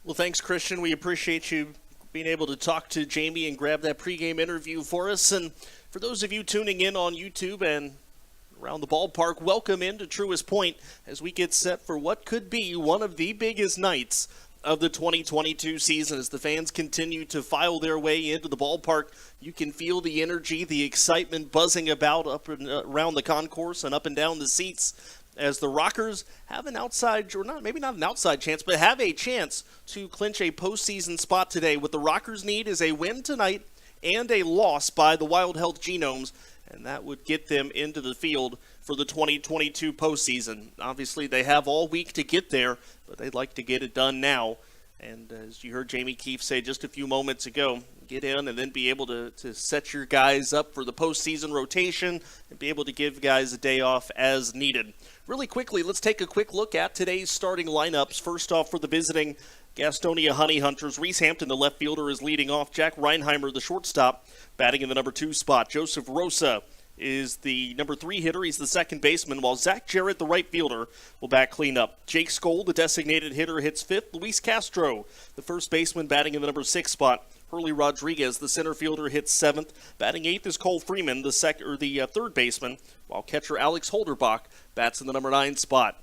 Well, thanks, Christian. We appreciate you being able to talk to Jamie and grab that pregame interview for us. And for those of you tuning in on YouTube and around the ballpark, welcome into Truist Point as we get set for what could be one of the biggest nights of the 2022 season. As the fans continue to file their way into the ballpark, you can feel the energy, the excitement buzzing about up and around the concourse and up and down the seats, as the Rockers have an outside, or not, maybe not an outside chance, but have a chance to clinch a postseason spot today. What the Rockers need is a win tonight and a loss by the Wild Health Genomes, and that would get them into the field for the 2022 postseason. Obviously, they have all week to get there, but they'd like to get it done now. And as you heard Jamie Keefe say just a few moments ago, get in and then be able to set your guys up for the postseason rotation and be able to give guys a day off as needed. Really quickly, let's take a quick look at today's starting lineups. First off, for the visiting Gastonia Honey Hunters, Reese Hampton, the left fielder, is leading off. Jack Reinheimer, the shortstop, batting in the number 2 spot. Joseph Rosa is the number 3 hitter. He's the second baseman, while Zach Jarrett, the right fielder, will bat cleanup. Jake Skoll, the designated hitter, hits 5th. Luis Castro, the first baseman, batting in the number 6 spot. Hurley Rodriguez, the center fielder, hits 7th. Batting 8th is Cole Freeman, the third baseman, while catcher Alex Holderbach bats in the number 9 spot.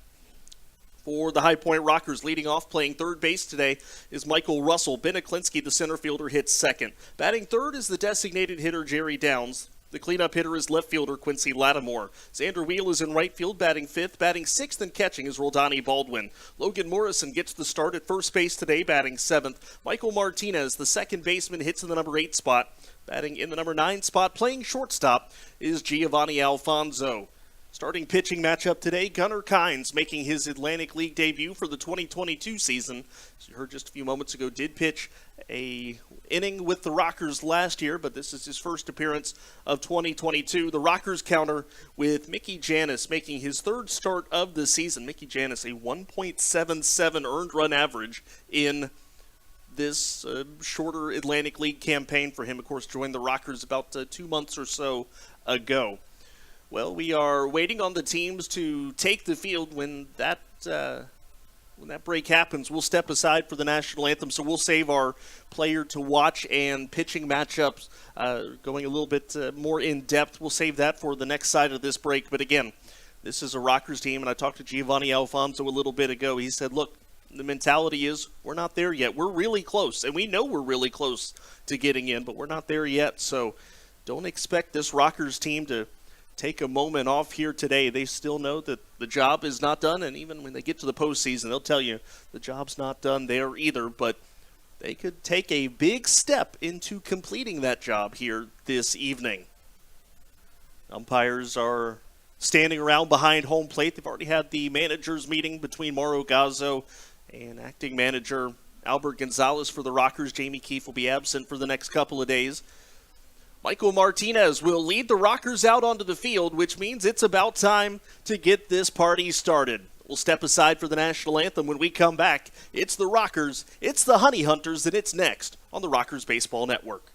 For the High Point Rockers, leading off playing third base today is Michael Russell. Ben Aklinski, the center fielder, hits 2nd. Batting 3rd is the designated hitter Jerry Downs. The cleanup hitter is left fielder Quincy Lattimore. Xander Wheel is in right field, batting 5th. Batting 6th and catching is Roldani Baldwin. Logan Morrison gets the start at first base today, batting 7th. Michael Martinez, the second baseman, hits in the number 8 spot. Batting in the number 9 spot, playing shortstop, is Giovanni Alfonso. Starting pitching matchup today, Gunnar Kynes making his Atlantic League debut for the 2022 season. As you heard just a few moments ago, did pitch a inning with the Rockers last year, but this is his first appearance of 2022. The Rockers counter with Mickey Janis making his 3rd start of the season. Mickey Janis, a 1.77 earned run average in this shorter Atlantic League campaign for him. Of course, joined the Rockers about 2 months or so ago. Well, we are waiting on the teams to take the field. When that break happens, we'll step aside for the national anthem, so we'll save our player to watch and pitching matchups going a little bit more in depth. We'll save that for the next side of this break. But again, this is a Rockers team, and I talked to Giovanni Alfonso a little bit ago. He said, look, the mentality is we're not there yet. We're really close, and we know we're really close to getting in, but we're not there yet. So don't expect this Rockers team to take a moment off here today. They still know that the job is not done, and even when they get to the postseason, they'll tell you the job's not done there either, but they could take a big step into completing that job here this evening. Umpires are standing around behind home plate. They've already had the managers meeting between Mauro Gazzo and acting manager Albert Gonzalez for the Rockers. Jamie Keefe will be absent for the next couple of days. Michael Martinez will lead the Rockers out onto the field, which means it's about time to get this party started. We'll step aside for the national anthem. When we come back, it's the Rockers, it's the Honey Hunters, and it's next on the Rockers Baseball Network.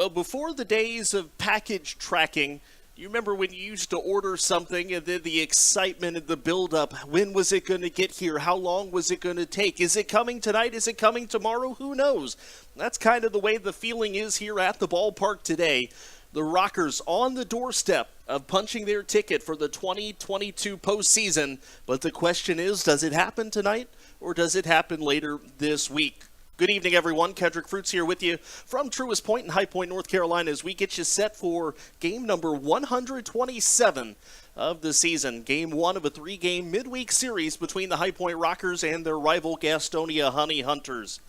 Well, before the days of package tracking, you remember when you used to order something and then the excitement and the buildup? When was it going to get here? How long was it going to take? Is it coming tonight? Is it coming tomorrow? Who knows? That's kind of the way the feeling is here at the ballpark today. The Rockers on the doorstep of punching their ticket for the 2022 postseason. But the question is, does it happen tonight or does it happen later this week? Good evening, everyone. Kendrick Fruits here with you from Truist Point in High Point, North Carolina, as we get you set for game number 127 of the season. Game one of a three-game midweek series between the High Point Rockers and their rival Gastonia Honey Hunters.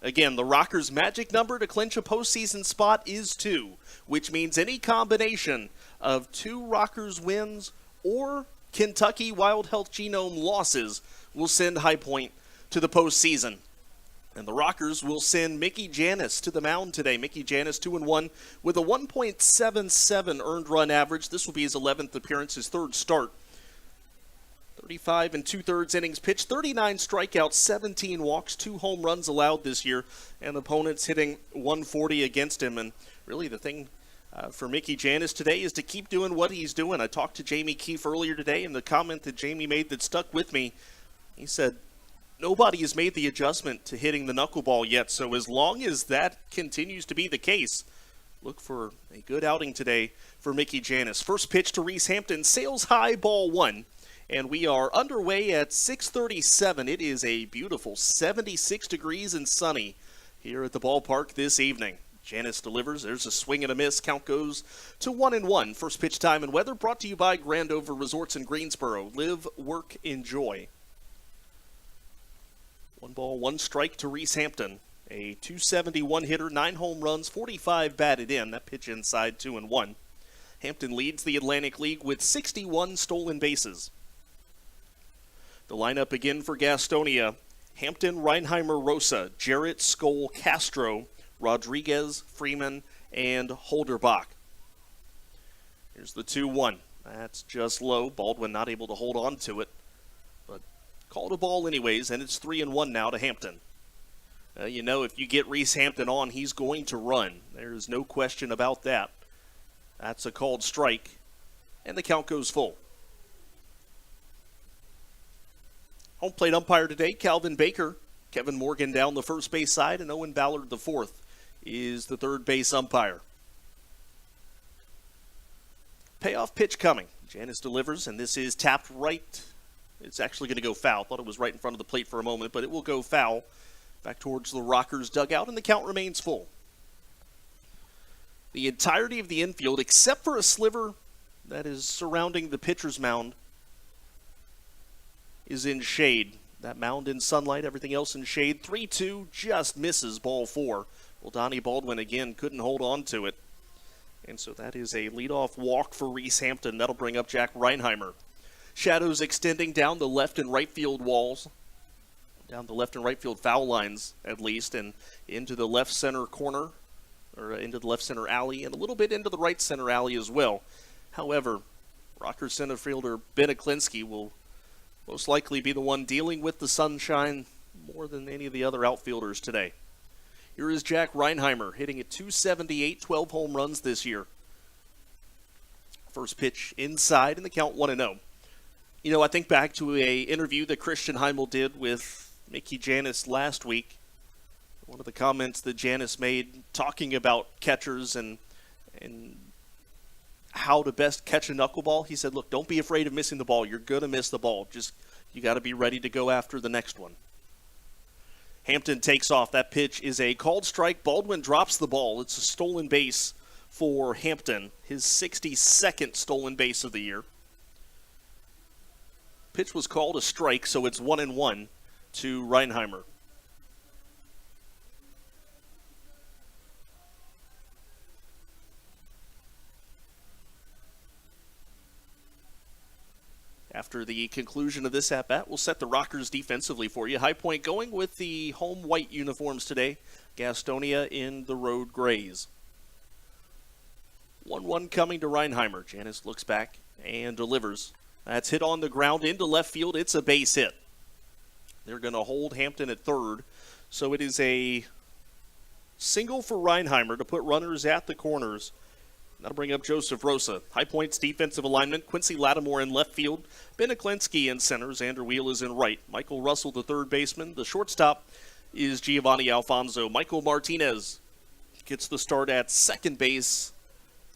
Again, the Rockers' magic number to clinch a postseason spot is 2, which means any combination of 2 Rockers wins or Kentucky Wild Health Genome losses will send High Point to the postseason. And the Rockers will send Mickey Janis to the mound today. Mickey Janis 2-1 with a 1.77 earned run average. This will be his 11th appearance, his 3rd start. 35 2/3 innings pitched, 39 strikeouts, 17 walks, 2 home runs allowed this year, and opponents hitting 140 against him. And really the thing for Mickey Janis today is to keep doing what he's doing. I talked to Jamie Keefe earlier today, and the comment that Jamie made that stuck with me, he said, nobody has made the adjustment to hitting the knuckleball yet, so as long as that continues to be the case, look for a good outing today for Mickey Janis. First pitch to Reese Hampton, sails high, ball 1, and we are underway at 6:37. It is a beautiful 76 degrees and sunny here at the ballpark this evening. Janis delivers. There's a swing and a miss. Count goes to 1-1. First pitch time and weather brought to you by Grandover Resorts in Greensboro. Live, work, enjoy. 1 ball, 1 strike to Reese Hampton. A .271 hitter, 9 home runs, 45 batted in. That pitch inside, 2-1. Hampton leads the Atlantic League with 61 stolen bases. The lineup again for Gastonia: Hampton, Reinheimer, Rosa, Jarrett, Skoll, Castro, Rodriguez, Freeman, and Holderbach. Here's the 2-1. That's just low. Baldwin not able to hold on to it, but called a ball anyways, and it's 3-1 now to Hampton. You know, if you get Reese Hampton on, he's going to run. There's no question about that. That's a called strike, and the count goes full. Home plate umpire today, Calvin Baker. Kevin Morgan down the first base side, and Owen Ballard the fourth is the third base umpire. Payoff pitch coming. Janis delivers, and this is tapped right. It's actually going to go foul. Thought it was right in front of the plate for a moment, but it will go foul back towards the Rockers dugout, and the count remains full. The entirety of the infield, except for a sliver that is surrounding the pitcher's mound, is in shade. That mound in sunlight, everything else in shade. 3-2, just misses ball 4. Well, Donnie Baldwin again couldn't hold on to it. And so that is a leadoff walk for Reese Hampton. That'll bring up Jack Reinheimer. Shadows extending down the left and right field walls, down the left and right field foul lines at least, and into the left center corner, or into the left center alley, and a little bit into the right center alley as well. However, Rockers center fielder Ben Aklinski will most likely be the one dealing with the sunshine more than any of the other outfielders today. Here is Jack Reinheimer hitting at .278, 12 home runs this year. First pitch inside, and the count 1-0. You know, I think back to an interview that Christian Heimel did with Mickey Janis last week. One of the comments that Janis made talking about catchers and how to best catch a knuckleball, he said, look, don't be afraid of missing the ball. You're going to miss the ball. Just, you got to be ready to go after the next one. Hampton takes off. That pitch is a called strike. Baldwin drops the ball. It's a stolen base for Hampton, his 62nd stolen base of the year. Pitch was called a strike, so it's 1-1 to Reinheimer. After the conclusion of this at-bat, we'll set the Rockers defensively for you. High Point going with the home white uniforms today. Gastonia in the road grays. 1-1 coming to Reinheimer. Janis looks back and delivers. That's hit on the ground into left field. It's a base hit. They're going to hold Hampton at third. So it is a Single for Reinheimer to put runners at the corners. That'll bring up Joseph Rosa. High Point's defensive alignment, Quincy Lattimore in left field, Ben Aklinski in center, Xander Wheel is in right. Michael Russell, the third baseman. The shortstop is Giovanni Alfonso. Michael Martinez gets the start at second base,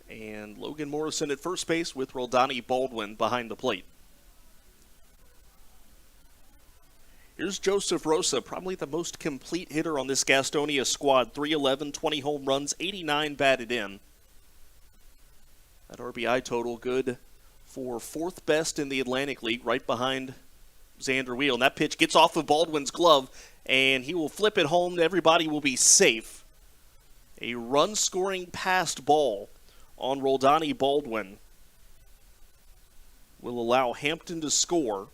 and Logan Morrison at first base with Roldani Baldwin behind the plate. Here's Joseph Rosa, probably the most complete hitter on this Gastonia squad. 311, 20 home runs, 89 batted in. That RBI total good for fourth best in the Atlantic League, right behind Xander Wheel. And that pitch gets off of Baldwin's glove, and he will flip it home. Everybody will be safe. A run-scoring passed ball on Roldani Baldwin will allow Hampton to score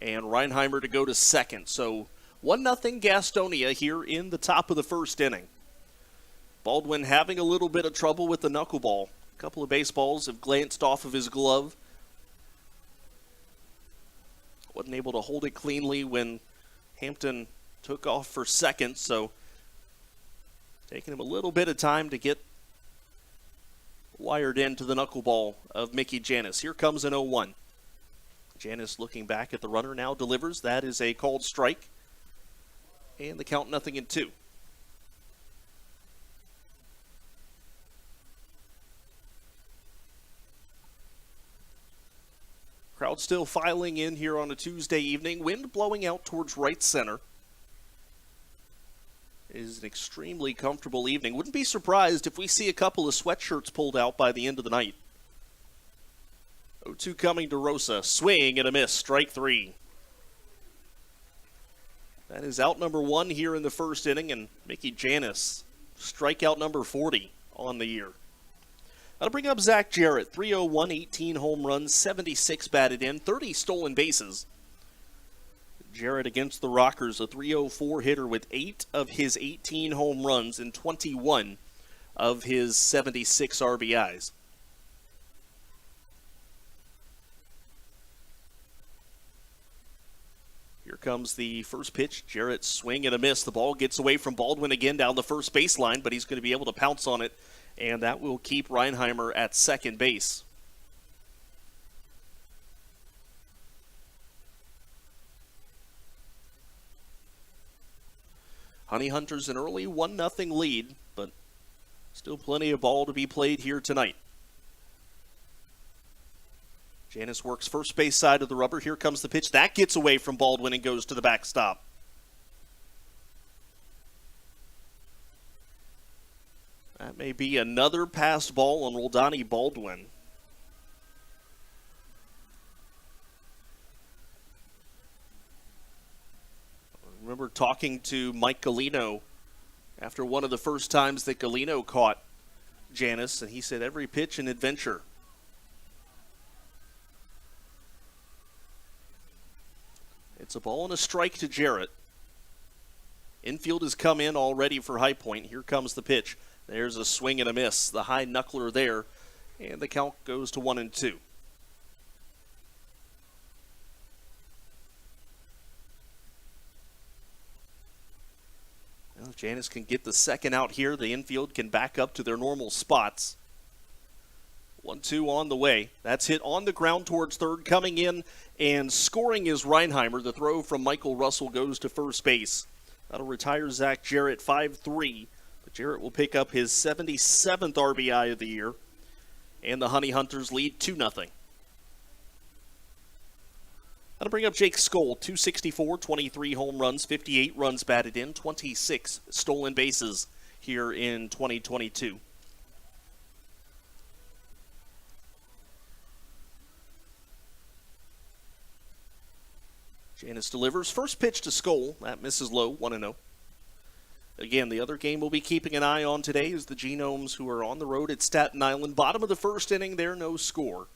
and Reinheimer to go to second. So 1-0 Gastonia here in the top of the first inning. Baldwin having a little bit of trouble with the knuckleball. A couple of baseballs have glanced off of his glove. Wasn't able to hold it cleanly when Hampton took off for second, so taking him a little bit of time to get wired into the knuckleball of Mickey Janis. Here comes an 0-1. Janis looking back at the runner, now delivers. That is a called strike. And the count 0-2. Crowd still filing in here on a Tuesday evening. Wind blowing out towards right center. It is an extremely comfortable evening. Wouldn't be surprised if we see a couple of sweatshirts pulled out by the end of the night. 0-2 coming to Rosa. Swing and a miss. Strike three. That is out number one here in the first inning, and Mickey Janis, strikeout number 40 on the year. That'll bring up Zach Jarrett. 301, 18 home runs, 76 batted in, 30 stolen bases. Jarrett against the Rockers, a 304 hitter with 8 of his 18 home runs and 21 of his 76 RBIs. Here comes the first pitch. Jarrett swing and a miss. The ball gets away from Baldwin again down the first baseline, but he's going to be able to pounce on it, and that will keep Reinheimer at second base. Honey Hunters an early 1-0 lead, but still plenty of ball to be played here tonight. Janis works first base side of the rubber. Here comes the pitch. That gets away from Baldwin and goes to the backstop. That may be another passed ball on Roldani Baldwin. I remember talking to Mike Galino after one of the first times that Galino caught Janis, and he said every pitch an adventure. It's a ball and a strike to Jarrett. Infield has come in already for High Point. Here comes the pitch. There's a swing and a miss. The high knuckler there. And the count goes to 1-2. Well, if Janis can get the second out here, the infield can back up to their normal spots. 1-2 on the way. That's hit on the ground towards third. Coming in and scoring is Reinheimer. The throw from Michael Russell goes to first base. That'll retire Zach Jarrett 5-3. But Jarrett will pick up his 77th RBI of the year. And the Honey Hunters lead 2-0. That'll bring up Jake Skoll. 264, 23 home runs, 58 runs batted in, 26 stolen bases here in 2022. Janis delivers. First pitch to Skoll. That misses low, 1-0. Again, the other game we'll be keeping an eye on today is the Genomes, who are on the road at Staten Island. Bottom of the first inning, there, no score.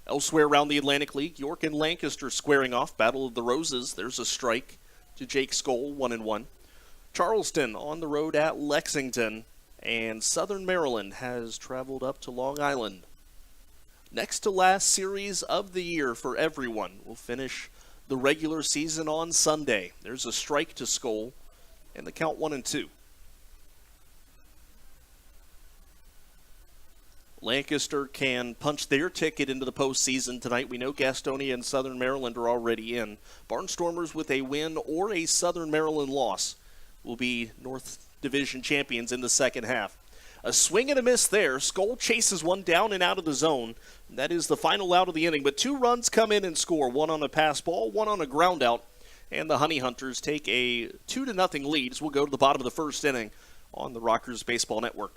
Elsewhere around the Atlantic League, York and Lancaster squaring off. Battle of the Roses. There's a strike to Jake Skoll, 1-1. Charleston on the road at Lexington. And Southern Maryland has traveled up to Long Island. Next to last series of the year for everyone. We'll finish the regular season on Sunday. There's a strike to Skoll, and the count 1-2. Lancaster can punch their ticket into the postseason tonight. We know Gastonia and Southern Maryland are already in. Barnstormers with a win or a Southern Maryland loss will be North Division champions in the second half. A swing and a miss there. Skoll chases one down and out of the zone. That is the final out of the inning. But 2 runs come in and score. One on a pass ball, one on a ground out. And the Honey Hunters take a 2-0 lead as we'll go to the bottom of the first inning on the Rockers Baseball Network.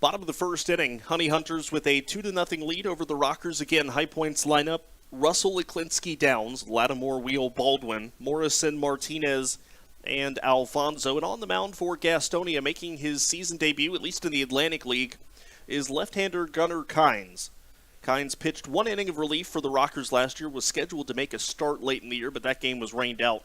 Bottom of the first inning, Honey Hunters with a 2-0 lead over the Rockers. Again, High Points lineup: Russell Liklinski Downs, Lattimore Wheel Baldwin, Morrison Martinez, and Alfonso. And on the mound for Gastonia, making his season debut, at least in the Atlantic League, is left-hander Gunnar Kynes. Kynes pitched 1 inning of relief for the Rockers last year, was scheduled to make a start late in the year, but that game was rained out.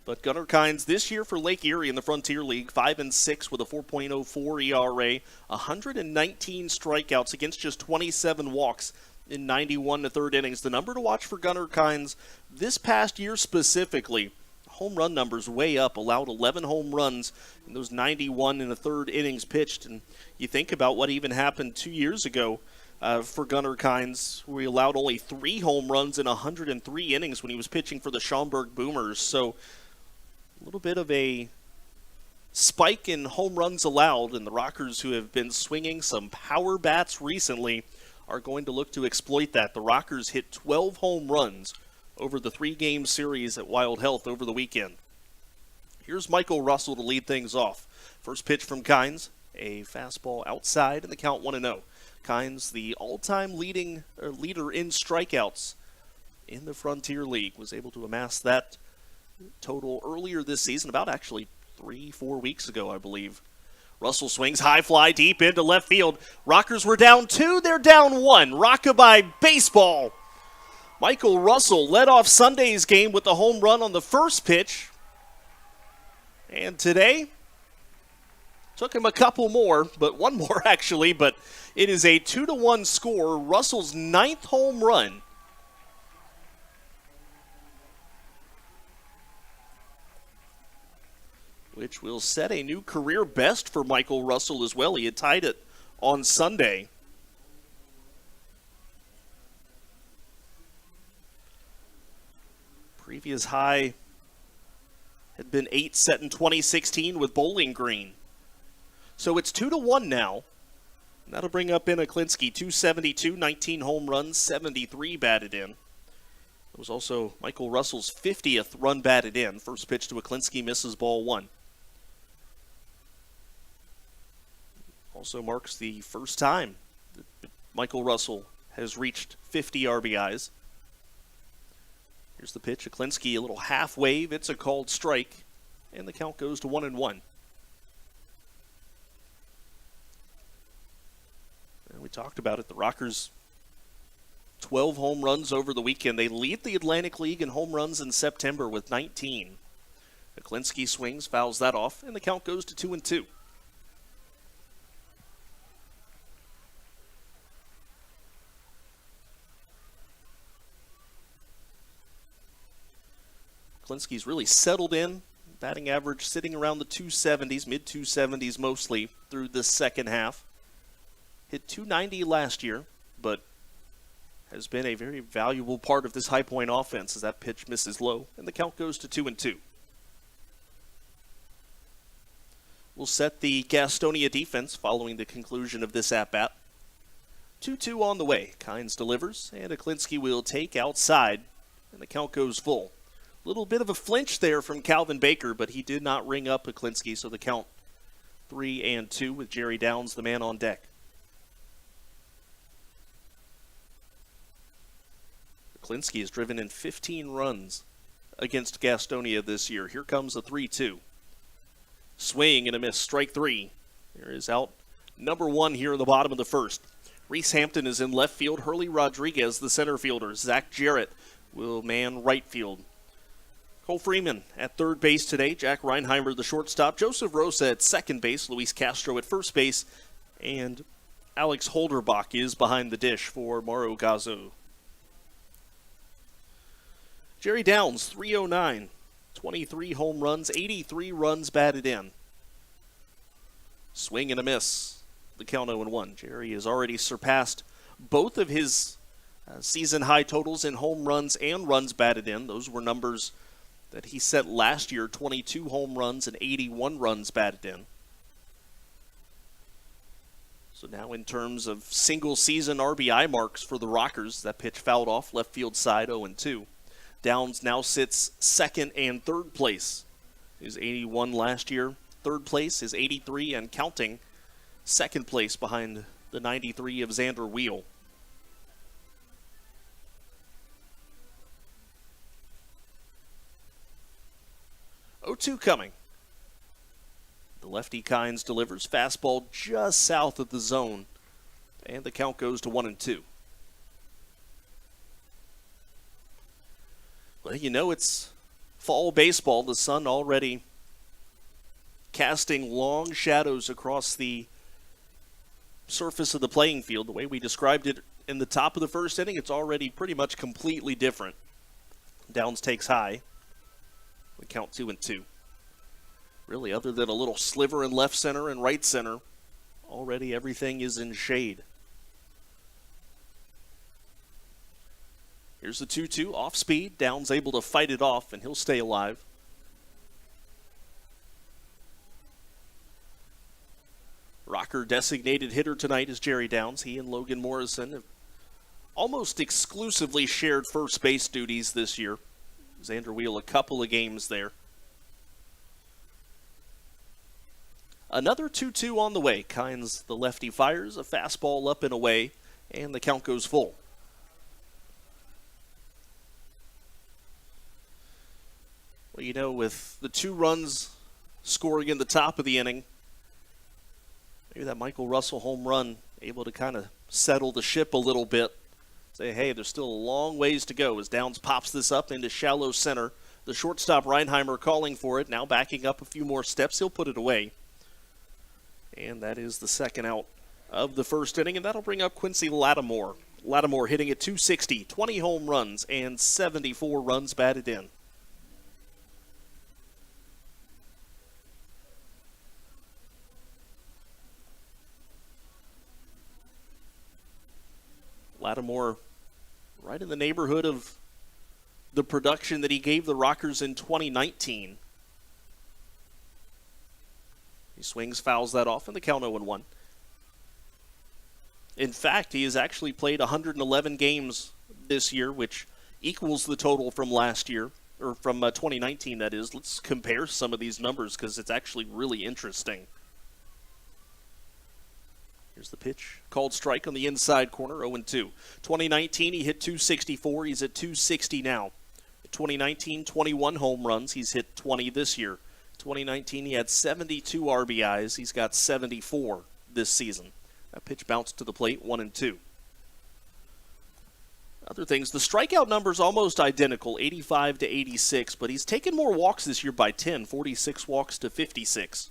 But Gunnar Kynes this year for Lake Erie in the Frontier League, 5-6 with a 4.04 ERA, 119 strikeouts against just 27 walks in 91 1/3 innings. The number to watch for Gunnar Kynes this past year specifically, home run numbers way up, allowed 11 home runs in those 91 1/3 innings pitched. And you think about what even happened 2 years ago for Gunnar Kynes, where he allowed only 3 home runs in 103 innings when he was pitching for the Schaumburg Boomers. So a little bit of a spike in home runs allowed, and the Rockers, who have been swinging some power bats recently, are going to look to exploit that. The Rockers hit 12 home runs over the 3-game series at Wild Health over the weekend. Here's Michael Russell to lead things off. First pitch from Kynes, a fastball outside, and the count 1-0. Kynes, the all-time leader in strikeouts in the Frontier League, was able to amass that total earlier this season, about actually 3-4 weeks ago, I believe. Russell swings high fly deep into left field. Rockers were down 2, they're down 1. Rockabye baseball. Michael Russell led off Sunday's game with the home run on the first pitch. And today, took him a couple more, but one more actually, but it is a 2-1 score. Russell's 9th home run. Which will set a new career best for Michael Russell as well. He had tied it on Sunday. Previous high had been 8 set in 2016 with Bowling Green. So it's 2-1 now. And that'll bring up in Liklinski, 272, 19 home runs, 73 batted in. It was also Michael Russell's 50th run batted in. First pitch to Liklinski, misses ball 1. Also marks the first time that Michael Russell has reached 50 RBIs. Here's the pitch. Liklinski, a little half wave. It's a called strike. And the count goes to 1-1. And we talked about it. The Rockers, 12 home runs over the weekend. They lead the Atlantic League in home runs in September with 19. Liklinski swings, fouls that off, and the count goes to 2-2. Klinsky's really settled in. Batting average sitting around the 270s, mid-270s mostly through the second half. Hit 290 last year, but has been a very valuable part of this High Point offense as that pitch misses low, and the count goes to 2-2. We'll set the Gastonia defense following the conclusion of this at-bat. 2-2 on the way. Kynes delivers, and a Klinsky will take outside, and the count goes full. A little bit of a flinch there from Calvin Baker, but he did not ring up a Klinsky, so the count 3-2 with Jerry Downs, the man on deck. Klinsky has driven in 15 runs against Gastonia this year. Here comes a 3-2. Swing and a miss, strike three. There is out number one here in the bottom of the first. Reese Hampton is in left field. Hurley Rodriguez, the center fielder. Zach Jarrett will man right field. Cole Freeman at third base today. Jack Reinheimer, the shortstop. Joseph Rosa at second base. Luis Castro at first base. And Alex Holderbach is behind the dish for Mauro Gazzo. Jerry Downs, 309. 23 home runs, 83 runs batted in. Swing and a miss. The count 0-1. Jerry has already surpassed both of his season high totals in home runs and runs batted in. Those were numbers that he set last year, 22 home runs and 81 runs batted in. So now in terms of single season RBI marks for the Rockers, that pitch fouled off left field side, 0-2. Downs now sits second and third place. His 81 last year. Third place is 83 and counting. Second place behind the 93 of Xander Wheel. Oh, 2 coming. The lefty Kynes delivers. Fastball just south of the zone. And the count goes to 1-2. Well, you know it's fall baseball. The sun already casting long shadows across the surface of the playing field. The way we described it in the top of the first inning, it's already pretty much completely different. Downs takes high. We count 2-2. Really, other than a little sliver in left center and right center, already everything is in shade. Here's the 2-2, off speed. Downs able to fight it off, and he'll stay alive. Rocker designated hitter tonight is Jerry Downs. He and Logan Morrison have almost exclusively shared first base duties this year. Xander Wheel a couple of games there. Another 2-2 on the way. Kynes, the lefty, fires a fastball up and away, and the count goes full. Well, you know, with the 2 runs scoring in the top of the inning, maybe that Michael Russell home run able to kind of settle the ship a little bit. Say, hey, there's still a long ways to go as Downs pops this up into shallow center. The shortstop Reinheimer calling for it, now backing up a few more steps. He'll put it away. And that is the second out of the first inning, and that'll bring up Quincy Lattimore. Lattimore hitting at .260, 20 home runs and 74 runs batted in. Lattimore right in the neighborhood of the production that he gave the Rockers in 2019. He swings, fouls that off, and the count 0-1. In fact, he has actually played 111 games this year, which equals the total from last year, or from 2019, that is. Let's compare some of these numbers because it's actually really interesting. Here's the pitch. Called strike on the inside corner, 0-2. 2019, he hit .264. He's at .260 now. 2019, 21 home runs. He's hit 20 this year. 2019, he had 72 RBIs. He's got 74 this season. That pitch bounced to the plate, 1-2. Other things, the strikeout number's almost identical, 85 to 86, but he's taken more walks this year by 10, 46 walks to 56.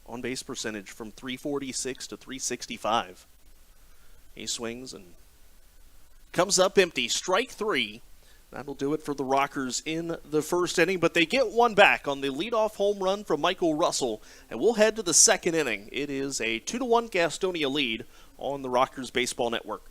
On-base percentage from 346 to 365. He swings and comes up empty. Strike 3. That'll do it for the Rockers in the first inning, but they get one back on the leadoff home run from Michael Russell, and we'll head to the second inning. It is a 2-1 Gastonia lead on the Rockers Baseball Network.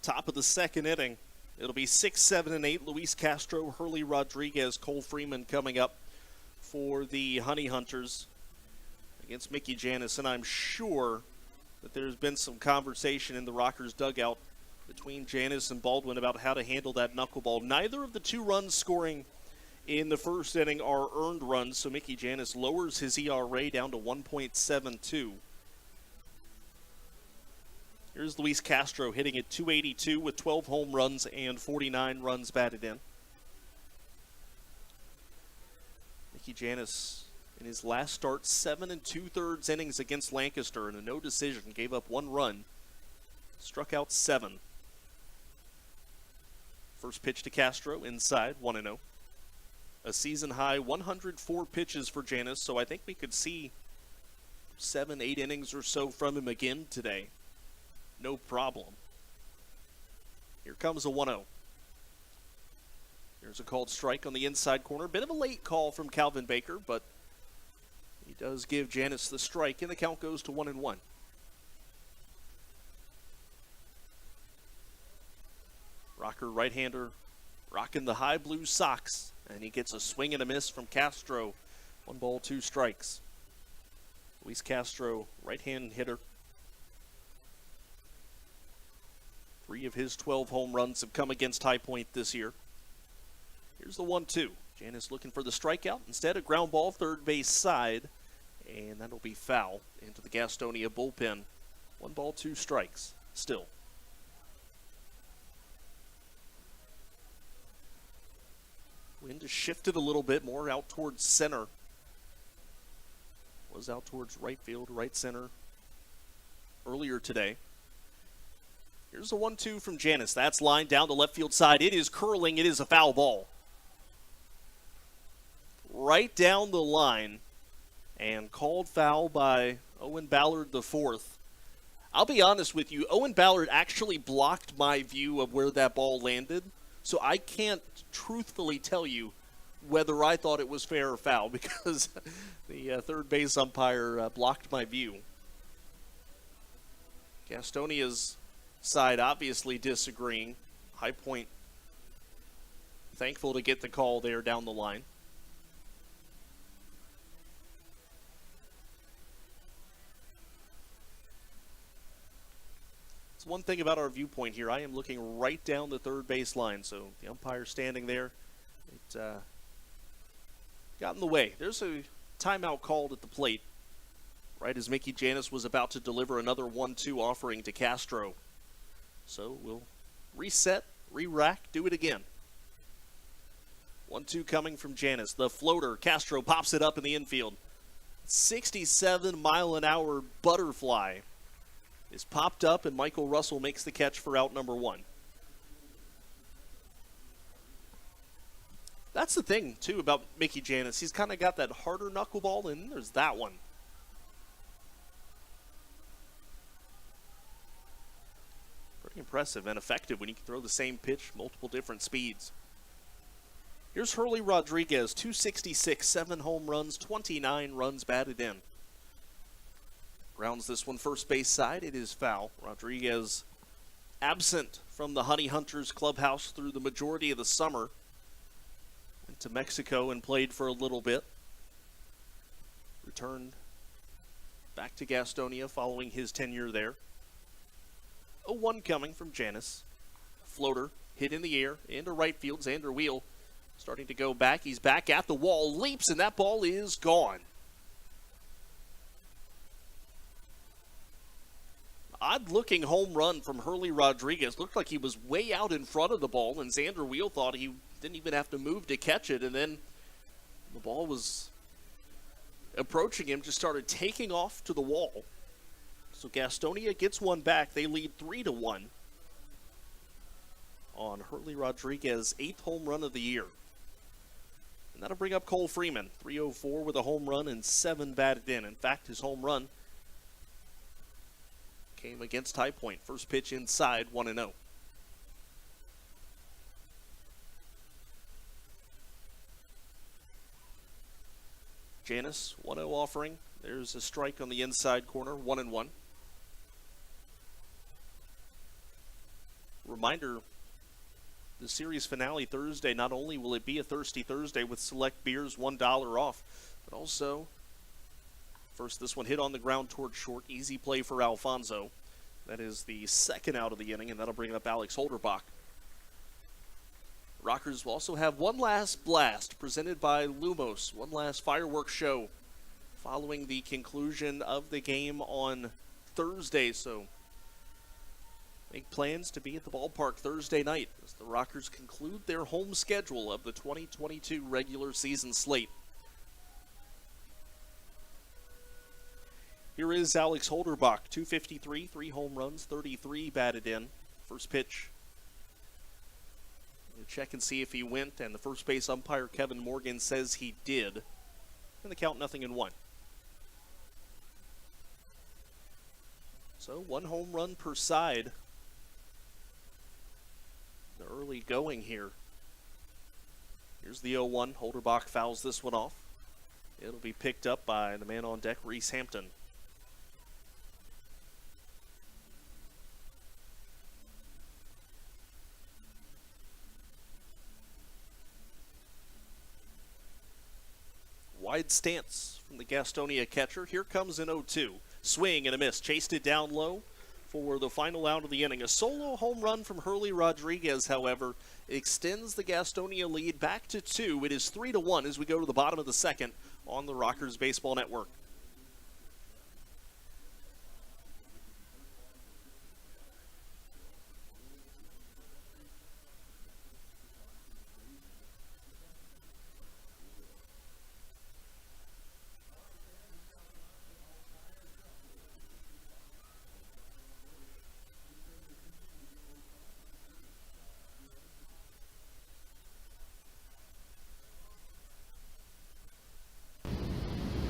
Top of the second inning. It'll be 6, 7, and 8. Luis Castro, Hurley Rodriguez, Cole Freeman coming up for the Honey Hunters against Mickey Janis. And I'm sure that there's been some conversation in the Rockers dugout between Janis and Baldwin about how to handle that knuckleball. Neither of the two runs scoring in the first inning are earned runs, so Mickey Janis lowers his ERA down to 1.72. Here's Luis Castro hitting at .282 with 12 home runs and 49 runs batted in. Mickey Janis, in his last start, 7 2/3 innings against Lancaster and a no decision, gave up 1 run, struck out 7. First pitch to Castro, inside, 1-0. A season-high 104 pitches for Janis, so I think we could see 7, 8 innings or so from him again today. No problem. Here comes a 1-0. Here's a called strike on the inside corner. Bit of a late call from Calvin Baker, but he does give Janis the strike, and the count goes to 1-1. Rocker right-hander rocking the high blue socks, and he gets a swing and a miss from Castro. 1 ball, 2 strikes. Luis Castro, right-hand hitter. 3 of his 12 home runs have come against High Point this year. Here's the 1-2. Janis looking for the strikeout. Instead, a ground ball third base side, and that'll be foul into the Gastonia bullpen. 1 ball, 2 strikes still. Wind has shifted a little bit more out towards center. Was out towards right field, right center earlier today. Here's the 1-2 from Janis. That's lined down the left field side. It is curling. It is a foul ball. Right down the line, and called foul by Owen Ballard IV. I'll be honest with you, Owen Ballard actually blocked my view of where that ball landed, so I can't truthfully tell you whether I thought it was fair or foul because the third base umpire blocked my view. Gastonia's side obviously disagreeing. High Point thankful to get the call there down the line. It's one thing about our viewpoint here. I am looking right down the third base line, so the umpire standing there, it got in the way. There's a timeout called at the plate right as Mickey Janis was about to deliver another 1-2 offering to Castro. So we'll reset, re-rack, do it again. 1-2 coming from Janis. The floater, Castro pops it up in the infield. 67-mile-an-hour butterfly is popped up, and Michael Russell makes the catch for out number 1. That's the thing, too, about Mickey Janis. He's kind of got that harder knuckleball, and there's that one. pretty impressive and effective when you can throw the same pitch multiple different speeds. Here's Hurley Rodriguez, 266, 7 home runs, 29 runs batted in. Grounds this one first base side. It is foul. Rodriguez absent from the Honey Hunters clubhouse through the majority of the summer. Went to Mexico and played for a little bit. Returned back to Gastonia following his tenure there. 0-1 coming from Janis. Floater hit in the air into right field. Xander Wheel starting to go back. He's back at the wall, leaps, and that ball is gone. Odd-looking home run from Hurley Rodriguez. Looked like he was way out in front of the ball, and Xander Wheel thought he didn't even have to move to catch it, and then the ball was approaching him, just started taking off to the wall. So Gastonia gets one back. They lead 3-1 on Hurley Rodriguez's 8th home run of the year. And that'll bring up Cole Freeman, 304 with a home run and 7 batted in. In fact, his home run came against High Point. First pitch inside, 1-0. Janis, 1-0 offering. There's a strike on the inside corner, 1-1. Reminder, the series finale Thursday, not only will it be a Thirsty Thursday with select beers $1 off, but also, first this one hit on the ground toward short, easy play for Alfonso. That is the second out of the inning, and that'll bring up Alex Holderbach. Rockers will also have one last blast presented by Lumos, one last fireworks show following the conclusion of the game on Thursday. So make plans to be at the ballpark Thursday night as the Rockers conclude their home schedule of the 2022 regular season slate. Here is Alex Holderbach, 253, 3 home runs, 33 batted in. First pitch. We'll check and see if he went, and the first base umpire Kevin Morgan says he did. And the count 0-1. So 1 home run per side. The early going here. Here's the 0-1. Holderbach fouls this one off. It'll be picked up by the man on deck, Reese Hampton. Wide stance from the Gastonia catcher. Here comes an 0-2. Swing and a miss. Chased it down low for the final out of the inning. A solo home run from Hurley Rodriguez, however, extends the Gastonia lead back to 2. It is 3-1 as we go to the bottom of the second on the Rockers Baseball Network.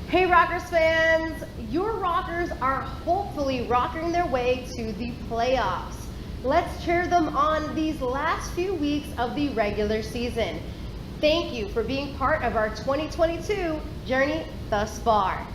Hey Rockers fans, your Rockers are hopefully rocking their way to the playoffs. Let's cheer them on these last few weeks of the regular season. Thank you for being part of our 2022 journey thus far.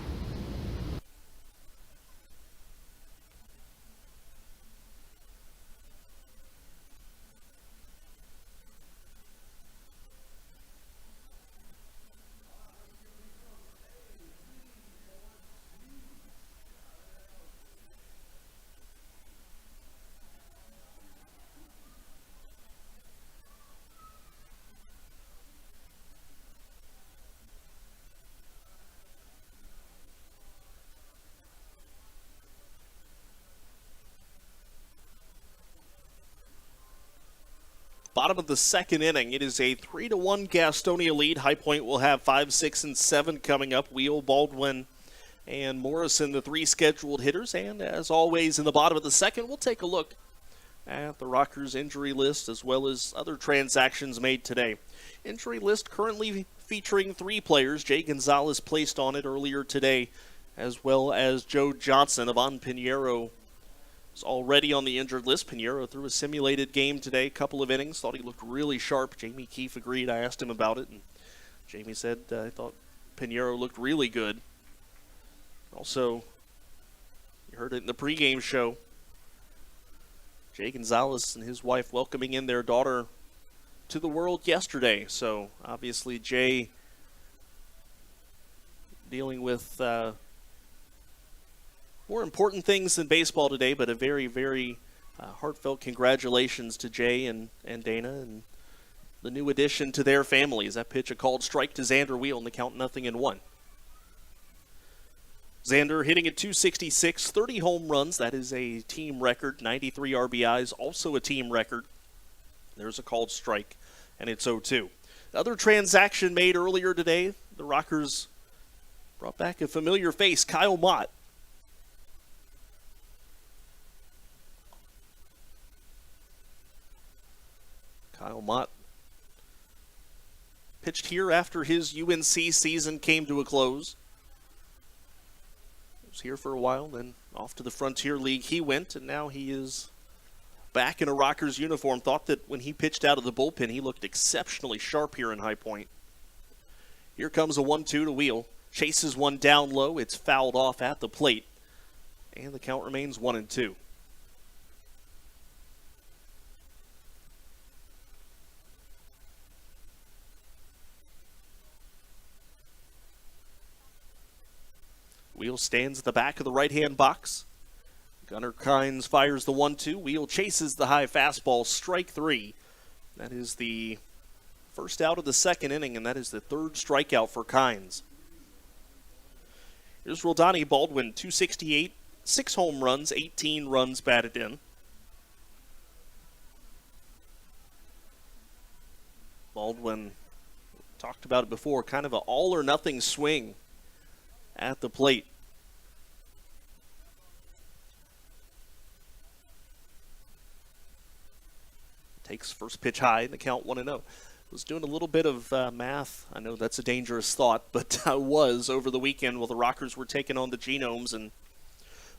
Bottom of the second inning. It is a 3-1 Gastonia lead. High Point will have 5, 6, and 7 coming up. Wheel, Baldwin, and Morrison, the 3 scheduled hitters. And as always, in the bottom of the second, we'll take a look at the Rockers injury list as well as other transactions made today. Injury list currently featuring 3 players. Jay Gonzalez placed on it earlier today, as well as Joe Johnson. Ivan Pinheiro is already on the injured list. Pinheiro threw a simulated game today, couple of innings. Thought he looked really sharp. Jamie Keefe agreed. I asked him about it, and Jamie said, I thought Pinheiro looked really good. Also, you heard it in the pregame show. Jay Gonzalez and his wife welcoming in their daughter to the world yesterday. So, obviously, Jay dealing with more important things than baseball today, but a very, very heartfelt congratulations to Jay and Dana and the new addition to their families. That pitch a called strike to Xander Wheel, and the count 0-1. Xander hitting at 266, 30 home runs. That is a team record. 93 RBIs, also a team record. There's a called strike, and it's 0-2. Another transaction made earlier today. The Rockers brought back a familiar face, Kyle Mott. Kyle Mott pitched here after his UNC season came to a close. He was here for a while, then off to the Frontier League he went, and now he is back in a Rockers uniform. Thought that when he pitched out of the bullpen, he looked exceptionally sharp here in High Point. Here comes a 1-2 to Wheel. Chases one down low. It's fouled off at the plate, and the count remains 1-2. Wheel stands at the back of the right-hand box. Gunnar Kynes fires the 1-2. Wheel chases the high fastball, strike 3. That is the first out of the second inning, and that is the third strikeout for Kynes. Here's Roldani Baldwin, 268, 6 home runs, 18 runs batted in. Baldwin, talked about it before, kind of an all-or-nothing swing at the plate. Takes first pitch high in the count 1-0. Was doing a little bit of math. I know that's a dangerous thought, but I was over the weekend while the Rockers were taking on the Genomes, and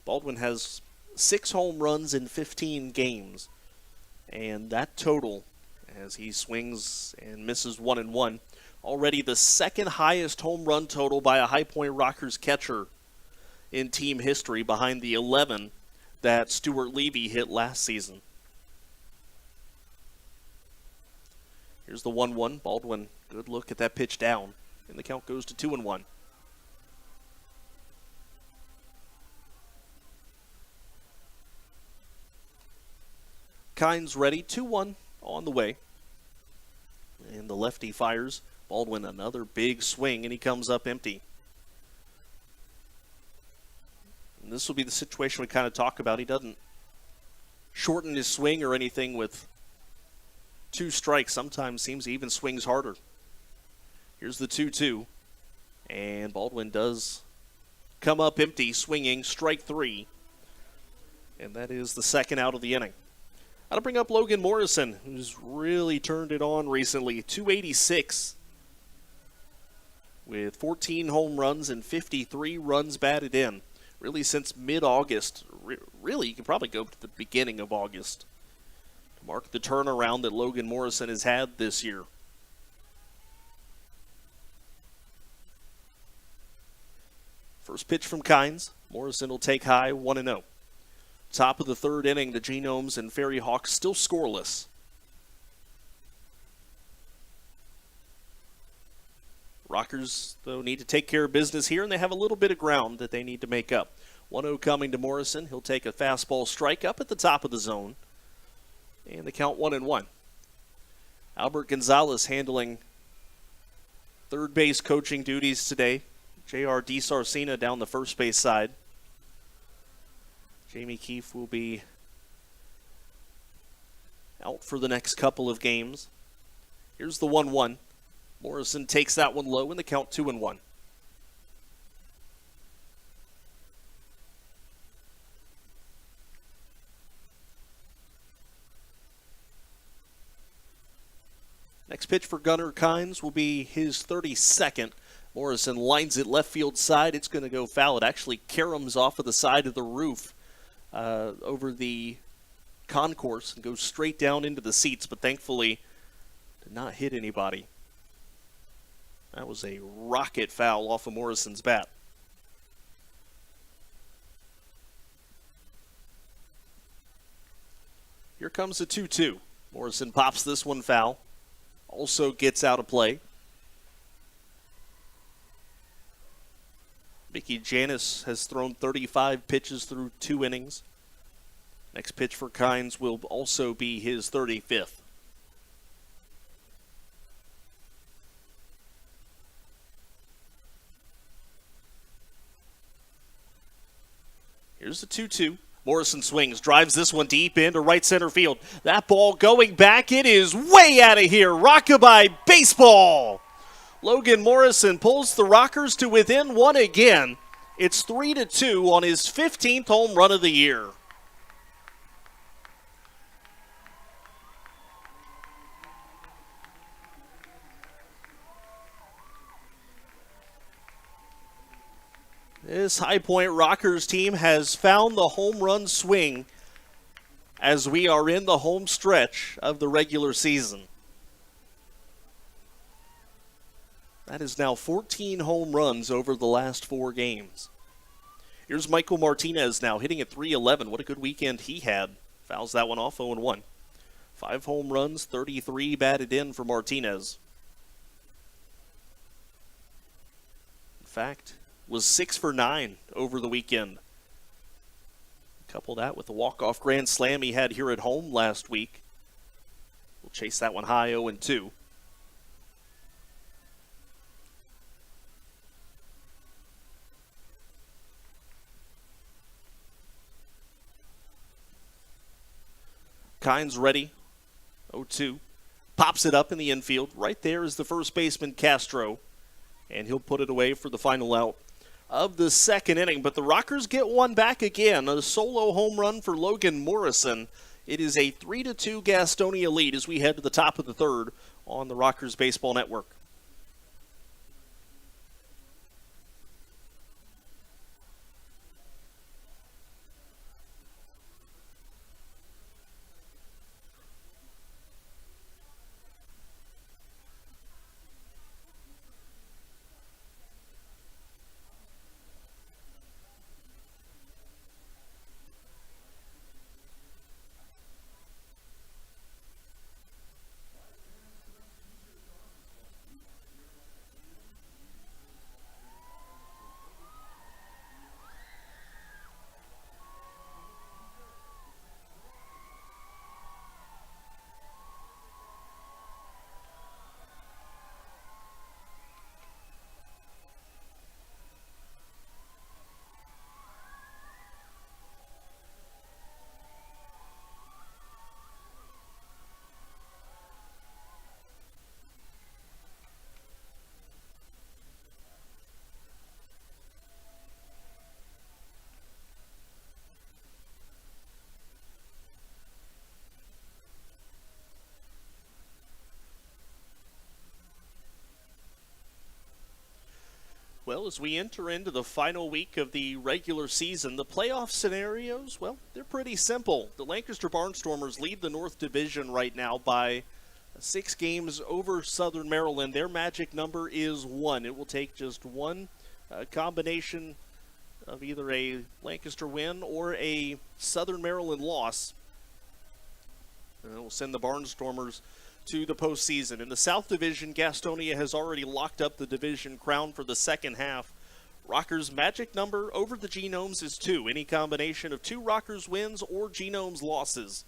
Baldwin has 6 home runs in 15 games. And that total, as he swings and misses 1-1, already the second highest home run total by a High Point Rockers catcher in team history, behind the 11 that Stuart Levy hit last season. Here's the 1-1. Baldwin, good look at that pitch down, and the count goes to 2-1. Kynes ready, 2-1 on the way. And the lefty fires. Baldwin, another big swing, and he comes up empty. And this will be the situation we kind of talk about. He doesn't shorten his swing or anything with 2 strikes. Sometimes seems he even swings harder. Here's the 2-2. And Baldwin does come up empty, swinging, strike 3. And that is the second out of the inning. I'll bring up Logan Morrison, who's really turned it on recently. 286 with 14 home runs and 53 runs batted in. Really since mid-August. Really, you could probably go to the beginning of August to mark the turnaround that Logan Morrison has had this year. First pitch from Kynes. Morrison will take high, 1-0. Top of the third inning, the Genomes and Ferry Hawks still scoreless. Rockers, though, need to take care of business here, and they have a little bit of ground that they need to make up. 1-0 coming to Morrison. He'll take a fastball strike up at the top of the zone. And the count 1-1. Albert Gonzalez handling third base coaching duties today. J.R. DiSarcina down the first base side. Jamie Keefe will be out for the next couple of games. Here's the 1-1. Morrison takes that one low, and the count 2-1. Next pitch for Gunnar Kynes will be his 32nd. Morrison lines it left field side. It's going to go foul. It actually caroms off of the side of the roof over the concourse and goes straight down into the seats, but thankfully did not hit anybody. That was a rocket foul off of Morrison's bat. Here comes a 2-2. Morrison pops this one foul. Also gets out of play. Mickey Janis has thrown 35 pitches through 2 innings. Next pitch for Kynes will also be his 35th. Here's the 2-2. Morrison swings, drives this one deep into right center field. That ball going back, it is way out of here. Rockabye baseball. Logan Morrison pulls the Rockers to within 1 again. It's 3-2 on his 15th home run of the year. This High Point Rockers team has found the home run swing as we are in the home stretch of the regular season. That is now 14 home runs over the last 4 games. Here's Michael Martinez now hitting at .311. What a good weekend he had. Fouls that one off 0-1. 5 home runs, 33 batted in for Martinez. In fact, was 6 for 9 over the weekend. Couple that with the walk-off grand slam he had here at home last week. We'll chase that one high 0-2. Kynes ready. 0-2. Pops it up in the infield. Right there is the first baseman, Castro. And he'll put it away for the final out of the second inning. But the Rockers get one back again. A solo home run for Logan Morrison. It is a 3-2 Gastonia lead as we head to the top of the third on the Rockers Baseball Network. Well, as we enter into the final week of the regular season, the playoff scenarios, well, they're pretty simple. The Lancaster Barnstormers lead the North Division right now by 6 games over Southern Maryland. Their magic number is 1. It will take just one combination of either a Lancaster win or a Southern Maryland loss. And it will send the Barnstormers to the postseason. In the South Division, Gastonia has already locked up the division crown for the second half. Rockers' magic number over the Genomes is 2. Any combination of 2 Rockers wins or Genomes losses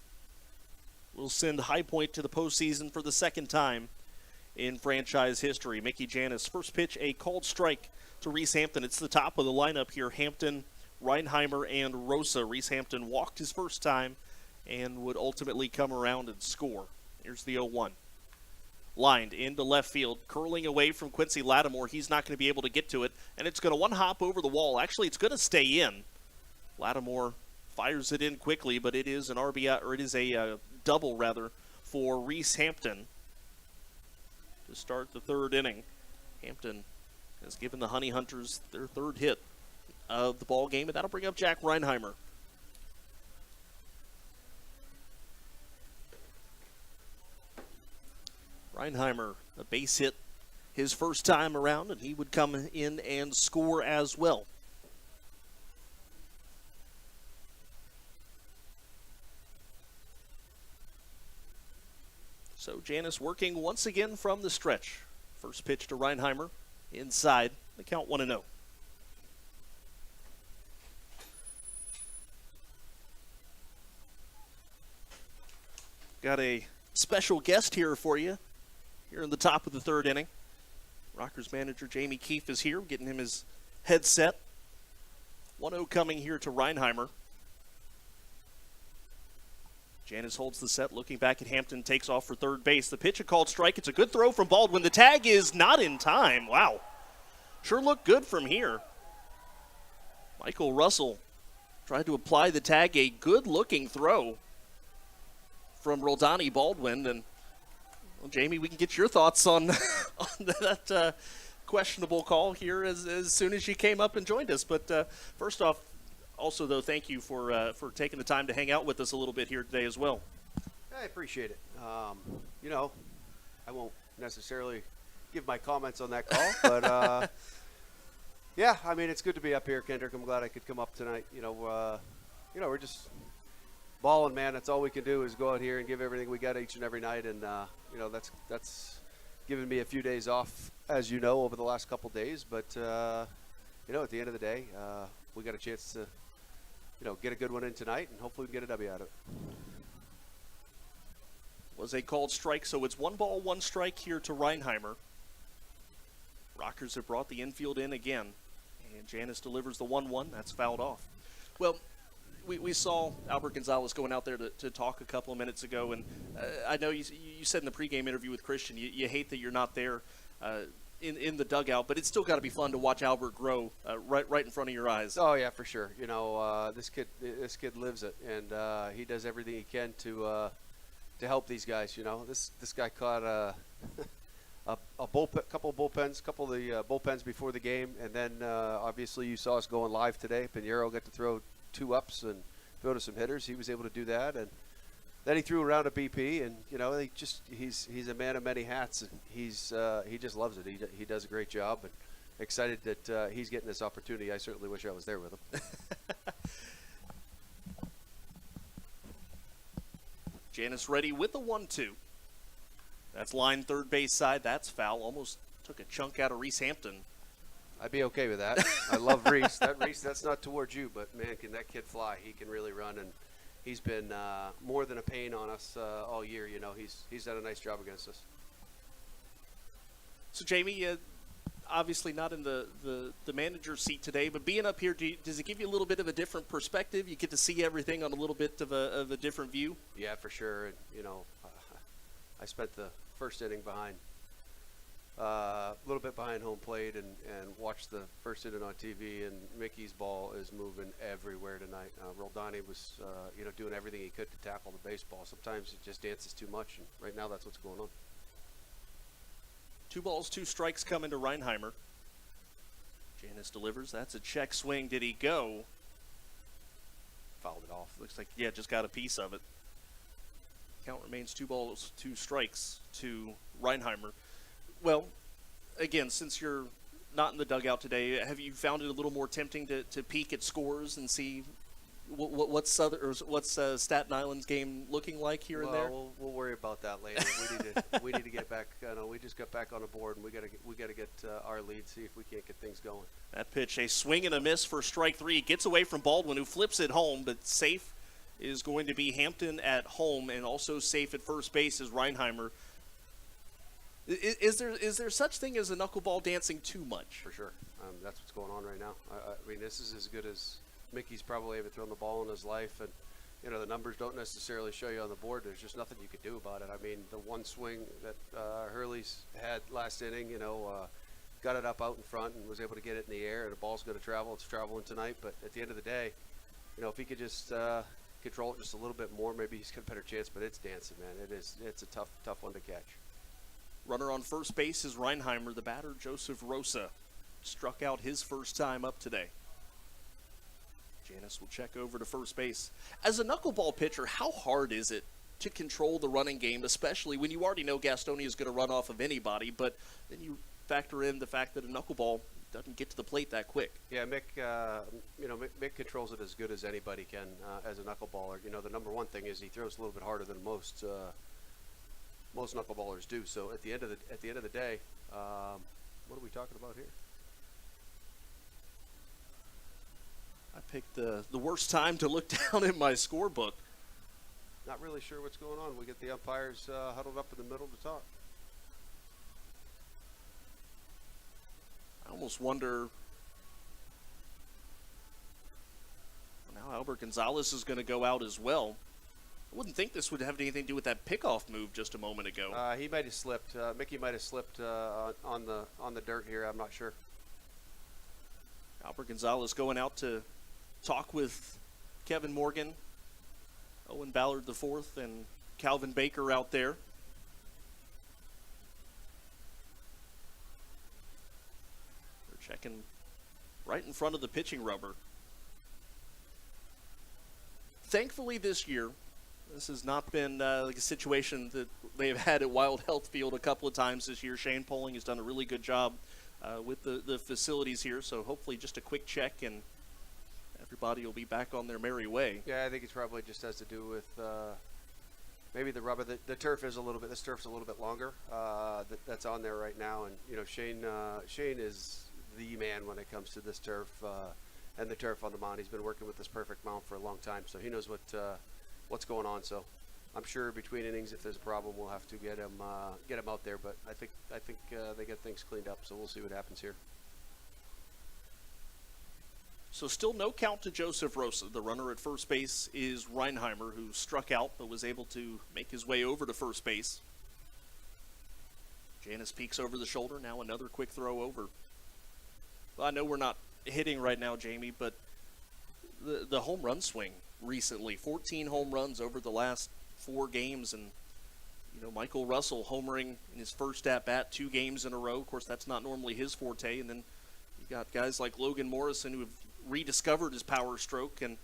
will send High Point to the postseason for the second time in franchise history. Mickey Janis, first pitch, a called strike to Reese Hampton. It's the top of the lineup here. Hampton, Reinheimer, and Rosa. Reese Hampton walked his first time and would ultimately come around and score. Here's the 0-1. Lined into left field, curling away from Quincy Lattimore. He's not going to be able to get to it, and it's going to one-hop over the wall. Actually, it's going to stay in. Lattimore fires it in quickly, but it is an RBI, or it is a double, rather, for Reese Hampton to start the third inning. Hampton has given the Honey Hunters their third hit of the ball game, and that'll bring up Jack Reinheimer. Reinheimer, a base hit his first time around, and he would come in and score as well. So Janice working once again from the stretch. First pitch to Reinheimer, inside, the count 1-0. Got a special guest here for you here in the top of the third inning. Rockers manager Jamie Keefe is here, getting him his headset. 1-0 coming here to Reinheimer. Janice holds the set, looking back at Hampton, takes off for third base. The pitch, a called strike. It's a good throw from Baldwin. The tag is not in time. Wow. Sure looked good from here. Michael Russell tried to apply the tag. A good-looking throw from Roldani Baldwin. And, well, Jamie, we can get your thoughts on, on that questionable call here as soon as you came up and joined us. But first off, also, though, thank you for taking the time to hang out with us a little bit here today as well. I appreciate it. You know, I won't necessarily give my comments on that call, but yeah, I mean, it's good to be up here, Kendrick. I'm glad I could come up tonight. You know, we're just balling, man. That's all we can do is go out here and give everything we got each and every night, and you know, that's given me a few days off, as you know, over the last couple days. But you know, at the end of the day, we got a chance to, you know, get a good one in tonight, and hopefully we can get a W out of it. Was a called strike, so it's 1 ball, 1 strike here to Reinheimer. Rockers have brought the infield in again, and Janice delivers the 1-1. That's fouled off. Well, we saw Albert Gonzalez going out there to talk a couple of minutes ago, and I know you said in the pregame interview with Christian, you hate that you're not there in the dugout, but it's still got to be fun to watch Albert grow right in front of your eyes. Oh yeah, for sure. You know, this kid lives it, and he does everything he can to help these guys. You know, this guy caught a couple of the bullpens before the game, and then obviously you saw us going live today. Pinheiro got to throw 2 ups and throw to some hitters. He was able to do that, and then he threw around a BP, and you know, he's a man of many hats, and he just loves it. He does a great job, and excited that he's getting this opportunity. I certainly wish I was there with him. Janice ready with the 1-2. That's line third base side. That's foul. Almost took a chunk out of Reese Hampton. I'd be okay with that. I love Reese. That's not towards you, but man, can that kid fly? He can really run, and he's been more than a pain on us all year. You know, he's done a nice job against us. So, Jamie, obviously not in the manager's seat today, but being up here, does it give you a little bit of a different perspective? You get to see everything on a little bit of a different view? Yeah, for sure. And, you know, I spent the first inning behind, a little bit behind home plate, and watched the first inning on TV, and Mickey's ball is moving everywhere tonight. Roldani was, you know, doing everything he could to tackle the baseball. Sometimes it just dances too much, and right now that's what's going on. 2 balls, 2 strikes coming to Reinheimer. Janice delivers. That's a check swing. Did he go? Fouled it off. Looks like, yeah, just got a piece of it. Count remains 2 balls, 2 strikes to Reinheimer. Well, again, since you're not in the dugout today, have you found it a little more tempting to peek at scores and see what's Staten Island's game looking like here and there? We'll worry about that later. We need to get back. We just got back on the board, and we got to get our lead. See if we can't get things going. That pitch, a swing and a miss for strike 3. It gets away from Baldwin, who flips it home, but safe is going to be Hampton at home, and also safe at first base is Reinheimer. Is there such thing as a knuckleball dancing too much? For sure. That's what's going on right now. I mean, this is as good as Mickey's probably ever thrown the ball in his life, and you know, the numbers don't necessarily show you on the board. There's just nothing you could do about it. I mean, the one swing that Hurley's had last inning, you know, got it up out in front and was able to get it in the air, and the ball's going to travel. It's traveling tonight, but at the end of the day, you know, if he could just control it just a little bit more, maybe he's got a better chance, but it's dancing, man. It's a tough one to catch. Runner on first base is Reinheimer. The batter, Joseph Rosa, struck out his first time up today. Janice will check over to first base. As a knuckleball pitcher, how hard is it to control the running game, especially when you already know Gastonia is going to run off of anybody, but then you factor in the fact that a knuckleball doesn't get to the plate that quick. Yeah, Mick, Mick controls it as good as anybody can as a knuckleballer. The number one thing is he throws a little bit harder than most knuckleballers do. So at the end of the day, what are we talking about here? I picked the worst time to look down at my scorebook. Not really sure what's going on. We get the umpires huddled up in the middle to talk. I almost wonder. Now Albert Gonzalez is going to go out as well. I wouldn't think this would have anything to do with that pickoff move just a moment ago. He might have slipped. Mickey might have slipped on the dirt here. I'm not sure. Albert Gonzalez going out to talk with Kevin Morgan, Owen Ballard IV, and Calvin Baker out there. They're checking right in front of the pitching rubber. Thankfully this year, this has not been like a situation that they've had at Wild Health Field a couple of times this year. Shane Poling has done a really good job with the facilities here, so hopefully just a quick check and everybody will be back on their merry way. Yeah, I think it probably just has to do with maybe the rubber. The turf is a little bit. This turf's a little bit longer. That's on there right now, and Shane is the man when it comes to this turf and the turf on the mound. He's been working with this perfect mound for a long time, so he knows what's going on. So I'm sure between innings, if there's a problem, we'll have to get him out there. But I think they get things cleaned up, so we'll see what happens here. So still no count to Joseph Rosa. The runner at first base is Reinheimer, who struck out but was able to make his way over to first base. Janice peeks over the shoulder. Now another quick throw over. Well, I know we're not hitting right now, Jamie, but the home run swing recently, 14 home runs over the last 4 games, and Michael Russell homering in his first at-bat 2 games in a row. Of course, that's not normally his forte, and then you got guys like Logan Morrison who have rediscovered his power stroke, and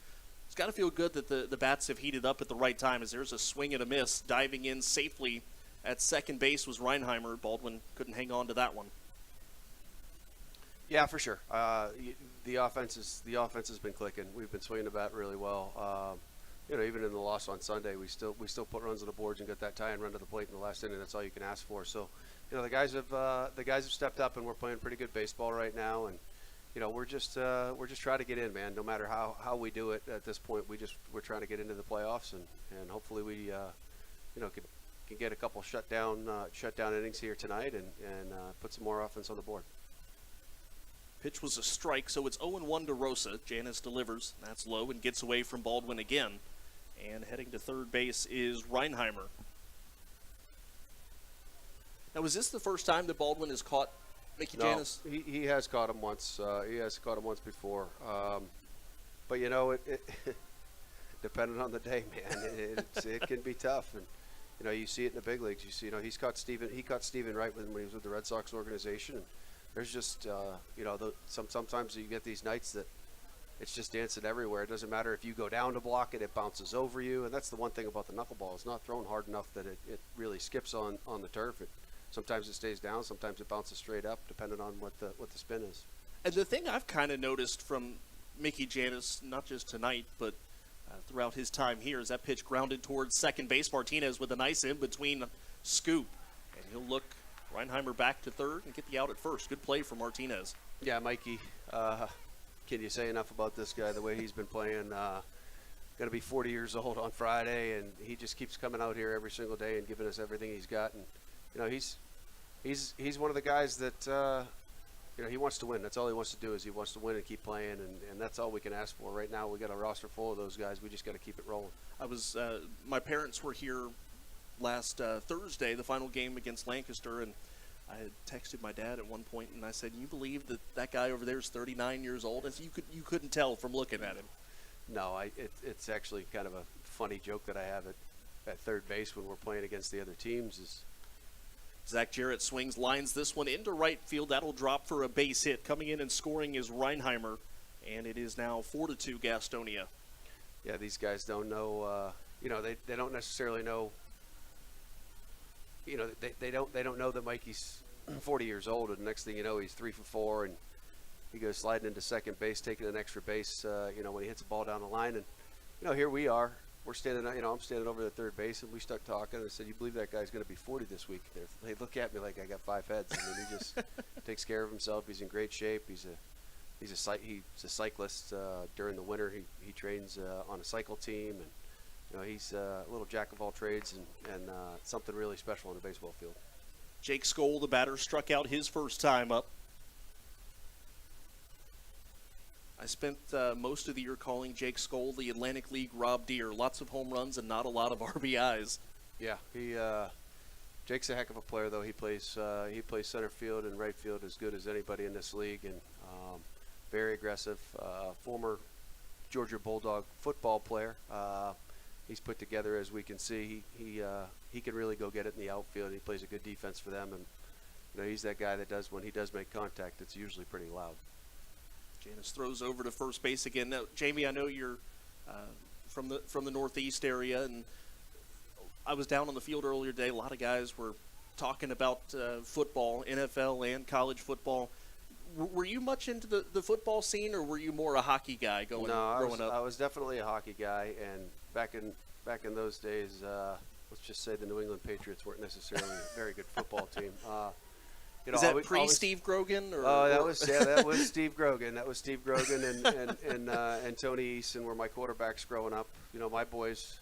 it's got to feel good that the bats have heated up at the right time, as there's a swing and a miss. Diving in safely at second base was Reinheimer. Baldwin couldn't hang on to that one. Yeah, for sure. The offense has been clicking. We've been swinging the bat really well. Even in the loss on Sunday, we still put runs on the boards and got that tie and run to the plate in the last inning. That's all you can ask for. So, the guys have stepped up, and we're playing pretty good baseball right now. And we're just trying to get in, man. No matter how we do it at this point, we're trying to get into the playoffs, and hopefully we can get a couple shutdown innings here tonight and put some more offense on the board. Pitch was a strike, so it's 0-1 to Rosa. Janice delivers. That's low and gets away from Baldwin again. And heading to third base is Reinheimer. Now, was this the first time that Baldwin has caught Mickey Janice? He has caught him once. He has caught him once before. But it depending on the day, man, it can be tough. And you see it in the big leagues. You see, he's caught Steven. He caught Steven Wright when he was with the Red Sox organization. And there's just sometimes you get these nights that it's just dancing everywhere. It doesn't matter if you go down to block it; it bounces over you. And that's the one thing about the knuckleball. It's not thrown hard enough that it really skips on the turf. Sometimes it stays down. Sometimes it bounces straight up, depending on what the spin is. And the thing I've kind of noticed from Mickey Janice, not just tonight, but throughout his time here, is that pitch grounded towards second base. Martinez with a nice in-between scoop. And he'll look Reinheimer back to third and get the out at first. Good play for Martinez. Yeah, Mikey. Can you say enough about this guy, the way he's been playing? Going to be 40 years old on Friday, and he just keeps coming out here every single day and giving us everything he's got. And he's one of the guys that he wants to win. That's all he wants to do, is he wants to win and keep playing, and that's all we can ask for. Right now we got a roster full of those guys. We just got to keep it rolling. My parents were here last Thursday, the final game against Lancaster, and I had texted my dad at one point, and I said, "You believe that guy over there is 39 years old?" And you couldn't tell from looking at him. No, it's actually kind of a funny joke that I have at third base when we're playing against the other teams. Is Zach Jarrett swings, lines this one into right field. That'll drop for a base hit. Coming in and scoring is Reinheimer, and it is now 4-2 Gastonia. Yeah, these guys don't know they don't necessarily know. They don't know that Mikey's 40 years old, and the next thing you know, he's 3 for 4, and he goes sliding into second base, taking an extra base. When he hits the ball down the line, and here we are. We're standing. I'm standing over the third base, and we start talking. And I said, "You believe that guy's going to be 40 this week?" They look at me like I got 5 heads. I mean, he just takes care of himself. He's in great shape. He's a cyclist. During the winter, he trains on a cycle team, and he's a little jack of all trades, and something really special on the baseball field. Jake Skoll, the batter, struck out his first time up. I spent most of the year calling Jake Skoll the Atlantic League Rob Deere. Lots of home runs and not a lot of RBIs. Yeah, Jake's a heck of a player, though. He plays center field and right field as good as anybody in this league, and very aggressive. Former Georgia Bulldog football player. He's put together, as we can see. He can really go get it in the outfield. He plays a good defense for them, and he's that guy that when he does make contact, it's usually pretty loud. Janis throws over to first base again. Now, Jamie, I know you're from the Northeast area, and I was down on the field earlier today. A lot of guys were talking about football, NFL and college football. Were you much into the football scene, or were you more a hockey guy growing up? I was definitely a hockey guy, and back in those days, let's just say the New England Patriots weren't necessarily a very good football team. Is that pre-Steve Grogan? That was Steve Grogan. That was Steve Grogan and Tony Eason were my quarterbacks growing up. My boys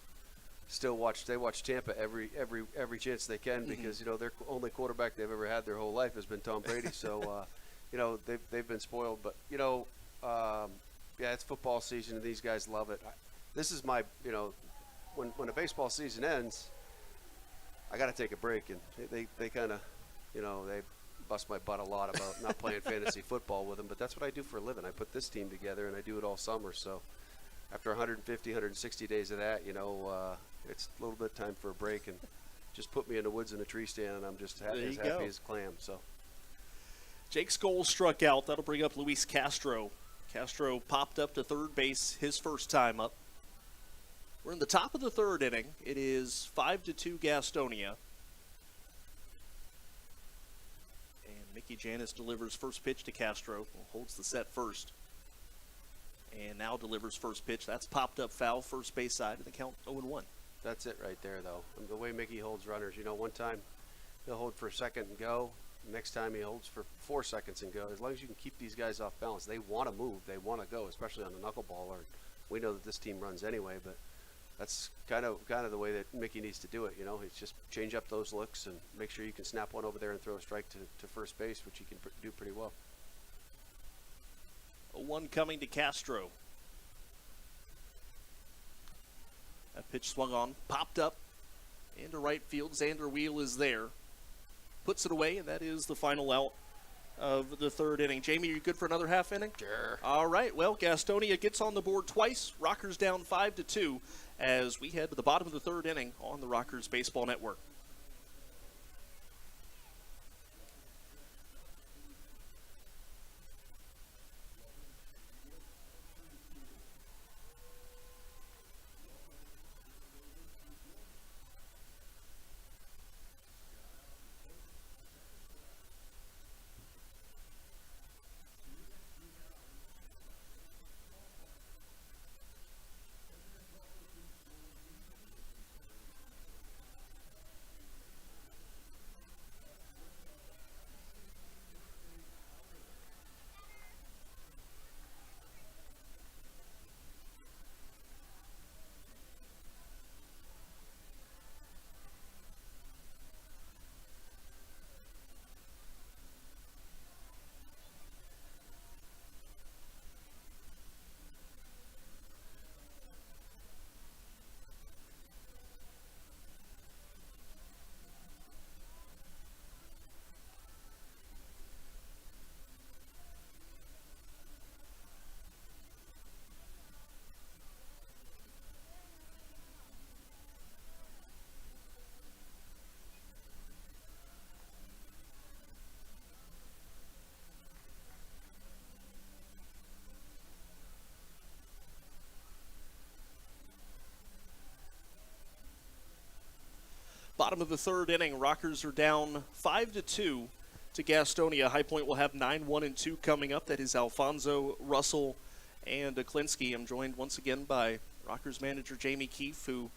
still watch Tampa every chance they can, because their only quarterback they've ever had their whole life has been Tom Brady. So they've been spoiled. But it's football season, and these guys love it. This is my when a baseball season ends, I got to take a break, and they kind of they bust my butt a lot about not playing fantasy football with them, but that's what I do for a living. I put this team together, and I do it all summer. So after 150, 160 days of that, it's a little bit time for a break, and just put me in the woods in a tree stand, and I'm just happy as a clam. So Jake Skoll struck out. That'll bring up Luis Castro. Castro popped up to third base his first time up. We're in the top of the third inning. It is 5-2 Gastonia. Mickey Janis delivers first pitch to Castro, holds the set first, and now delivers first pitch. That's popped up foul, first base side, and the count 0-1. That's it right there, though. And the way Mickey holds runners, one time he'll hold for a second and go. Next time he holds for 4 seconds and go. As long as you can keep these guys off balance, they want to move, they want to go, especially on the knuckleball. Or we know that this team runs anyway, but that's kind of the way that Mickey needs to do it. It's just change up those looks and make sure you can snap one over there and throw a strike to first base, which he can do pretty well. 0-1 coming to Castro. That pitch swung on, popped up into right field. Xander Wheel is there. Puts it away, and that is the final out of the third inning. Jamie, are you good for another half inning? Sure. All right. Well, Gastonia gets on the board twice. Rockers down 5-2 as we head to the bottom of the third inning on the Rockers Baseball Network. Bottom of the third inning, Rockers are down 5-2 to Gastonia. High Point will have 9-1-2 coming up. That is Alfonso, Russell, and Klinsky. I'm joined once again by Rockers manager Jamie Keefe, who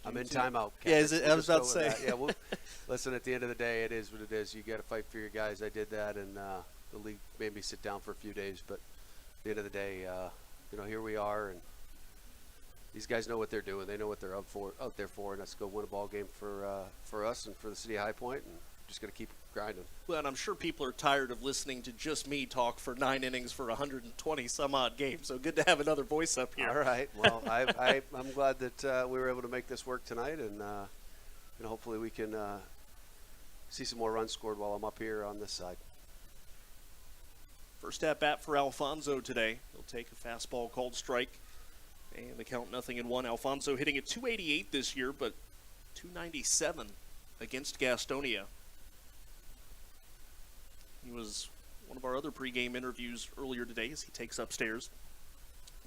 I'm in timeout. Yeah, I was about to say. Yeah, well, listen, at the end of the day, it is what it is. You got to fight for your guys. I did that, and the league made me sit down for a few days. But at the end of the day, here we are, and these guys know what they're doing. They know what they're out there for, and let's go win a ball game for us and for the city of High Point, and just got to keep grinding. Well, and I'm sure people are tired of listening to just me talk for 9 innings for 120 some odd games. So good to have another voice up here. All right. Well, I'm glad that we were able to make this work tonight, and hopefully we can see some more runs scored while I'm up here on this side. First at bat for Alfonso today. He'll take a fastball called strike, and the count 0-1. Alfonso hitting at 288 this year, but 297 against Gastonia. He was one of our other pregame interviews earlier today as he takes upstairs,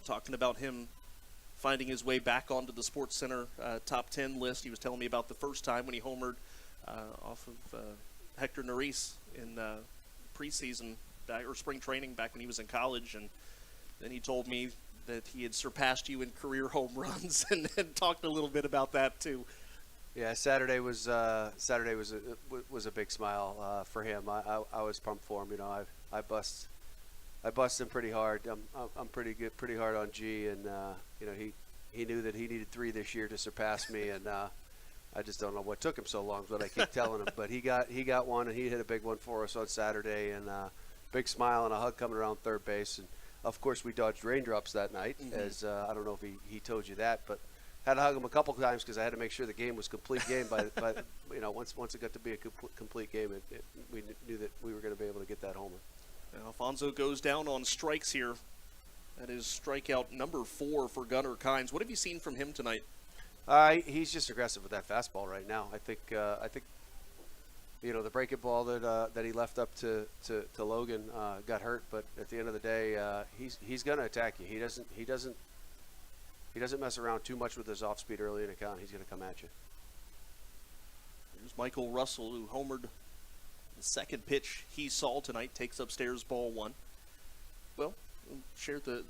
talking about him finding his way back onto the Sports Center top 10 list. He was telling me about the first time when he homered off of Hector Neris in preseason or spring training back when he was in college, and then he told me that he had surpassed you in career home runs, and talked a little bit about that too. Yeah, Saturday was a big smile for him. I was pumped for him. I bust him pretty hard. I'm pretty hard on G, and he knew that he needed 3 this year to surpass me, and I just don't know what took him so long. Is what I keep telling him. But he got one, and he hit a big one for us on Saturday, and big smile and a hug coming around third base, and of course we dodged raindrops that night. Mm-hmm. As I don't know if he told you that, but. Had to hug him a couple of times because I had to make sure the game was complete game. By once it got to be a complete game, we knew that we were going to be able to get that homer. And Alfonso goes down on strikes here. That is strikeout number 4 for Gunnar Kynes. What have you seen from him tonight? He's just aggressive with that fastball right now. I think the breaking ball that he left up to Logan got hurt, but at the end of the day, he's going to attack you. He doesn't mess around too much with his off-speed early in the count. He's going to come at you. Here's Michael Russell, who homered the second pitch he saw tonight, takes upstairs ball 1. Well, we'll share the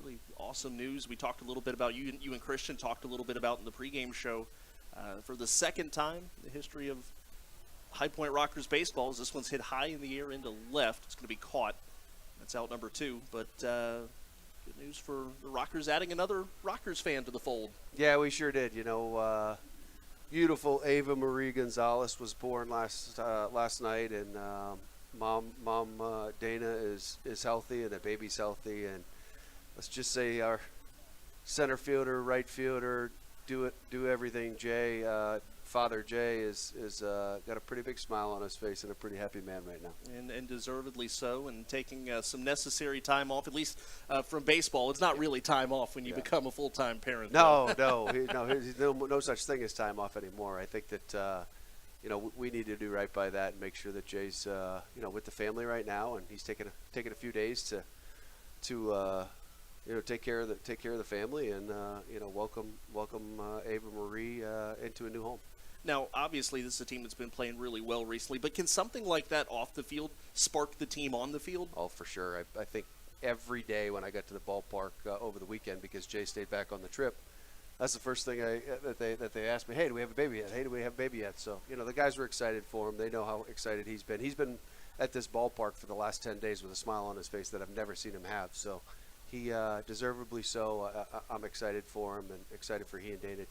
really awesome news. We talked a little bit about you and Christian talked a little bit about in the pregame show. For the second time in the history of High Point Rockers baseball, as this one's hit high in the air into left. It's going to be caught. That's out number 2, but good news for the Rockers, adding another Rockers fan to the fold. Yeah, we sure did. Beautiful Ava Marie Gonzalez was born last night, and mom Dana is healthy, and the baby's healthy, and let's just say our center fielder, right fielder, do everything. Father Jay is got a pretty big smile on his face and a pretty happy man right now. And deservedly so, and taking some necessary time off, at least from baseball. It's not really time off when you become a full-time parent. No, no such thing as time off anymore. I think that we need to do right by that and make sure that Jay's with the family right now, and he's taking a few days to take care of the family and welcome Ava Marie into a new home. Now, obviously, this is a team that's been playing really well recently, but can something like that off the field spark the team on the field? Oh, for sure. I think every day when I got to the ballpark over the weekend, because Jay stayed back on the trip, that's the first thing that they asked me, hey, do we have a baby yet? Hey, do we have a baby yet? So, the guys were excited for him. They know how excited he's been. He's been at this ballpark for the last 10 days with a smile on his face that I've never seen him have. So he deservedly so. I'm excited for him and excited for he and Dana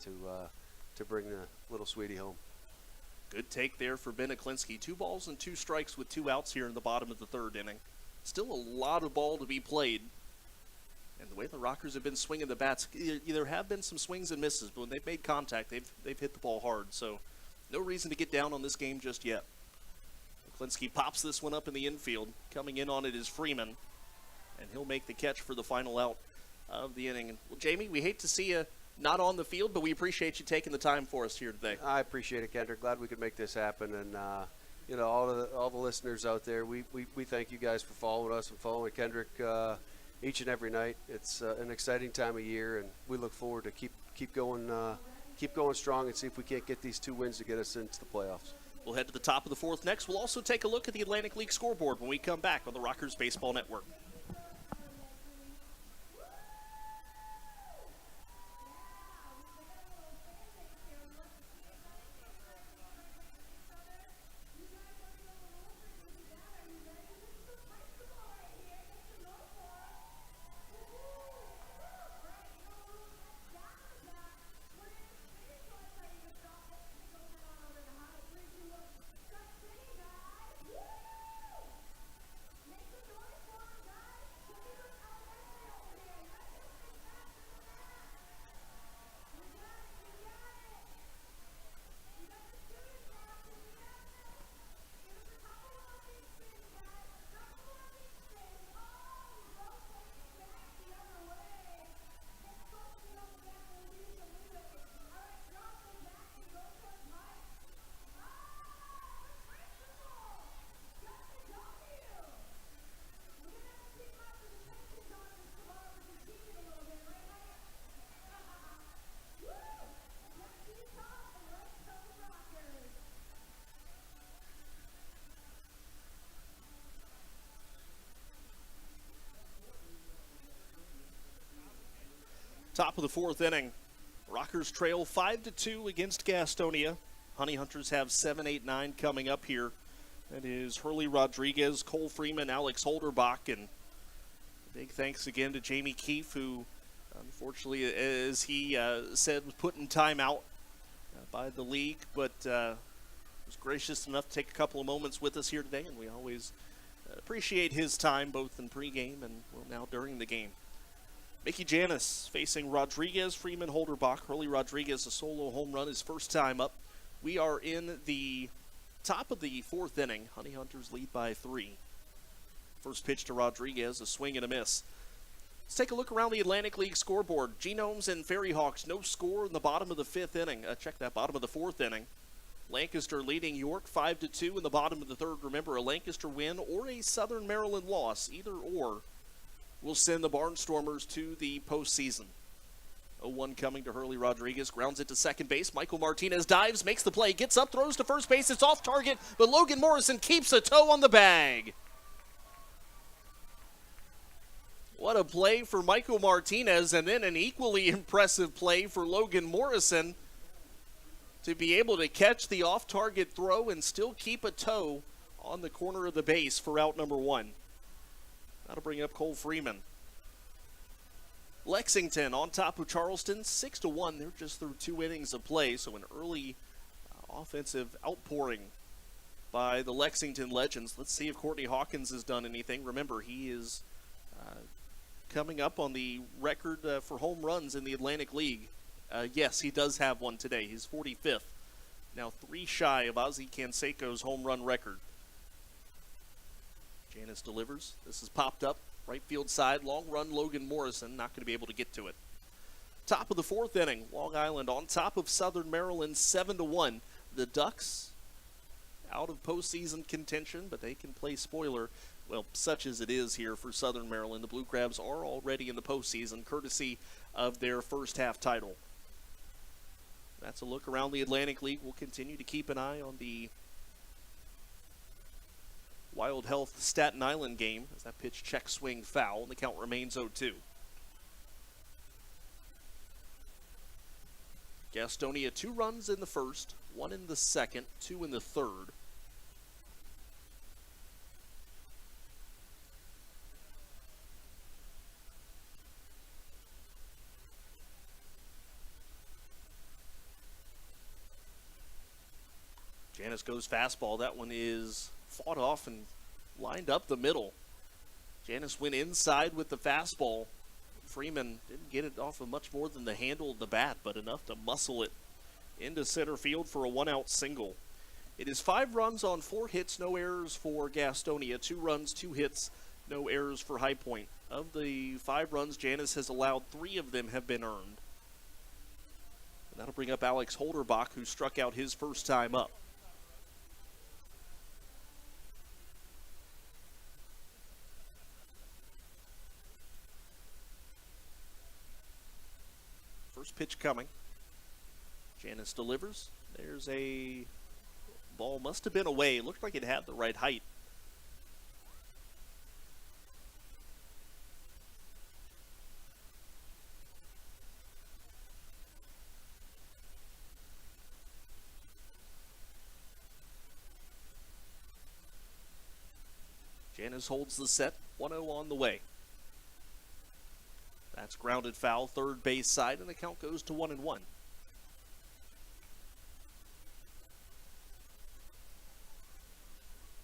to bring the little sweetie home. Good take there for Ben Klinsky. 2 balls and 2 strikes with 2 outs here in the bottom of the third inning. Still a lot of ball to be played. And the way the Rockers have been swinging the bats, there have been some swings and misses, but when they've made contact, they've hit the ball hard. So no reason to get down on this game just yet. Klinsky pops this one up in the infield. Coming in on it is Freeman, and he'll make the catch for the final out of the inning. Well, Jamie, we hate to see you not on the field, but we appreciate you taking the time for us here today. I appreciate it, Kendrick. Glad we could make this happen, and all the listeners out there, we thank you guys for following us and following Kendrick each and every night. It's an exciting time of year, and we look forward to keep going keep going strong and see if we can't get these 2 wins to get us into the playoffs. We'll head to the top of the fourth next. We'll also take a look at the Atlantic League scoreboard when we come back on the Rockers Baseball Network. Top of the fourth inning. Rockers trail 5-2 against Gastonia. Honey Hunters have 7, 8, 9 coming up here. That is Hurley Rodriguez, Cole Freeman, Alex Holderbach, and big thanks again to Jamie Keefe, who unfortunately, as he said, was put in timeout by the league, but was gracious enough to take a couple of moments with us here today, and we always appreciate his time both in pregame and now during the game. Mickey Janis facing Rodriguez, Freeman, Holderbach. Hurley Rodriguez, a solo home run, his first time up. We are in the top of the fourth inning. Honey Hunters lead by 3. First pitch to Rodriguez, a swing and a miss. Let's take a look around the Atlantic League scoreboard. Genomes and Fairy Hawks, no score in the bottom of the fifth inning. Check that, bottom of the fourth inning. Lancaster leading York 5-2 in the bottom of the third. Remember, a Lancaster win or a Southern Maryland loss, either or, will send the Barnstormers to the postseason. 0-1 coming to Hurley Rodriguez, grounds it to second base. Michael Martinez dives, makes the play, gets up, throws to first base. It's off target, but Logan Morrison keeps a toe on the bag. What a play for Michael Martinez, and then an equally impressive play for Logan Morrison to be able to catch the off-target throw and still keep a toe on the corner of the base for out number 1. That'll bring up Cole Freeman. Lexington on top of Charleston, 6-1. They're just through 2 innings of play, so an early offensive outpouring by the Lexington Legends. Let's see if Courtney Hawkins has done anything. Remember, he is coming up on the record for home runs in the Atlantic League. Yes, he does have one today. He's 45th. Now 3 shy of Ozzie Canseco's home run record. Janis delivers. This is popped up. Right field side. Long run Logan Morrison. Not going to be able to get to it. Top of the fourth inning. Long Island on top of Southern Maryland 7-1. The Ducks out of postseason contention, but they can play spoiler. Well, such as it is here for Southern Maryland. The Blue Crabs are already in the postseason, courtesy of their first half title. That's a look around the Atlantic League. We'll continue to keep an eye on the Wild Health Staten Island game as that pitch check swing foul, and the count remains 0-2. Gastonia 2 runs in the first, 1 in the second, 2 in the third. Janis goes fastball. That one is fought off and lined up the middle. Janis went inside with the fastball. Freeman didn't get it off of much more than the handle of the bat, but enough to muscle it into center field for a 1-out single. It is 5 runs on 4 hits, no errors for Gastonia. 2 runs, 2 hits, no errors for High Point. Of the 5 runs Janis has allowed, 3 of them have been earned. And that'll bring up Alex Holderbach, who struck out his first time up. First pitch coming. Janice delivers. There's a ball, must have been away. It looked like it had the right height. Janice holds the set, 1-0 on the way. That's grounded foul, third base side, and the count goes to 1-1.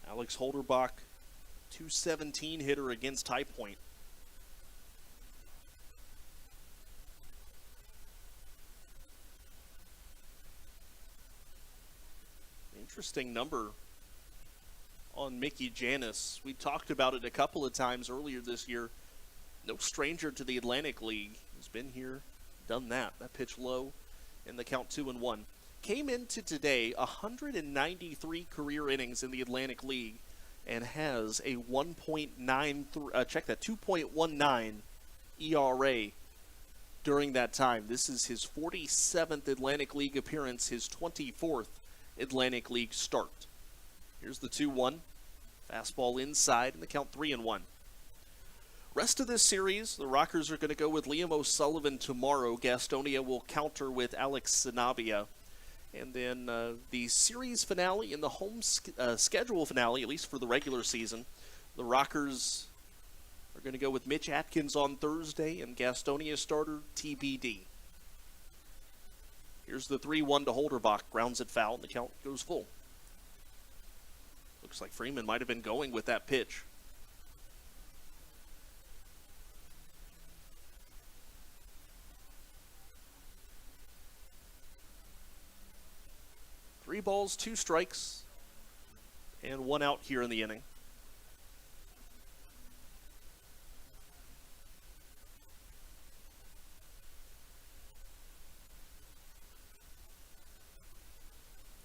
Alex Holderbach, 217 hitter against High Point. Interesting number on Mickey Janice. We talked about it a couple of times earlier this year. No stranger to the Atlantic League. He's been here, done that. That pitch low, and the count 2-1. Came into today 193 career innings in the Atlantic League and has a 2.19 ERA during that time. This is his 47th Atlantic League appearance, his 24th Atlantic League start. Here's the 2-1. Fastball inside, and the count 3-1. Rest of this series, the Rockers are going to go with Liam O'Sullivan tomorrow. Gastonia will counter with Alex Sanabia. And then the series finale and the home schedule finale, at least for the regular season, the Rockers are going to go with Mitch Atkins on Thursday and Gastonia starter TBD. Here's the 3-1 to Holderbach. Grounds it foul, and the count goes full. Looks like Freeman might have been going with that pitch. Three balls, two strikes, and one out here in the inning.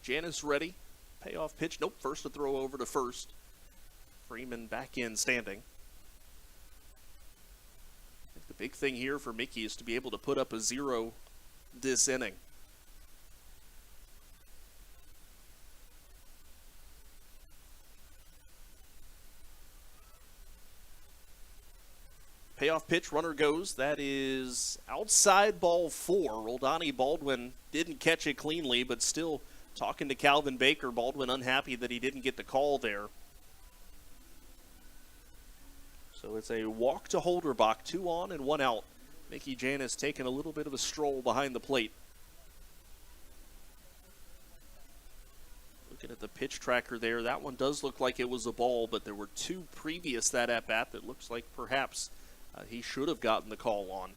Janice ready. Payoff pitch. Nope, first to throw over to first. Freeman back in standing. I think the big thing here for Mickey is to be able to put up a 0 this inning. Payoff pitch, runner goes. That is outside ball 4. Roldani Baldwin didn't catch it cleanly, but still talking to Calvin Baker. Baldwin unhappy that he didn't get the call there. So it's a walk to Holderbach, 2 on and 1 out. Mickey Janice taking a little bit of a stroll behind the plate. Looking at the pitch tracker there, that one does look like it was a ball, but there were 2 previous that at-bat that looks like perhaps he should have gotten the call on.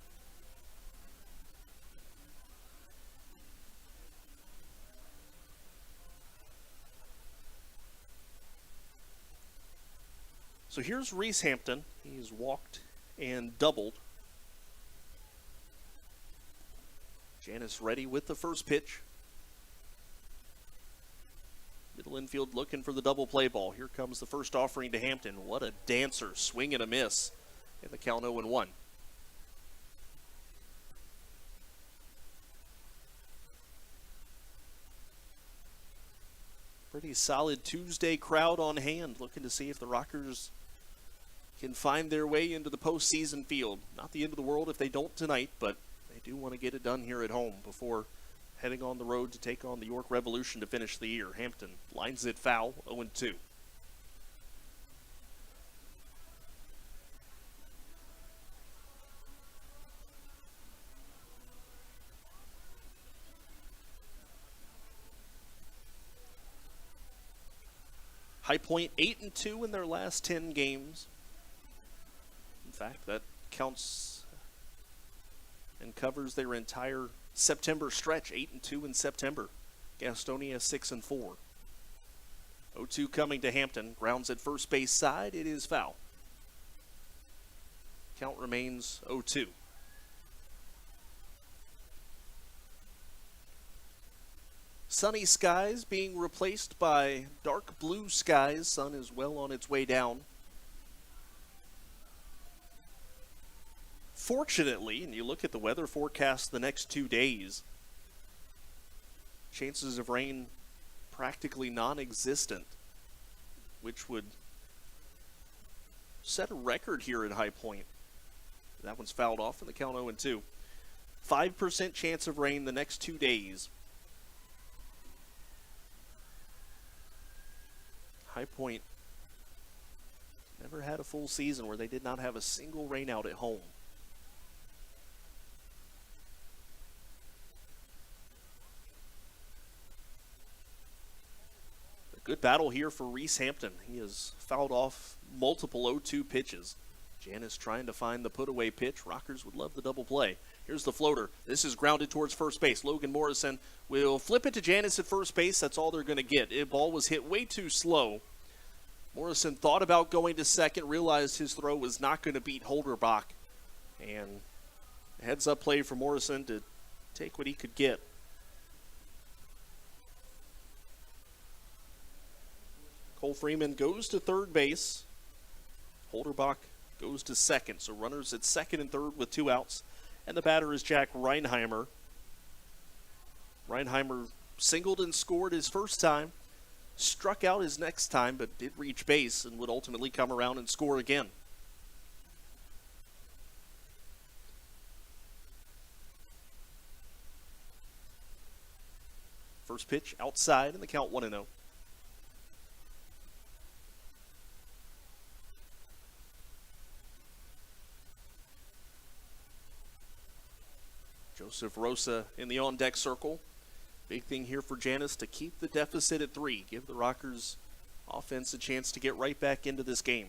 So here's Reese Hampton. He's walked and doubled. Janice ready with the first pitch. Middle infield looking for the double play ball. Here comes the first offering to Hampton. What a dancer. Swing and a miss. And the count 0-1. Pretty solid Tuesday crowd on hand, looking to see if the Rockers can find their way into the postseason field. Not the end of the world if they don't tonight, but they do want to get it done here at home before heading on the road to take on the York Revolution to finish the year. Hampton lines it foul, 0-2. High Point 8-2 in their last 10 games. In fact, that counts and covers their entire September stretch. 8-2 in September. Gastonia 6-4. 0-2 coming to Hampton. Grounds at first base side. It is foul. Count remains 0-2. Sunny skies being replaced by dark blue skies. Sun is well on its way down. Fortunately, and you look at the weather forecast the next 2 days, chances of rain practically non-existent, which would set a record here at High Point. That one's fouled off in the count 0-2. 5% chance of rain the next 2 days. High Point never had a full season where they did not have a single rain out at home. A good battle here for Reese Hampton. He has fouled off multiple 0-2 pitches. Janice trying to find the put-away pitch. Rockers would love the double play. Here's the floater. This is grounded towards first base. Logan Morrison will flip it to Janice at first base. That's all they're going to get. The ball was hit way too slow. Morrison thought about going to second, realized his throw was not going to beat Holderbach. And heads-up play for Morrison to take what he could get. Cole Freeman goes to third base. Holderbach goes to second. So runners at second and third with 2 outs. And the batter is Jack Reinheimer. Reinheimer singled and scored his first time. Struck out his next time, but did reach base and would ultimately come around and score again. First pitch outside in the count 1-0. Joseph Rosa in the on-deck circle. Big thing here for Janice to keep the deficit at 3. Give the Rockers offense a chance to get right back into this game.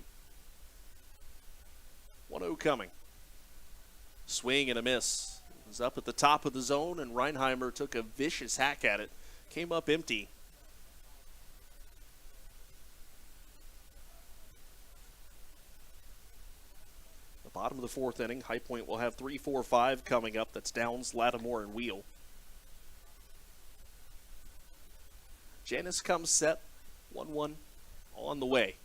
1-0 coming. Swing and a miss. It was up at the top of the zone, and Reinheimer took a vicious hack at it. Came up empty. The bottom of the 4th inning. High Point will have 3, 4, 5 coming up. That's Downs, Lattimore, and Wheel. Janice comes set. 1-1 on the way.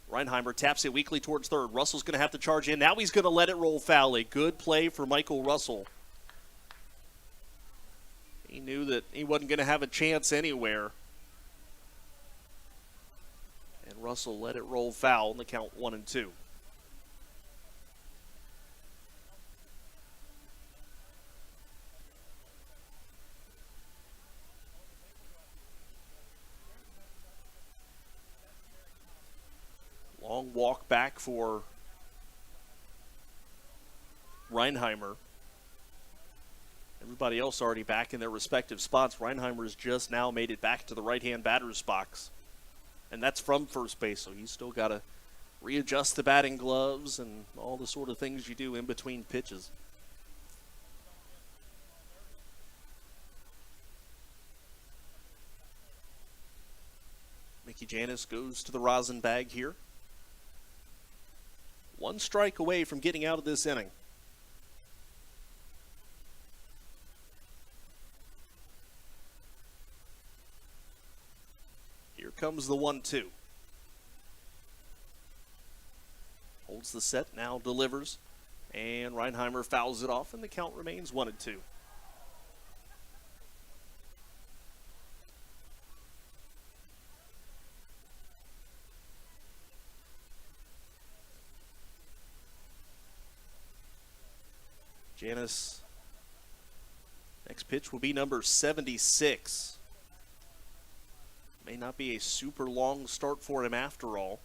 Reinheimer taps it weakly towards third. Russell's going to have to charge in. Now he's going to let it roll foul. A good play for Michael Russell. He knew that he wasn't going to have a chance anywhere. And Russell let it roll foul in the count 1-2. Long walk back for Reinheimer. Everybody else already back in their respective spots. Reinheimer's just now made it back to the right-hand batter's box. And that's from first base, so he's still got to readjust the batting gloves and all the sort of things you do in between pitches. Mickey Janice goes to the rosin bag here. 1 strike away from getting out of this inning. Here comes the 1-2. Holds the set, now delivers. And Reinheimer fouls it off, and the count remains 1-2. Janice, next pitch will be number 76. May not be a super long start for him after all.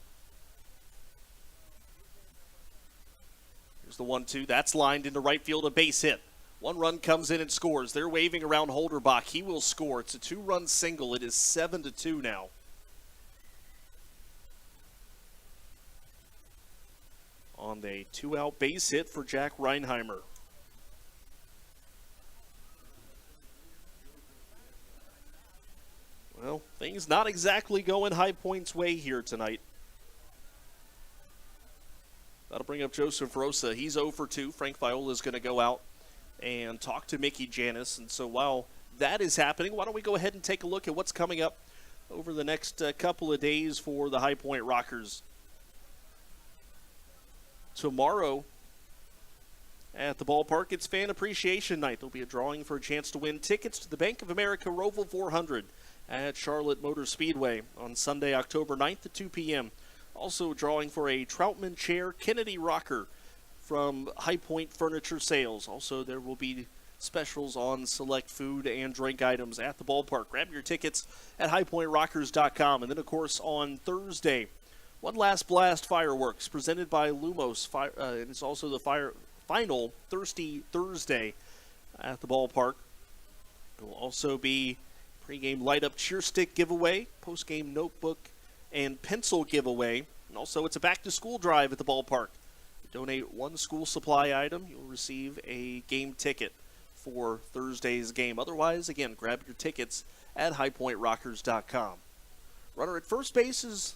Here's the 1-2. That's lined into right field, a base hit. 1 run comes in and scores. They're waving around Holderbach. He will score. It's a 2-run single. It is 7-2 now. On the 2-out base hit for Jack Reinheimer. Well, things not exactly going High Point's way here tonight. That'll bring up Joseph Rosa. He's 0 for 2. Frank Viola is going to go out and talk to Mickey Janice. And so while that is happening, why don't we go ahead and take a look at what's coming up over the next couple of days for the High Point Rockers. Tomorrow, At the ballpark, it's Fan Appreciation Night. There'll be a drawing for a chance to win tickets to the Bank of America Roval 400 at Charlotte Motor Speedway on Sunday, October 9th at 2 p.m. Also drawing for a Troutman Chair Kennedy Rocker from High Point Furniture Sales. Also, there will be specials on select food and drink items at the ballpark. Grab your tickets at highpointrockers.com. And then, of course, on Thursday, One Last Blast Fireworks presented by Lumos. And it's also the final Thirsty Thursday at the ballpark. There will also be pregame light-up cheer stick giveaway, postgame notebook and pencil giveaway. And also, it's a back-to-school drive at the ballpark. You donate one school supply item, you'll receive a game ticket for Thursday's game. Otherwise, again, grab your tickets at highpointrockers.com. Runner at first base is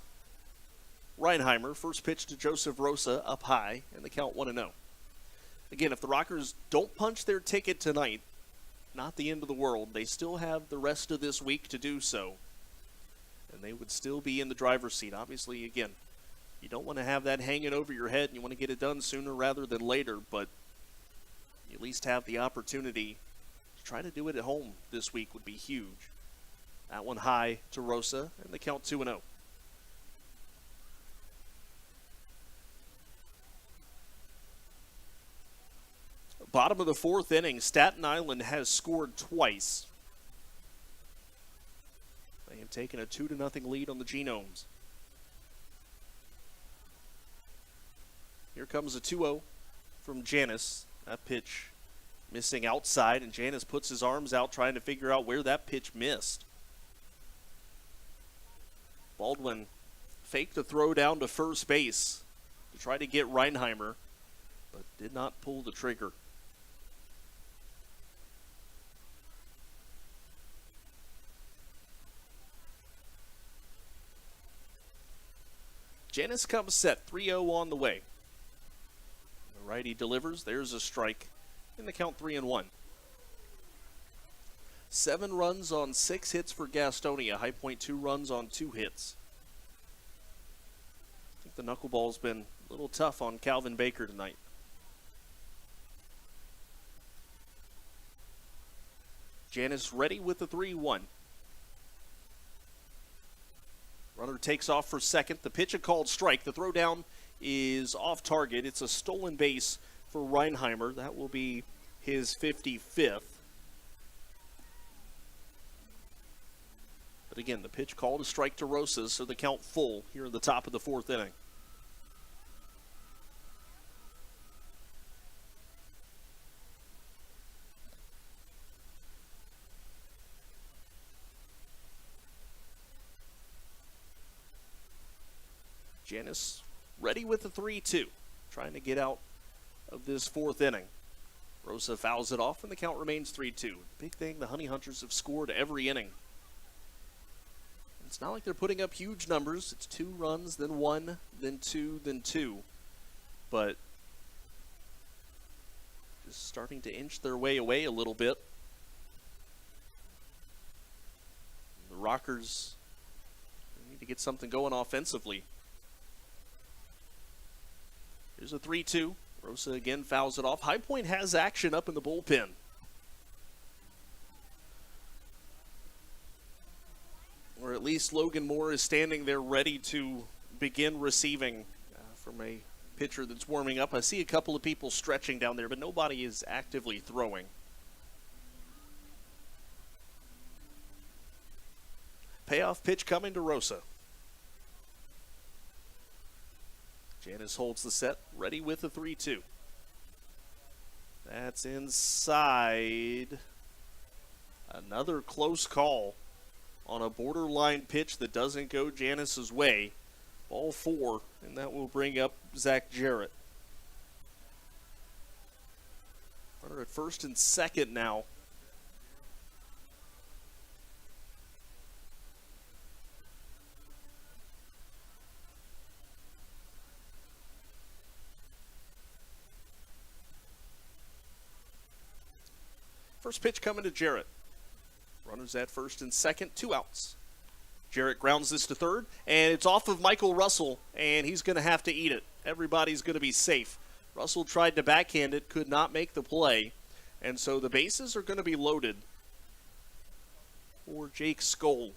Reinheimer. First pitch to Joseph Rosa, up high, and the count 1-0. Again, if the Rockers don't punch their ticket tonight, not the end of the world. They still have the rest of this week to do so, and they would still be in the driver's seat. Obviously, again, you don't want to have that hanging over your head, and you want to get it done sooner rather than later, but you at least have the opportunity to try to do it at home this week would be huge. That one high to Rosa, and the count 2-0. Bottom of the fourth inning, Staten Island has scored twice. They have taken a 2-0 lead on the Genomes. Here comes a 2-0 from Janis. That pitch missing outside, and Janis puts his arms out trying to figure out where that pitch missed. Baldwin faked the throw down to first base to try to get Reinheimer, but did not pull the trigger. Janis comes set, 3-0 on the way. The righty delivers. There's a strike. In the count 3-1. 7 runs on 6 hits for Gastonia. High Point 2 runs on 2 hits. I think the knuckleball's been a little tough on Calvin Baker tonight. Janis ready with the 3-1. Runner takes off for second. The pitch a called strike. The throw down is off target. It's a stolen base for Reinheimer. That will be his 55th. But again, the pitch called a strike to Rosas, so the count full here in the top of the fourth inning. Janis ready with the 3-2, trying to get out of this fourth inning. Rosa fouls it off, and the count remains 3-2. Big thing, the Honey Hunters have scored every inning. It's not like they're putting up huge numbers. It's 2 runs, then 1, then 2, then 2. But just starting to inch their way away a little bit. The Rockers need to get something going offensively. Here's a 3-2. Rosa again fouls it off. High Point has action up in the bullpen. Or at least Logan Moore is standing there ready to begin receiving from a pitcher that's warming up. I see a couple of people stretching down there, but nobody is actively throwing. Payoff pitch coming to Rosa. Janis holds the set, ready with the 3-2. That's inside. Another close call on a borderline pitch that doesn't go Janis's way. Ball 4, and that will bring up Zach Jarrett. Runner at first and second now. First pitch coming to Jarrett. Runners at first and second, 2 outs. Jarrett grounds this to third, and it's off of Michael Russell, and he's going to have to eat it. Everybody's going to be safe Russell tried to backhand it, could not make the play. And so the bases are going to be loaded for Jake Skoll.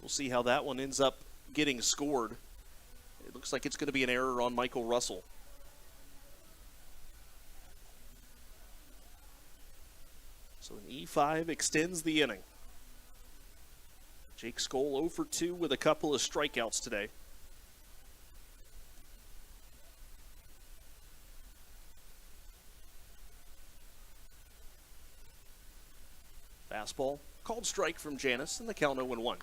We'll see how that one ends up getting scored. It looks like it's going to be an error on Michael Russell. So an E5 extends the inning. Jake Skoll 0 for 2 with a couple of strikeouts today. Fastball, called strike from Janis, and the count 0-1.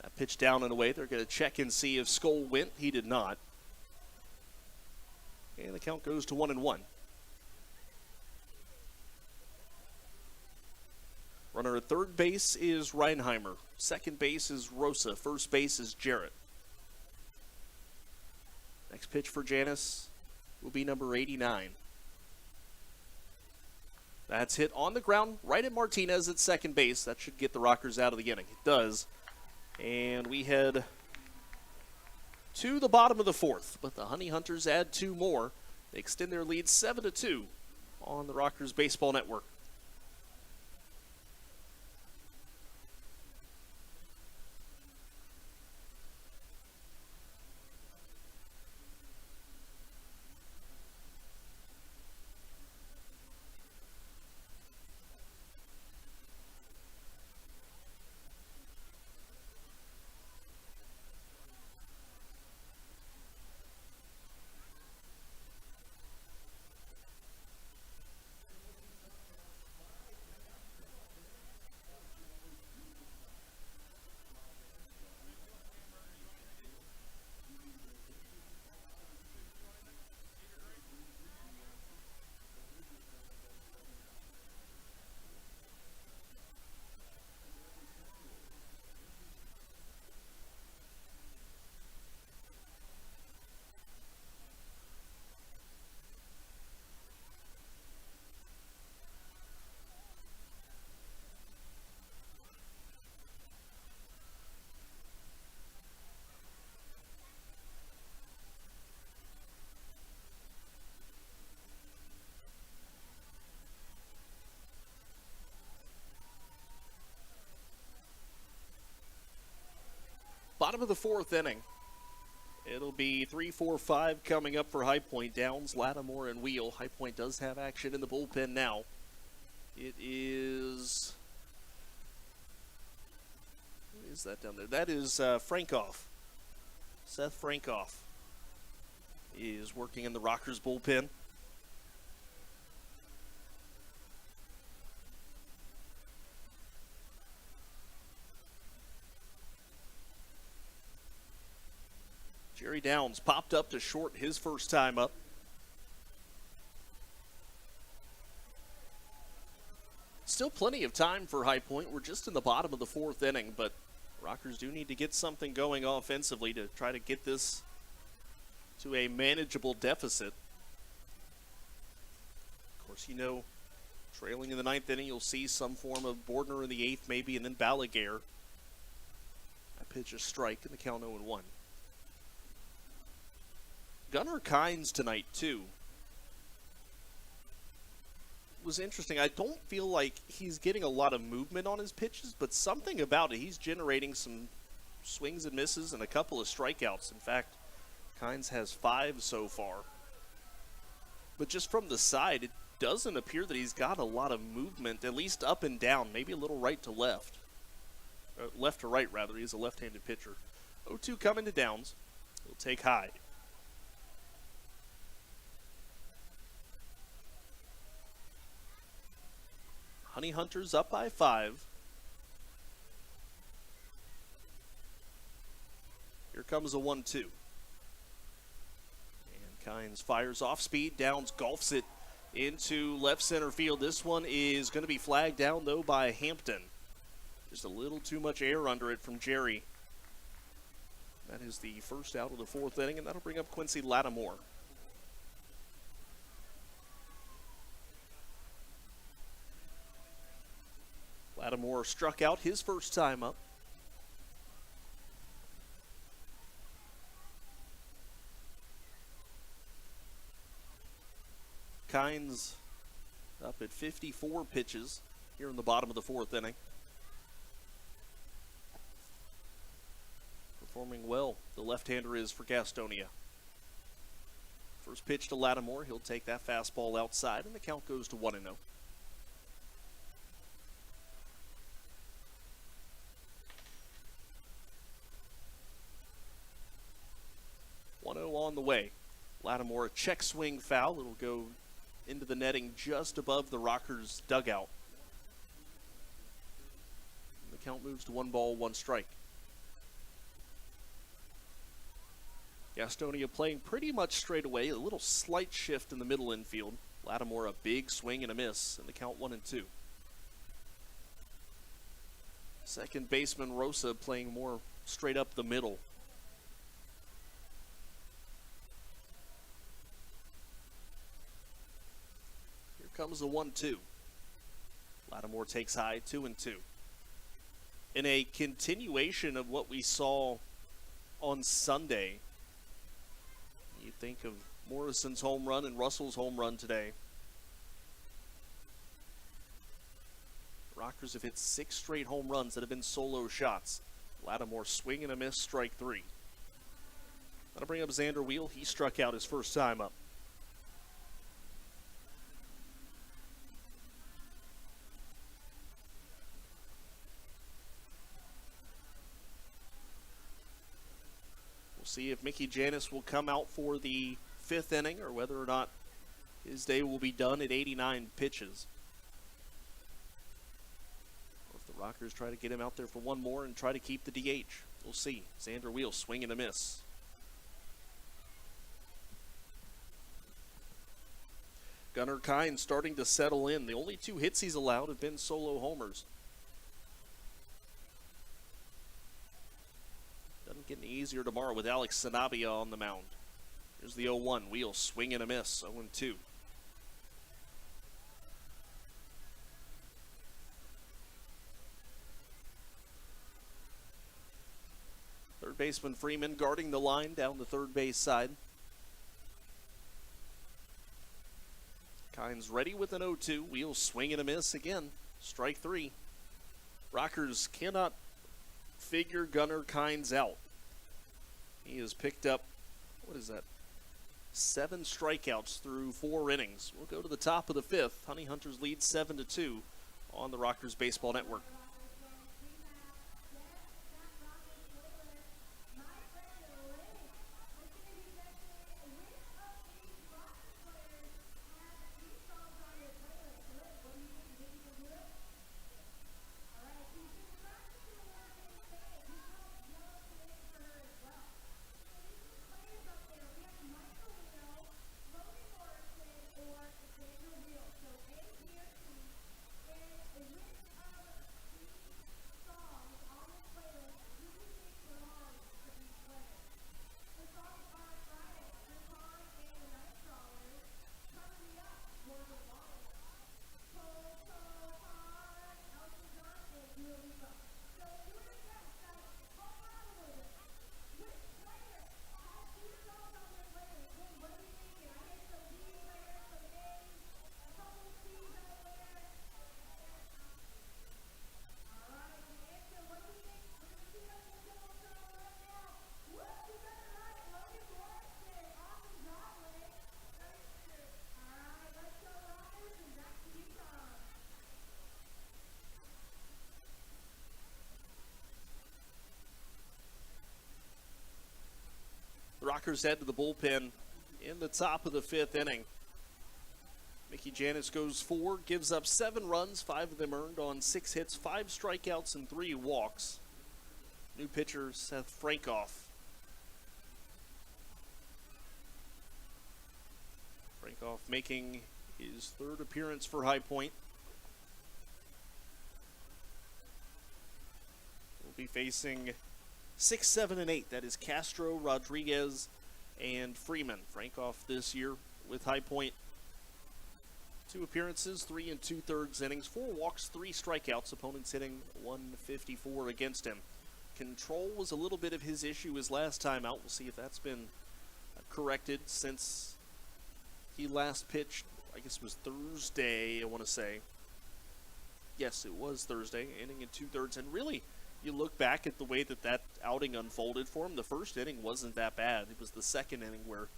That pitch down and away. They're going to check and see if Skoll went. He did not. And the count goes to 1-1. Runner at third base is Reinheimer. Second base is Rosa. First base is Jarrett. Next pitch for Janis will be number 89. That's hit on the ground right at Martinez at second base. That should get the Rockers out of the inning. It does. And we head to the bottom of the fourth. But the Honey Hunters add 2 more. They extend their lead 7-2 on the Rockers Baseball Network. Bottom of the fourth inning. It'll be 3-4-5 coming up for High Point. Downs, Lattimore, and Wheel. High Point does have action in the bullpen now. It is... Who is that down there? That is Frankoff. Seth Frankoff is working in the Rockers bullpen. Jerry Downs popped up to short his first time up. Still plenty of time for High Point. We're just in the bottom of the fourth inning, but Rockers do need to get something going offensively to try to get this to a manageable deficit. Of course, you know, trailing in the ninth inning, you'll see some form of Bordner in the eighth maybe, and then Balaguer. That pitch is strike, and the count 0-1. Gunnar Kynes tonight, too. Was interesting. I don't feel like he's getting a lot of movement on his pitches, but something about it. He's generating some swings and misses and a couple of strikeouts. In fact, Kynes has 5 so far. But just from the side, it doesn't appear that he's got a lot of movement, at least up and down, maybe a little right to left. Left to right, rather. He's a left-handed pitcher. 0-2 coming to Downs. He'll take high. Honey Hunters up by 5. Here comes a 1-2. And Kynes fires off speed. Downs golfs it into left center field. This one is going to be flagged down, though, by Hampton. Just a little too much air under it from Jerry. That is the first out of the fourth inning, and that'll bring up Quincy Lattimore. Lattimore struck out his first time up. Kynes up at 54 pitches here in the bottom of the fourth inning. Performing well, the left-hander is for Gastonia. First pitch to Lattimore, he'll take that fastball outside, and the count goes to 1-0. 1-0 on the way. Lattimore, a check swing foul. It'll go into the netting just above the Rockers' dugout. And the count moves to 1-1 Gastonia playing pretty much straight away. A little slight shift in the middle infield. Lattimore, a big swing and a miss, and the count 1-2. Second baseman Rosa playing more straight up the middle. Here comes the 1-2. Lattimore takes high, 2-2. In a continuation of what we saw on Sunday, you think of Morrison's home run and Russell's home run today. Rockers have hit 6 straight home runs that have been solo shots. Lattimore swing and a miss, strike 3. That'll bring up Xander Wheel. He struck out his first time up. We'll see if Mickey Janis will come out for the 5th inning or whether or not his day will be done at 89 pitches. Rockers try to get him out there for one more and try to keep the DH. We'll see. Xander Wheel, swing and a miss. Gunnar Kynes starting to settle in. The only 2 hits he's allowed have been solo homers. Doesn't get any easier tomorrow with Alex Sanabia on the mound. Here's the 0-1. Wheel, swing and a miss. 0-2. Third baseman Freeman guarding the line down the third base side. Kynes ready with an 0-2. Wheel, swing and a miss again. Strike 3. Rockers cannot figure Gunnar Kynes out. He has picked up, 7 strikeouts through 4 innings. We'll go to the top of the 5th. Honey Hunters lead 7-2 on the Rockers Baseball Network. Rockers head to the bullpen in the top of the 5th inning. Mickey Janis goes 4, gives up 7 runs, 5 of them earned on 6 hits, 5 strikeouts, and 3 walks. New pitcher Seth Frankoff. Frankoff making his 3rd appearance for High Point. We'll be facing 6, 7, and 8. That is Castro, Rodriguez, and Freeman. Frankoff this year with High Point. 2 appearances, 3 2/3 innings, 4 walks, 3 strikeouts. Opponents hitting 154 against him. Control was a little bit of his issue his last time out. We'll see if that's been corrected since he last pitched. I guess it was Thursday, I want to say. Yes, it was Thursday, inning in 2/3. And really, you look back at the way that outing unfolded for him, the first inning wasn't that bad. It was the second inning where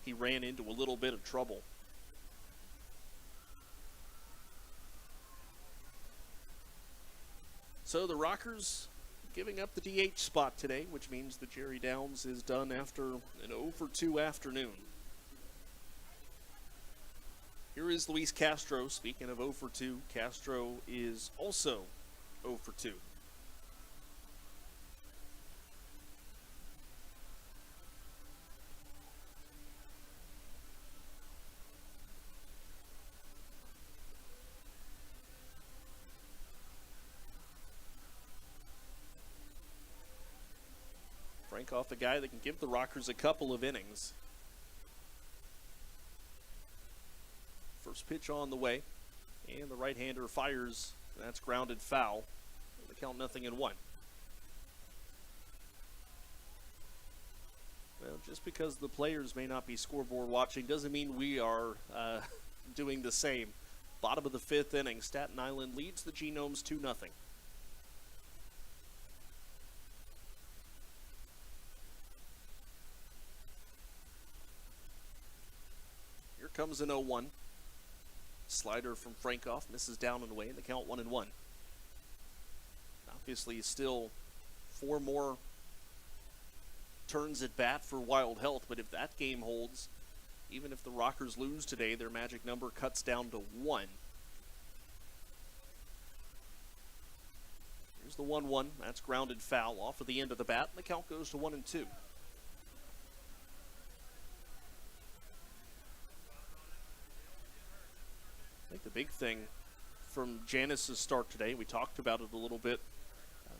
he ran into a little bit of trouble. So the Rockers giving up the DH spot today, which means that Jerry Downs is done after an 0-for-2 afternoon. Here is Luis Castro. Speaking of 0-for-2, Castro is also 0-for-2. Frankoff, a guy that can give the Rockers a couple of innings. First pitch on the way, and the right-hander fires. That's grounded foul. The count 0-1. Well, just because the players may not be scoreboard watching doesn't mean we are doing the same. Bottom of the 5th inning, Staten Island leads the Genomes 2-0. Here comes an 0-1. Slider from Frankoff misses down and away, and the count 1-1. Obviously, still 4 more turns at bat for Wild Health, but if that game holds, even if the Rockers lose today, their magic number cuts down to 1. Here's the 1-1. That's grounded foul off of the end of the bat, and the count goes to 1-2. I think the big thing from Janice's start today, we talked about it a little bit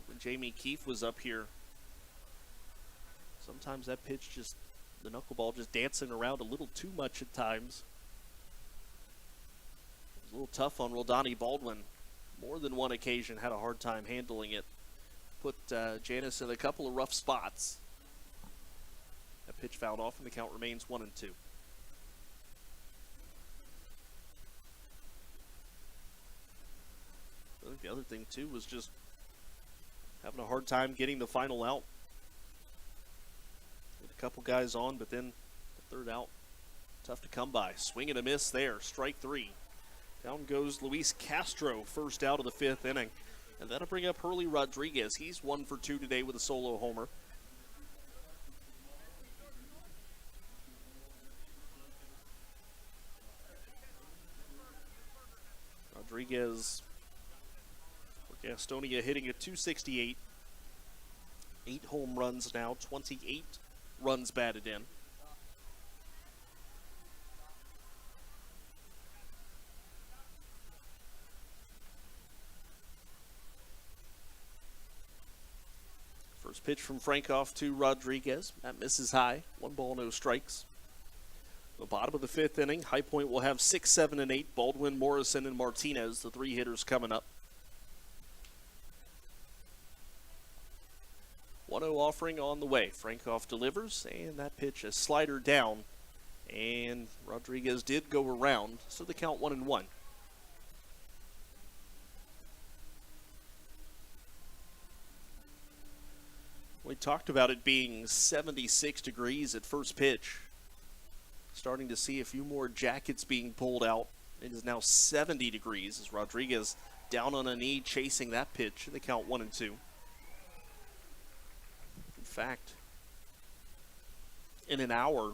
when Jamie Keefe was up here. Sometimes that pitch just, the knuckleball just dancing around a little too much at times. It was a little tough on Roldani Baldwin. More than one occasion had a hard time handling it. Put Janice in a couple of rough spots. That pitch fouled off and the count remains 1-2. I think the other thing, too, was just having a hard time getting the final out. With a couple guys on, but then the third out, tough to come by. Swing and a miss there, strike 3. Down goes Luis Castro, first out of the 5th inning. And that'll bring up Hurley Rodriguez. He's 1 for 2 today with a solo homer. Rodriguez for Gastonia hitting at .268. 8 home runs now, 28 runs batted in. First pitch from Frankoff to Rodriguez. That misses high. 1 ball, no strikes. The bottom of the 5th inning, High Point will have 6, 7, and 8. Baldwin, Morrison, and Martinez, the 3 hitters coming up. 1-0 offering on the way. Frankoff delivers, and that pitch, a slider down. And Rodriguez did go around, so the count 1-1. We talked about it being 76 degrees at first pitch. Starting to see a few more jackets being pulled out. It is now 70 degrees as Rodriguez down on a knee chasing that pitch. They count 1-2. In fact, in an hour,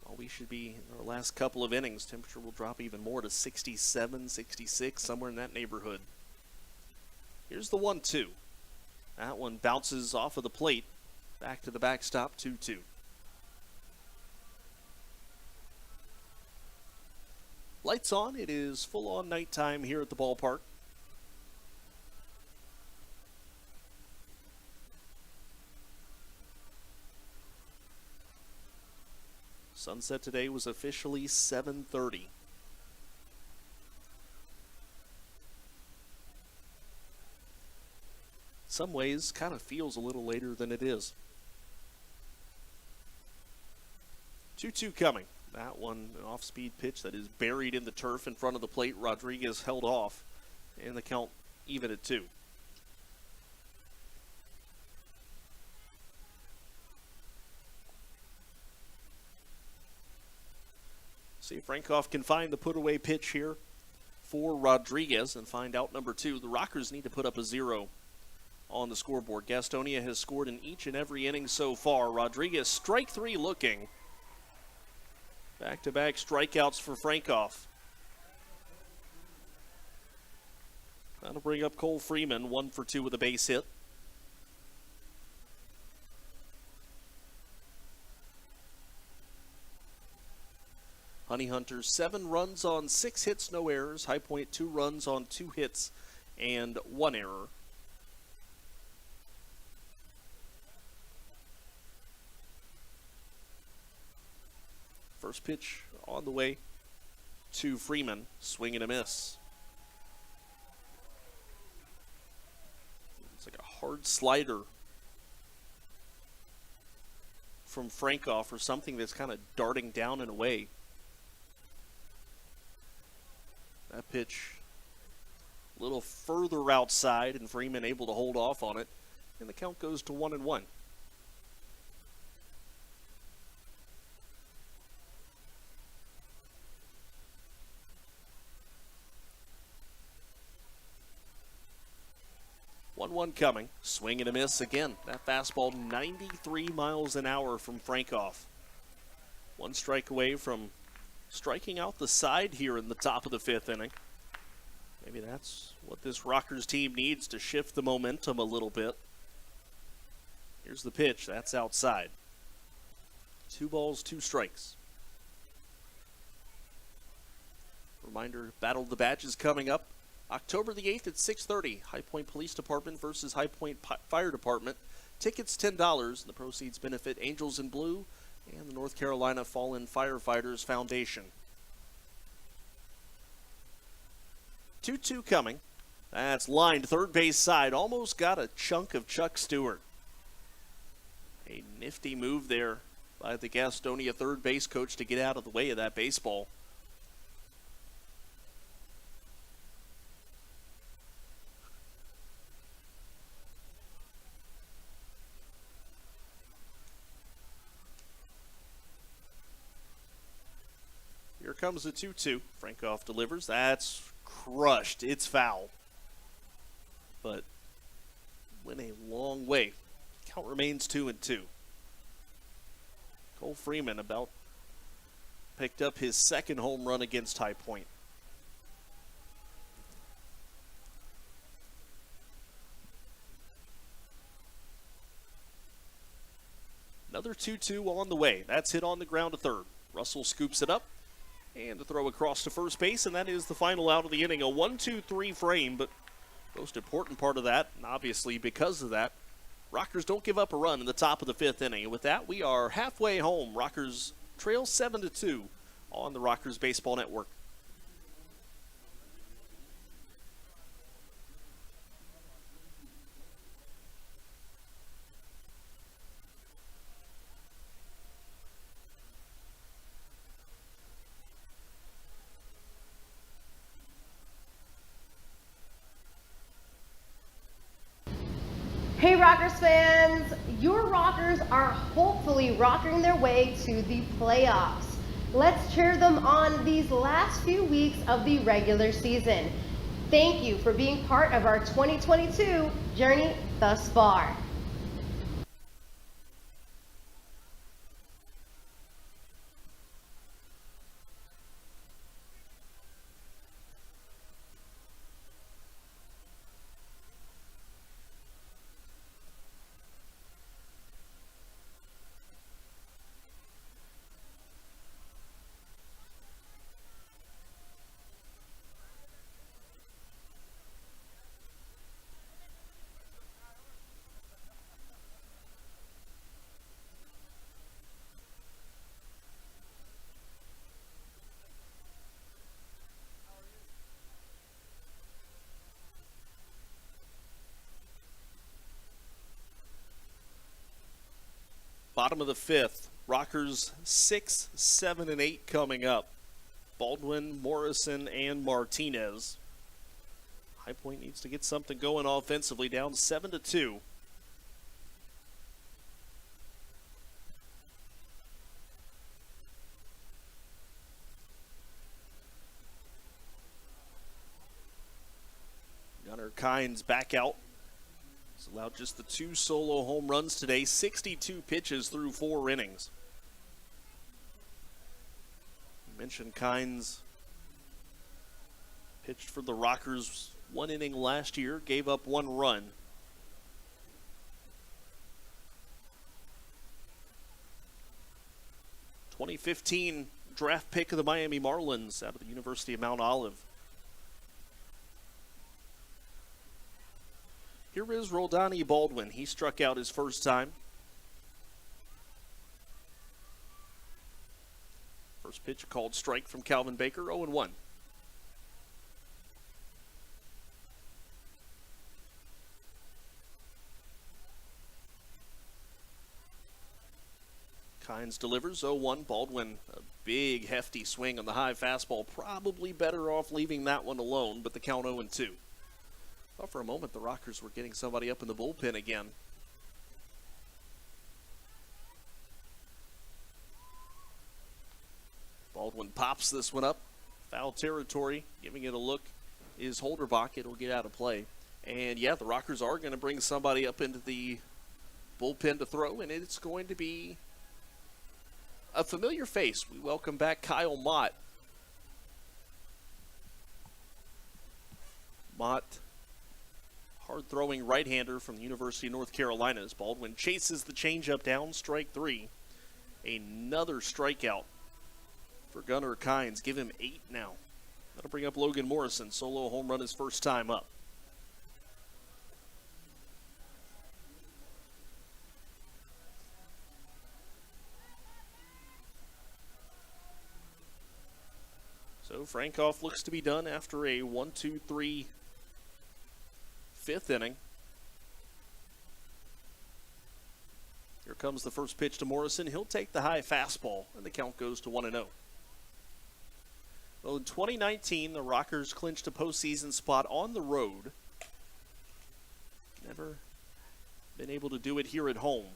well, we should be in our last couple of innings. Temperature will drop even more to 67, 66, somewhere in that neighborhood. Here's the 1-2. That one bounces off of the plate. Back to the backstop, 2-2. Lights on. It is full-on nighttime here at the ballpark. Sunset today was officially 7:30. Some ways kind of feels a little later than it is. 2-2 coming. That one, an off-speed pitch that is buried in the turf in front of the plate. Rodriguez held off, and the count even at 2. See if Frankoff can find the put-away pitch here for Rodriguez and find out number 2. The Rockers need to put up a 0 on the scoreboard. Gastonia has scored in each and every inning so far. Rodriguez, strike 3 looking. Back-to-back strikeouts for Frankoff. That'll bring up Cole Freeman, 1 for 2 with a base hit. Honey Hunters, 7 runs on 6 hits, no errors. High Point, 2 runs on 2 hits and 1 error. First pitch on the way to Freeman. Swing and a miss. It's like a hard slider from Frankoff or something that's kind of darting down and away. That pitch a little further outside, and Freeman able to hold off on it, and the count goes to 1-1. One coming. Swing and a miss again. That fastball 93 miles an hour from Frankoff. 1 strike away from striking out the side here in the top of the 5th inning. Maybe that's what this Rockers team needs to shift the momentum a little bit. Here's the pitch. That's outside. 2 balls, 2 strikes. Reminder, Battle of the Badges coming up October the 8th at 6:30. High Point Police Department versus High Point Fire Department. Tickets $10. The proceeds benefit Angels in Blue and the North Carolina Fallen Firefighters Foundation. 2-2 coming. That's lined third base side. Almost got a chunk of Chuck Stewart. A nifty move there by the Gastonia third base coach to get out of the way of that baseball. Here comes the 2-2. Frankoff delivers. That's crushed. It's foul. But went a long way. Count remains 2-2. Cole Freeman about picked up his second home run against High Point. Another 2-2 on the way. That's hit on the ground to third. Russell scoops it up. And to throw across to first base, and that is the final out of the inning. A 1-2-3 frame, but most important part of that, and obviously because of that, Rockers don't give up a run in the top of the 5th inning. And with that, we are halfway home. Rockers trail 7-2 on the Rockers Baseball Network. Hey Rockers fans, your Rockers are hopefully rocking their way to the playoffs. Let's cheer them on these last few weeks of the regular season. Thank you for being part of our 2022 journey thus far. Bottom of the fifth. Rockers 6, 7, and 8 coming up. Baldwin, Morrison, and Martinez. High Point needs to get something going offensively, down 7-2. Gunnar Kynes back out. He's allowed just the 2 solo home runs today, 62 pitches through 4 innings. You mentioned Kynes pitched for the Rockers 1 inning last year, gave up 1 run. '15 draft pick of the Miami Marlins out of the University of Mount Olive. Here is Roldani Baldwin. He struck out his first time. First pitch called strike from Calvin Baker, 0-1. Kynes delivers 0-1. Baldwin, a big hefty swing on the high fastball. Probably better off leaving that one alone, but the count 0-2. Thought for a moment the Rockers were getting somebody up in the bullpen again. Baldwin pops this one up. Foul territory. Giving it a look is Holderbach. It'll get out of play. And yeah, the Rockers are going to bring somebody up into the bullpen to throw, and it's going to be a familiar face. We welcome back Kyle Mott. Mott, hard-throwing right-hander from the University of North Carolina, as Baldwin chases the changeup down, strike 3. Another strikeout for Gunnar Kynes. Give him 8 now. That'll bring up Logan Morrison. Solo home run his first time up. So Frankoff looks to be done after a 1-2-3 fifth inning. Here comes the first pitch to Morrison. He'll take the high fastball, and the count goes to 1-0. Well, in 2019, the Rockers clinched a postseason spot on the road. Never been able to do it here at home.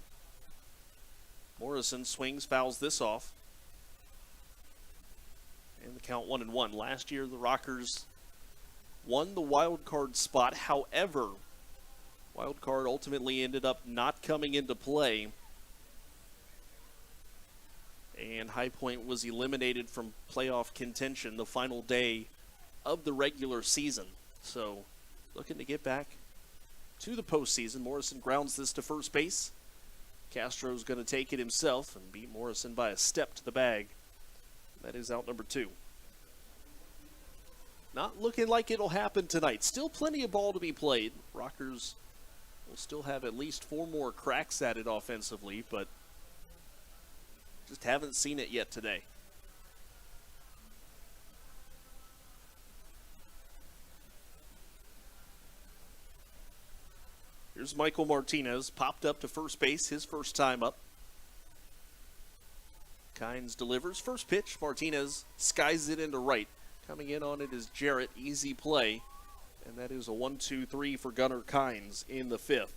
Morrison swings, fouls this off. And the count 1-1. Last year, the Rockers won the wild card spot. However, wild card ultimately ended up not coming into play, and High Point was eliminated from playoff contention the final day of the regular season. So, looking to get back to the postseason. Morrison grounds this to first base. Castro's going to take it himself and beat Morrison by a step to the bag. That is out number 2. Not looking like it'll happen tonight. Still plenty of ball to be played. Rockers will still have at least 4 more cracks at it offensively, but just haven't seen it yet today. Here's Michael Martinez, popped up to first base, his first time up. Kynes delivers. First pitch, Martinez skies it into right. Coming in on it is Jarrett, easy play. And that is a 1-2-3 for Gunnar Kynes in the 5th.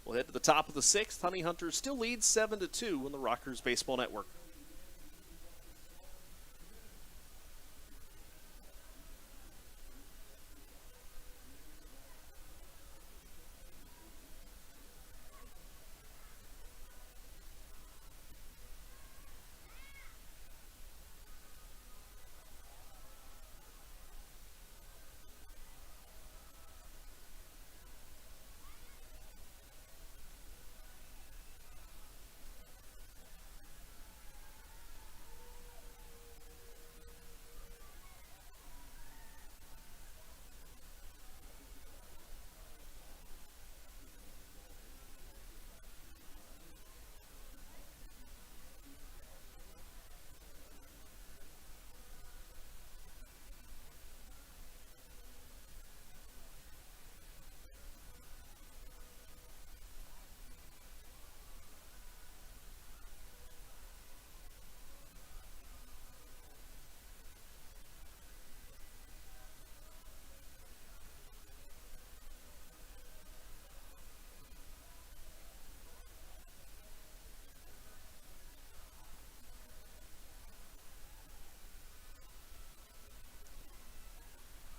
We'll head to the top of the 6th. Honey Hunters still leads 7-2 on the Rockers Baseball Network.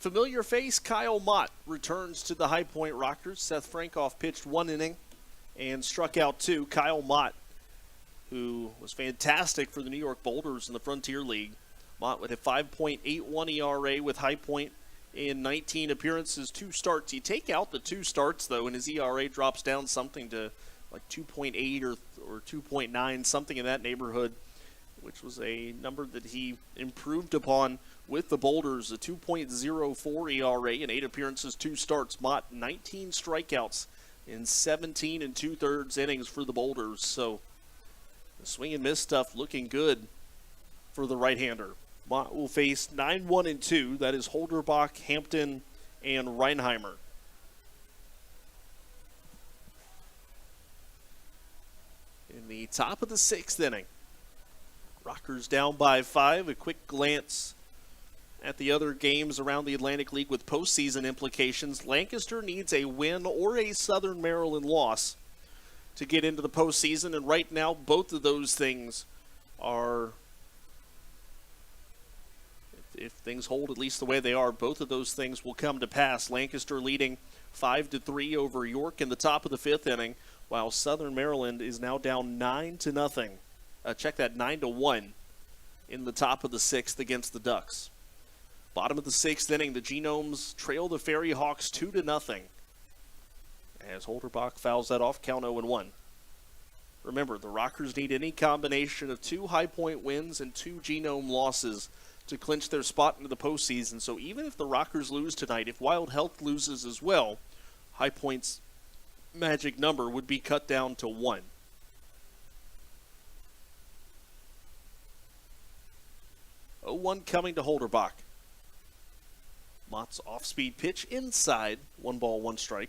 Familiar face Kyle Mott returns to the High Point Rockers. Seth Frankoff pitched 1 inning and struck out 2. Kyle Mott, who was fantastic for the New York Boulders in the Frontier League. Mott with a 5.81 ERA with High Point in 19 appearances, 2 starts. You take out the 2 starts, though, and his ERA drops down something to like 2.8 or 2.9, something in that neighborhood, which was a number that he improved upon with the Boulders. A 2.04 ERA in 8 appearances, 2 starts. Mott, 19 strikeouts in 17 2/3 innings for the Boulders. So the swing and miss stuff looking good for the right-hander. Mott will face 9-1-2. That is Holderbach, Hampton, and Reinheimer. In the top of the 6th inning, Rockers down by 5. A quick glance at the other games around the Atlantic League with postseason implications. Lancaster needs a win or a Southern Maryland loss to get into the postseason, and right now both of those things are, if things hold at least the way they are, both of those things will come to pass. Lancaster leading 5-3 over York in the top of the 5th inning, while Southern Maryland is now down 9-0. Check that, 9-1 in the top of the 6th against the Ducks. Bottom of the 6th inning, the Genomes trail the Ferry Hawks 2-0. As Holderbach fouls that off, count 0-1. Remember, the Rockers need any combination of 2 High Point wins and 2 Genome losses to clinch their spot into the postseason. So even if the Rockers lose tonight, if Wild Health loses as well, High Point's magic number would be cut down to 1. Oh, 1 coming to Holderbach. Mott's off-speed pitch inside. 1 ball, 1 strike.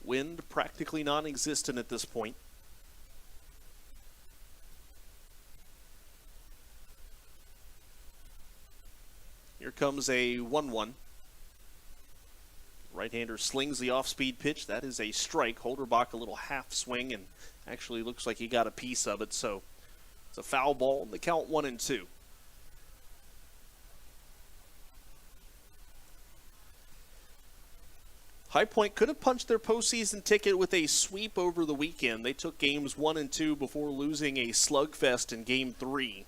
Wind practically non-existent at this point. Here comes a 1-1. Right-hander slings the off-speed pitch. That is a strike. Holderbach a little half swing and actually looks like he got a piece of it. So it's a foul ball and the count 1-2. High Point could have punched their postseason ticket with a sweep over the weekend. They took games 1 and 2 before losing a slugfest in game 3.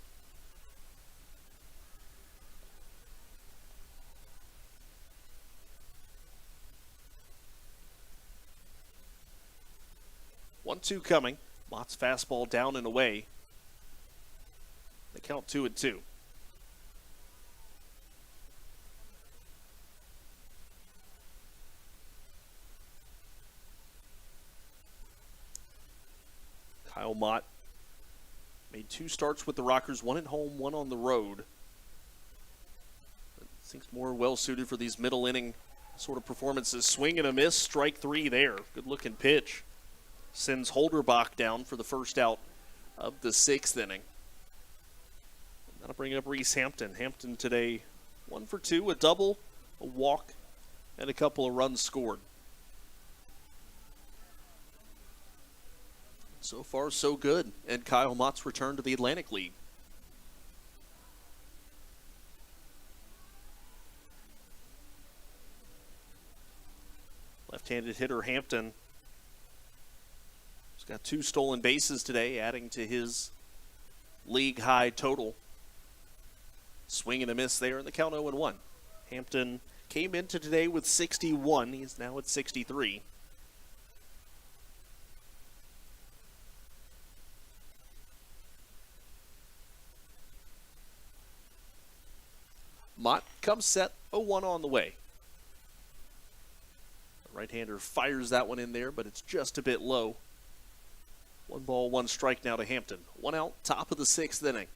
One-two coming. Mott's fastball down and away. They count 2-2. Kyle Mott made 2 starts with the Rockers, 1 at home, 1 on the road. Seems more well-suited for these middle inning sort of performances. Swing and a miss, strike 3 there. Good-looking pitch. Sends Holderbach down for the first out of the 6th inning. That'll bring up Reese Hampton. Hampton today 1 for 2, a double, a walk, and a couple of runs scored. So far, so good. And Kyle Mott's return to the Atlantic League. Left-handed hitter Hampton has got 2 stolen bases today, adding to his league-high total. Swing and a miss there, and the count 0-1. Hampton came into today with 61. He's now at 63. Mott comes set, 0-1 on the way. The right-hander fires that one in there, but it's just a bit low. 1 ball, 1 strike now to Hampton. 1 out, top of the 6th inning.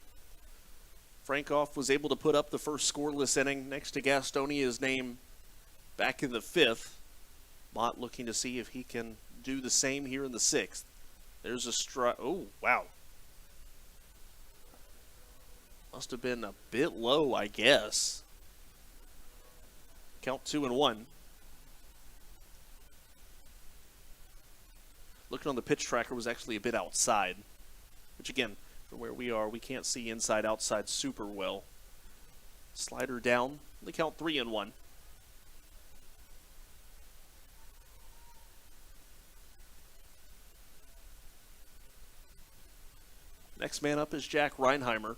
Frankoff was able to put up the first scoreless inning next to Gastonia's name back in the 5th. Mott looking to see if he can do the same here in the 6th. There's a strike. Oh, wow. Must have been a bit low, I guess. Count 2-1. Looking on the pitch tracker was actually a bit outside, which again, from where we are, we can't see inside outside super well. Slider down. They count 3-1. Next man up is Jack Reinheimer.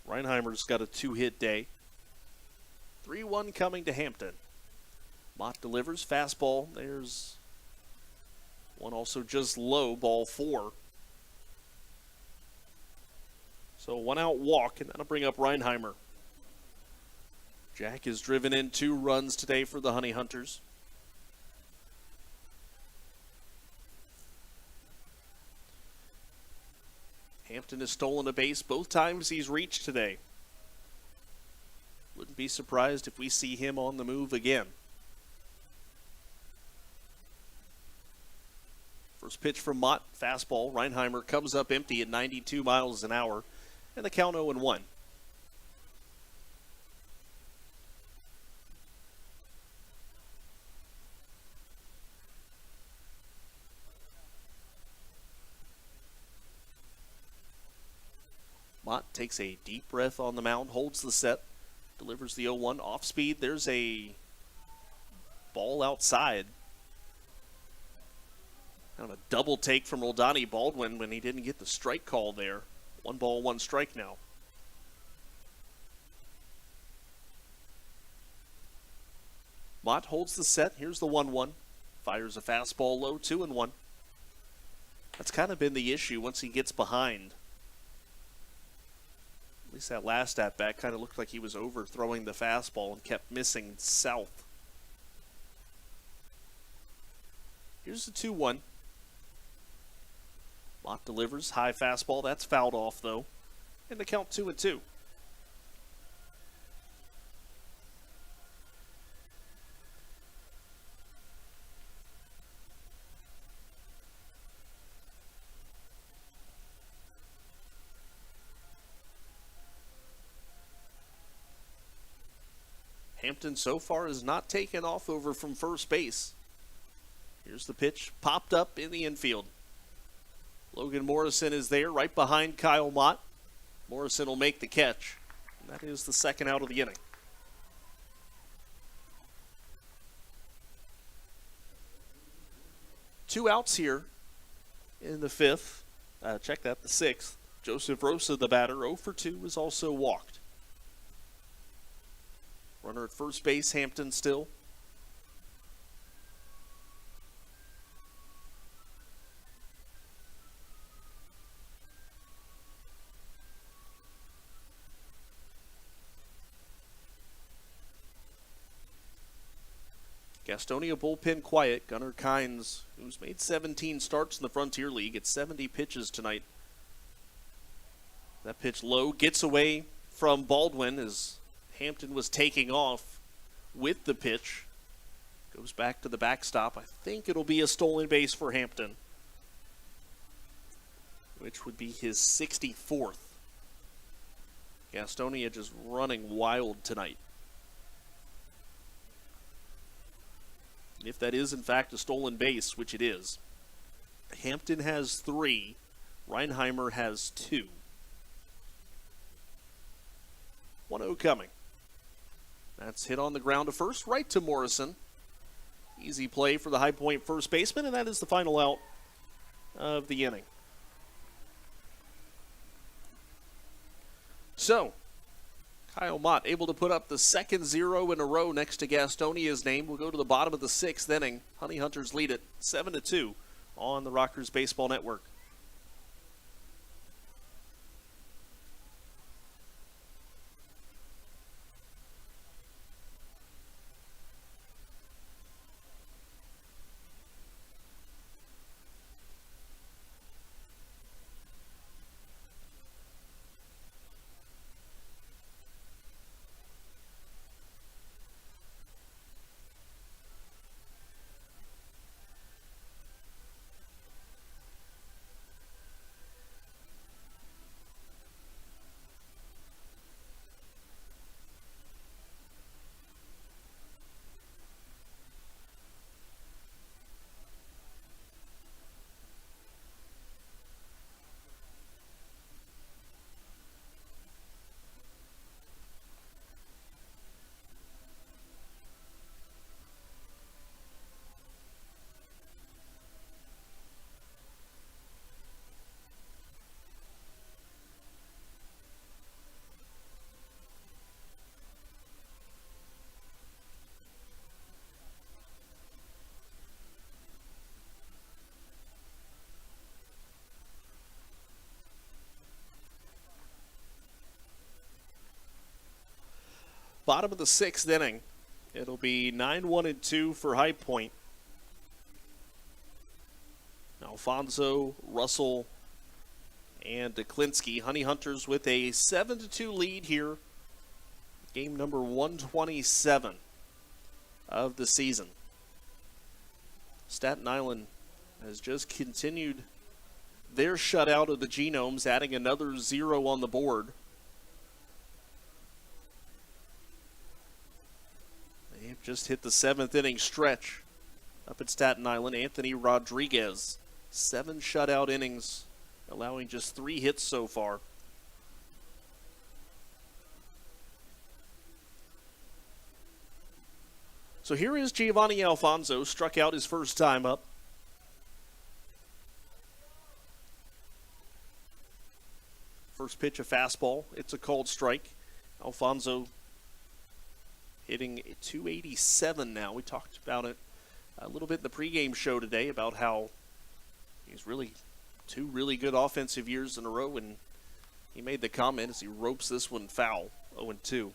Reinheimer's got a 2-hit day. 3-1 coming to Hampton. Mott delivers. Fastball. There's one also just low. Ball 4. So 1-out walk, and that'll bring up Reinheimer. Jack has driven in 2 runs today for the Honey Hunters. Hampton has stolen a base both times he's reached today. Wouldn't be surprised if we see him on the move again. First pitch from Mott, fastball. Reinheimer comes up empty at 92 miles an hour, and the count 0-1. Mott takes a deep breath on the mound, holds the set, delivers the 0-1 off speed. There's a ball outside. Kind of a double take from Roldani Baldwin when he didn't get the strike call there. 1 ball, 1 strike now. Mott holds the set. Here's the 1-1. Fires a fastball low, 2-1. That's kind of been the issue once he gets behind. At least that last at-bat kind of looked like he was overthrowing the fastball and kept missing south. Here's the 2-1. Mott delivers. High fastball. That's fouled off, though. And the count 2-2. Hampton so far has not taken off over from first base. Here's the pitch, popped up in the infield. Logan Morrison is there right behind Kyle Mott. Morrison will make the catch. And that is the 2nd out of the inning. Two outs here in the 5th. The 6th. Joseph Rosa, the batter, 0 for 2, is also walked. Runner at first base, Hampton still. Gastonia bullpen quiet. Gunnar Kynes, who's made 17 starts in the Frontier League, gets 70 pitches tonight. That pitch low, gets away from Baldwin as Hampton was taking off with the pitch. Goes back to the backstop. I think it'll be a stolen base for Hampton, which would be his 64th. Gastonia just running wild tonight. If that is in fact a stolen base, which it is, Hampton has 3, Reinheimer has 2. 1-0 coming. That's hit on the ground to first, right to Morrison. Easy play for the High Point first baseman, and that is the final out of the inning. So, Kyle Mott able to put up the 2nd 0 in a row next to Gastonia's name. We'll go to the bottom of the 6th inning. Honey Hunters lead it 7-2 on the Rockers Baseball Network. bottom of the 6th inning. It'll be 9-1-2 for High Point. Alfonso, Russell, and Deklinski. Honey Hunters with a 7-2 lead here. Game number 127 of the season. Staten Island has just continued their shutout of the Genomes, adding another 0 on the board. They've just hit the 7th inning stretch up at Staten Island. Anthony Rodriguez, 7 shutout innings, allowing just 3 hits so far. So here is Giovanni Alfonso, struck out his first time up. First pitch, a fastball. It's a called strike. Alfonso hitting 287 now. We talked about it a little bit in the pregame show today about how he's really 2 really good offensive years in a row, and he made the comment as he ropes this one foul, 0-2.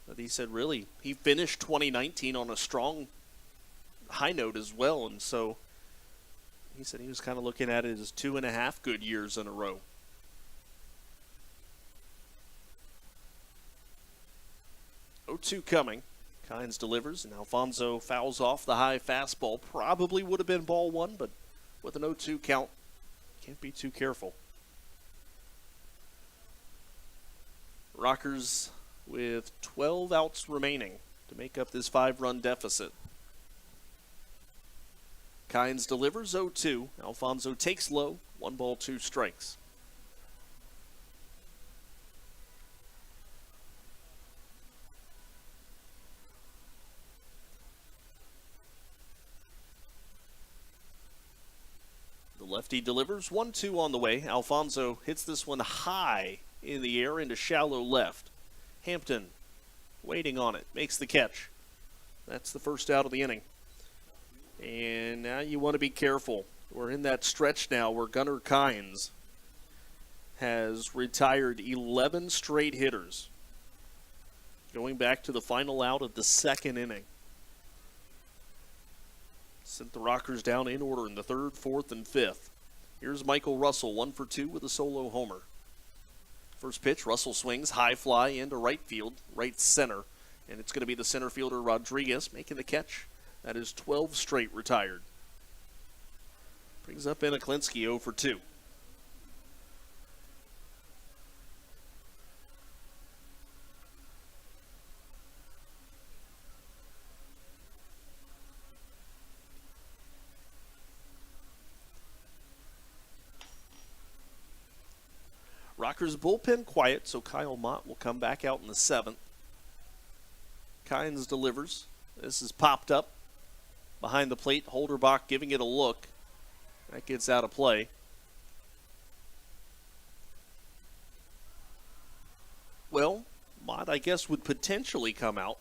But he said really he finished 2019 on a strong high note as well, and so he said he was kind of looking at it as 2.5 good years in a row. Oh-2 coming. Kynes delivers, and Alfonso fouls off the high fastball. Probably would have been ball 1, but with an 0-2 count, can't be too careful. Rockers with 12 outs remaining to make up this 5-run deficit. Kynes delivers 0-2. Alfonso takes low. 1 ball, 2 strikes. The lefty delivers 1-2 on the way. Alfonso hits this one high in the air into shallow left. Hampton waiting on it, makes the catch. That's the first out of the inning. And now you want to be careful. We're in that stretch now where Gunnar Kynes has retired 11 straight hitters, going back to the final out of the 2nd inning. Sent the Rockers down in order in the 3rd, 4th, and 5th. Here's Michael Russell, 1 for 2 with a solo homer. First pitch, Russell swings, high fly into right field, right center. And it's going to be the center fielder Rodriguez making the catch. That is 12 straight retired. Brings up Deklinski 0 for 2. Rockers bullpen quiet, so Kyle Mott will come back out in the 7th. Kynes delivers. This is popped up behind the plate. Holderbach giving it a look. That gets out of play. Well, Mott, I guess, would potentially come out.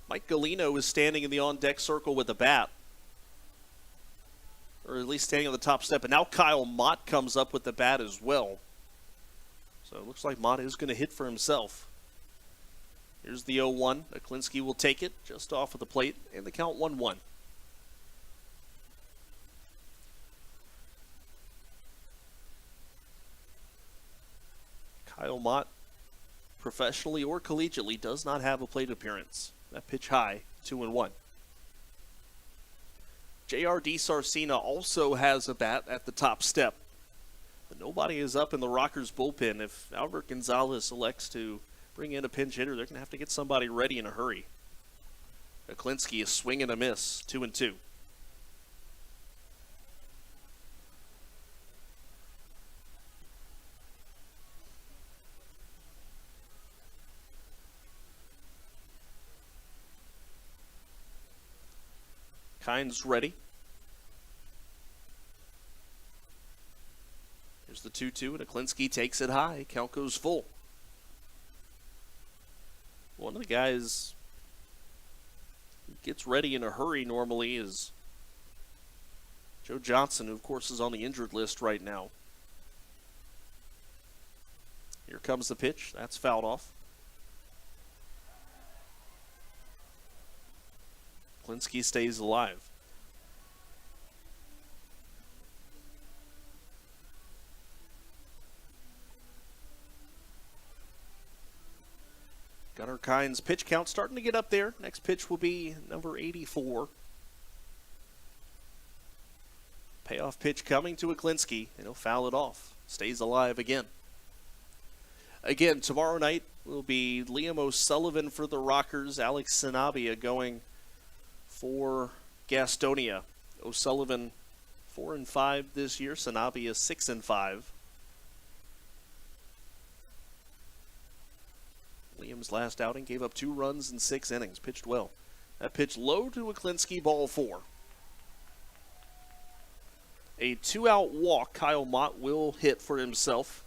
Mike Galino is standing in the on-deck circle with a bat, or at least standing on the top step. And now Kyle Mott comes up with the bat as well. So it looks like Mott is going to hit for himself. Here's the 0-1. Deklinski will take it just off of the plate, and the count 1-1. Kyle Mott, professionally or collegiately, does not have a plate appearance. That pitch high, 2-1. J.R.D. Sarcina also has a bat at the top step. But nobody is up in the Rockers bullpen. If Albert Gonzalez elects to bring in a pinch hitter, they're going to have to get somebody ready in a hurry. Deklinski is swing and a miss, 2-2. Kynes ready. Here's the 2-2, and Deklinski takes it high. Count goes full. One of the guys who gets ready in a hurry normally is Joe Johnson, who of course is on the injured list right now. Here comes the pitch. That's fouled off. Klinski stays alive. Gunnar Kine's pitch count starting to get up there. Next pitch will be number 84. Payoff pitch coming to Klinski, and he'll foul it off. Stays alive again. Again, tomorrow night will be Liam O'Sullivan for the Rockers. Alex Sanabia going for Gastonia. O'Sullivan 4-5 this year. Sanabia 6-5. Liam's last outing gave up 2 runs in 6 innings. Pitched well. That pitch low to Klinski, ball 4. A 2-out walk Kyle Mott will hit for himself.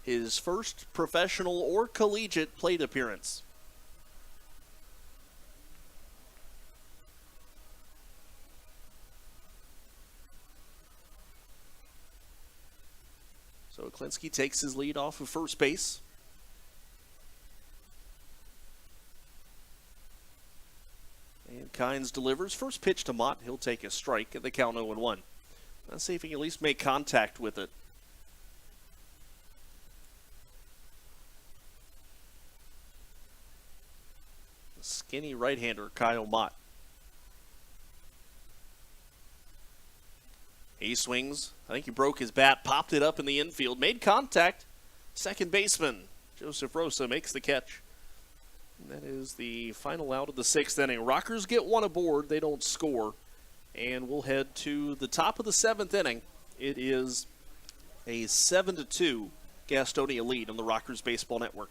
His first professional or collegiate plate appearance. So Klinski takes his lead off of first base. And Kynes delivers. First pitch to Mott. He'll take a strike at the count 0-1. Let's see if he can at least make contact with it. The skinny right-hander, Kyle Mott. He swings. I think he broke his bat, popped it up in the infield, made contact. Second baseman, Joseph Rosa, makes the catch. That is the final out of the 6th inning. Rockers get 1 aboard. They don't score. And we'll head to the top of the 7th inning. It is a 7-2 Gastonia lead on the Rockers Baseball Network.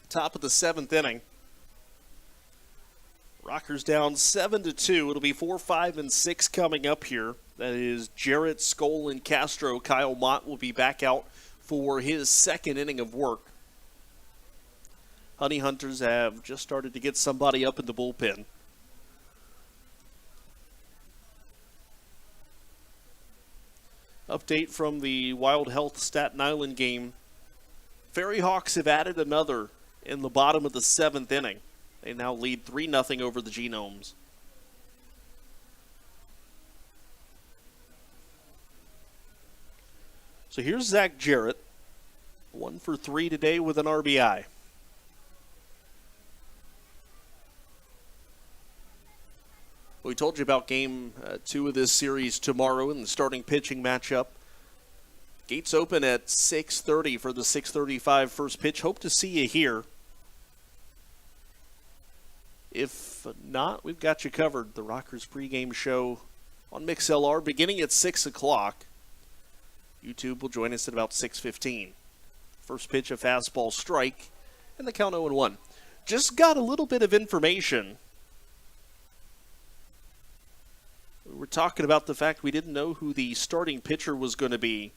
Top of the 7th inning. Rockers down 7-2. It'll be 4, 5, and 6 coming up here. That is Jarrett, Skoll, and Castro. Kyle Mott will be back out for his 2nd inning of work. Honey Hunters have just started to get somebody up in the bullpen. Update from the Wild Health Staten Island game. Ferry Hawks have added another in the bottom of the 7th inning. They now lead 3-0 over the Genomes. So here's Zach Jarrett. 1 for 3 today with an RBI. We told you about game 2 of this series tomorrow in the starting pitching matchup. Gates open at 6:30 for the 6:35 first pitch. Hope to see you here. If not, we've got you covered. The Rockers pregame show on MixLR beginning at 6 o'clock. YouTube will join us at about 6:15. First pitch, a fastball strike, and the count 0-1. Just got a little bit of information. We were talking about the fact we didn't know who the starting pitcher was going to be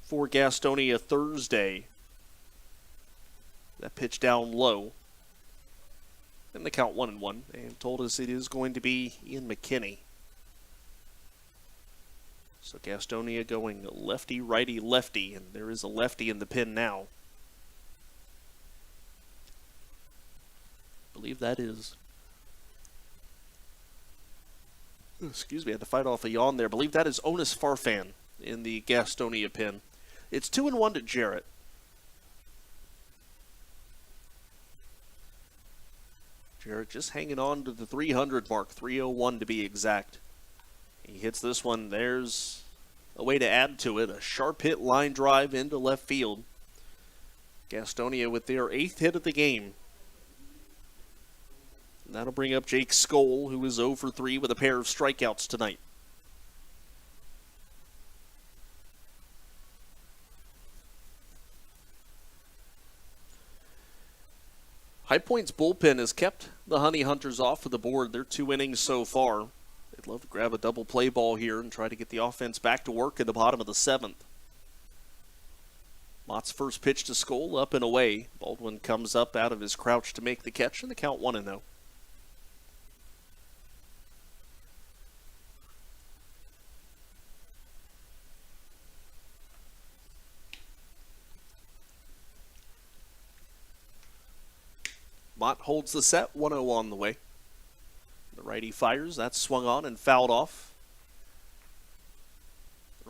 for Gastonia Thursday. That pitch down low. And the count 1-1, and told us it is going to be Ian McKinney. So Gastonia going lefty, righty, lefty, and there is a lefty in the pin now. I believe that is. Excuse me, I had to fight off a yawn there. I believe that is Onus Farfan in the Gastonia pin. It's 2-1 to Jarrett. Jarrett just hanging on to the 300 mark, 301 to be exact. He hits this one. There's a way to add to it. A sharp hit line drive into left field. Gastonia with their 8th hit of the game. And that'll bring up Jake Skoll, who is 0 for 3 with a pair of strikeouts tonight. High Point's bullpen has kept the Honey Hunters off of the board. They're 2 innings so far. They'd love to grab a double play ball here and try to get the offense back to work in the bottom of the 7th. Mott's first pitch to Skoll, up and away. Baldwin comes up out of his crouch to make the catch, and the count 1-0. Mott holds the set, 1-0 on the way. The righty fires, that's swung on and fouled off.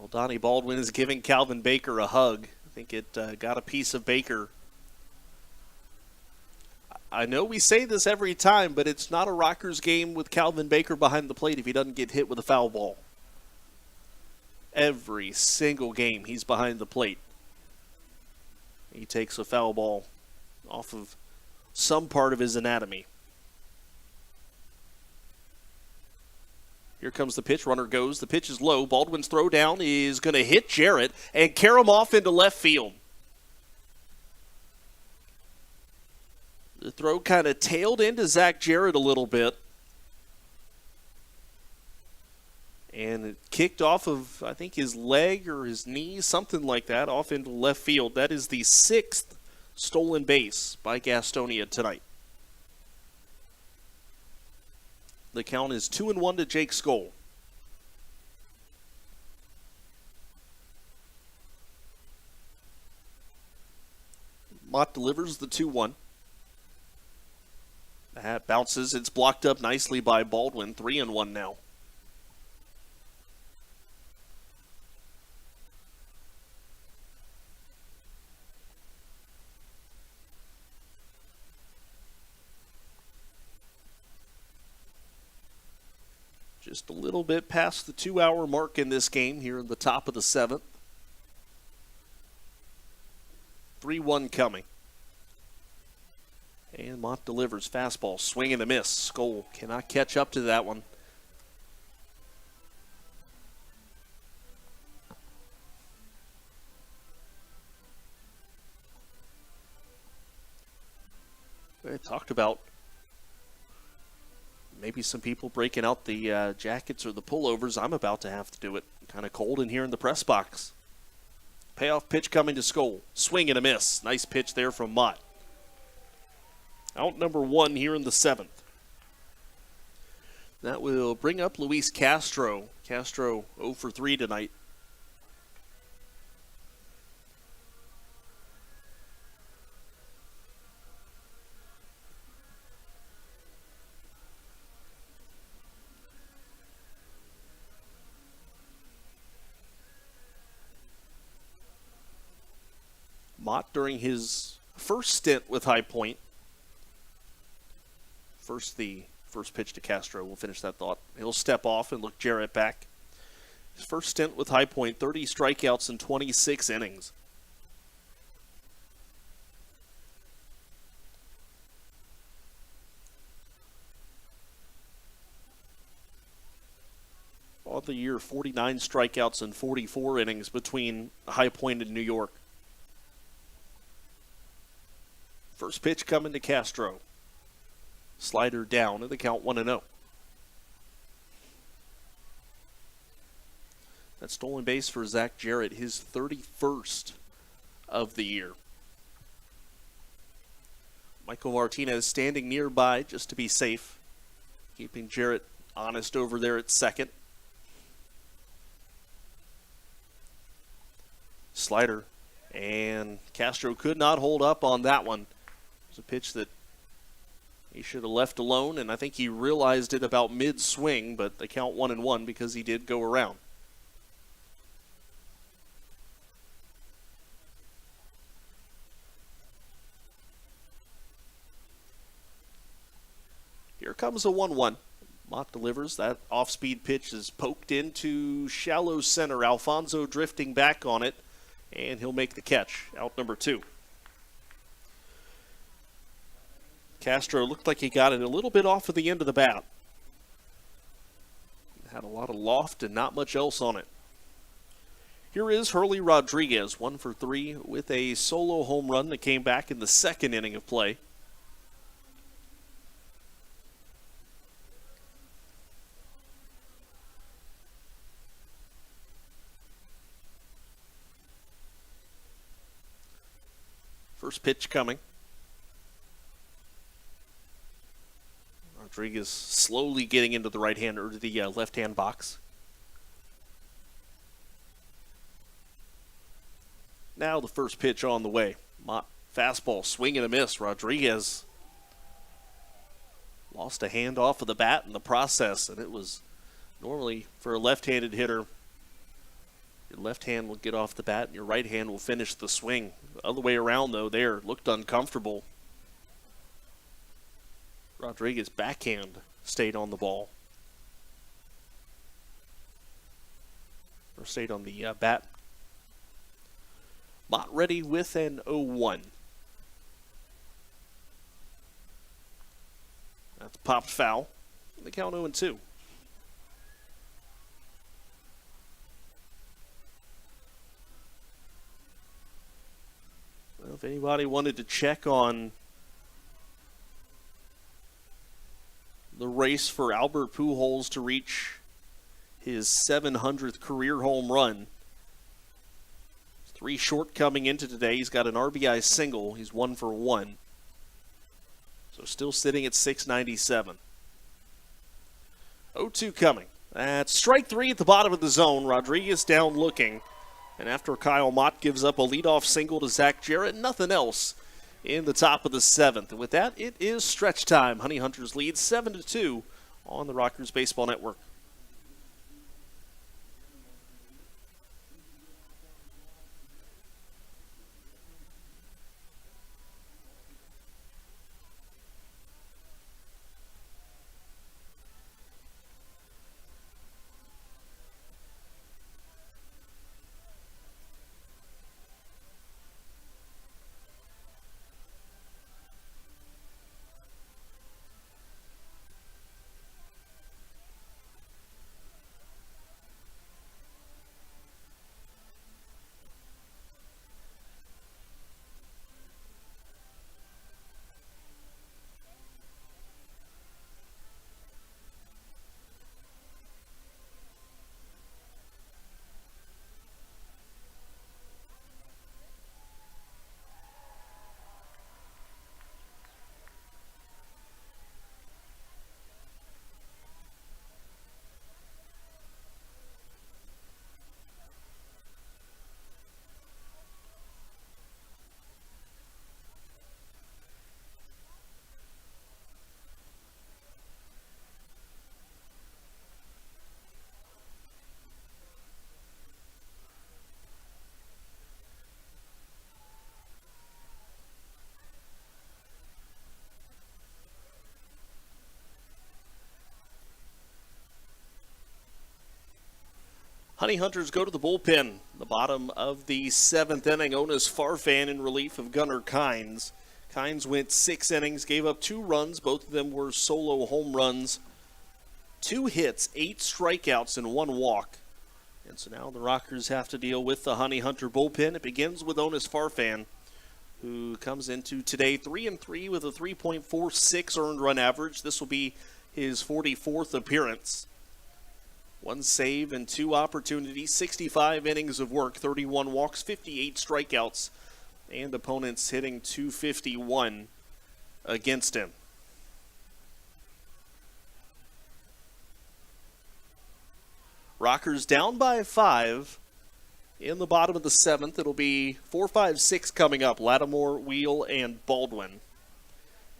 Donnie Baldwin is giving Calvin Baker a hug. I think it got a piece of Baker. I know we say this every time, but it's not a Rockers game with Calvin Baker behind the plate if he doesn't get hit with a foul ball. Every single game he's behind the plate. He takes a foul ball off of some part of his anatomy. Here comes the pitch. Runner goes. The pitch is low. Baldwin's throw down is going to hit Jarrett and carry him off into left field. The throw kind of tailed into Zach Jarrett a little bit. And it kicked off of, I think, his leg or his knee, something like that, off into left field. That is the 6th stolen base by Gastonia tonight. The count is 2-1 to Jake Skoll. Mott delivers the 2-1. The hat bounces. It's blocked up nicely by Baldwin. 3-1 now. Just a little bit past the 2-hour mark in this game here in the top of the 7th. 3-1 coming. And Mott delivers fastball, swing and a miss. Skoll cannot catch up to that one. We talked about maybe some people breaking out the jackets or the pullovers. I'm about to have to do it. Kind of cold in here in the press box. Payoff pitch coming to Skoll. Swing and a miss. Nice pitch there from Mott. Out number 1 here in the 7th. That will bring up Luis Castro. Castro 0 for 3 tonight. Mott during his first stint with High Point. The first pitch to Castro. We'll finish that thought. He'll step off and look Jarrett back. His first stint with High Point, 30 strikeouts in 26 innings. All the year, 49 strikeouts and 44 innings between High Point and New York. First pitch coming to Castro. Slider down and the count 1-0. That stolen base for Zach Jarrett, his 31st of the year. Michael Martinez standing nearby just to be safe, keeping Jarrett honest over there at second. slider. And Castro could not hold up on that one. It was a pitch that he should have left alone, and I think he realized it about mid-swing, but they count 1-1 because he did go around. Here comes a 1-1. Mott delivers. That off-speed pitch is poked into shallow center. Alfonso drifting back on it, and he'll make the catch. Out number 2. Castro looked like he got it a little bit off of the end of the bat. Had a lot of loft and not much else on it. Here is Hurley Rodriguez, 1 for 3 with a solo home run that came back in the second inning of play. First pitch coming. Rodriguez slowly getting into the right hand or the left hand box. Now the first pitch on the way. Mott fastball, swing and a miss. Rodriguez lost a hand off of the bat in the process, and it was normally for a left-handed hitter. Your left hand will get off the bat and your right hand will finish the swing. The other way around, though, there looked uncomfortable. Rodriguez backhand stayed on the ball. Or stayed on the bat. Mott ready with an 0-1. That's popped foul. The count 0-2. Well, if anybody wanted to check on the race for Albert Pujols to reach his 700th career home run, 3 short coming into today. He's got an RBI single. He's 1 for 1. So still sitting at 697. 0-2 coming. That's strike 3 at the bottom of the zone. Rodriguez down looking. And after Kyle Mott gives up a leadoff single to Zach Jarrett, nothing else in the top of the 7th. And with that, it is stretch time. Honey Hunters lead 7-2 on the Rockers Baseball Network. Honey Hunters go to the bullpen. The bottom of the 7th inning, Onis Farfan in relief of Gunnar Kynes. Kynes went 6 innings, gave up 2 runs. Both of them were solo home runs. 2 hits, 8 strikeouts, and 1 walk. And so now the Rockers have to deal with the Honey Hunter bullpen. It begins with Onis Farfan, who comes into today 3-3 with a 3.46 earned run average. This will be his 44th appearance. 1 save and 2 opportunities, 65 innings of work, 31 walks, 58 strikeouts, and opponents hitting .251 against him. Rockers down by 5 In the bottom of the 7th, it'll be 4, 5, 6 coming up. Lattimore, Wheel, and Baldwin.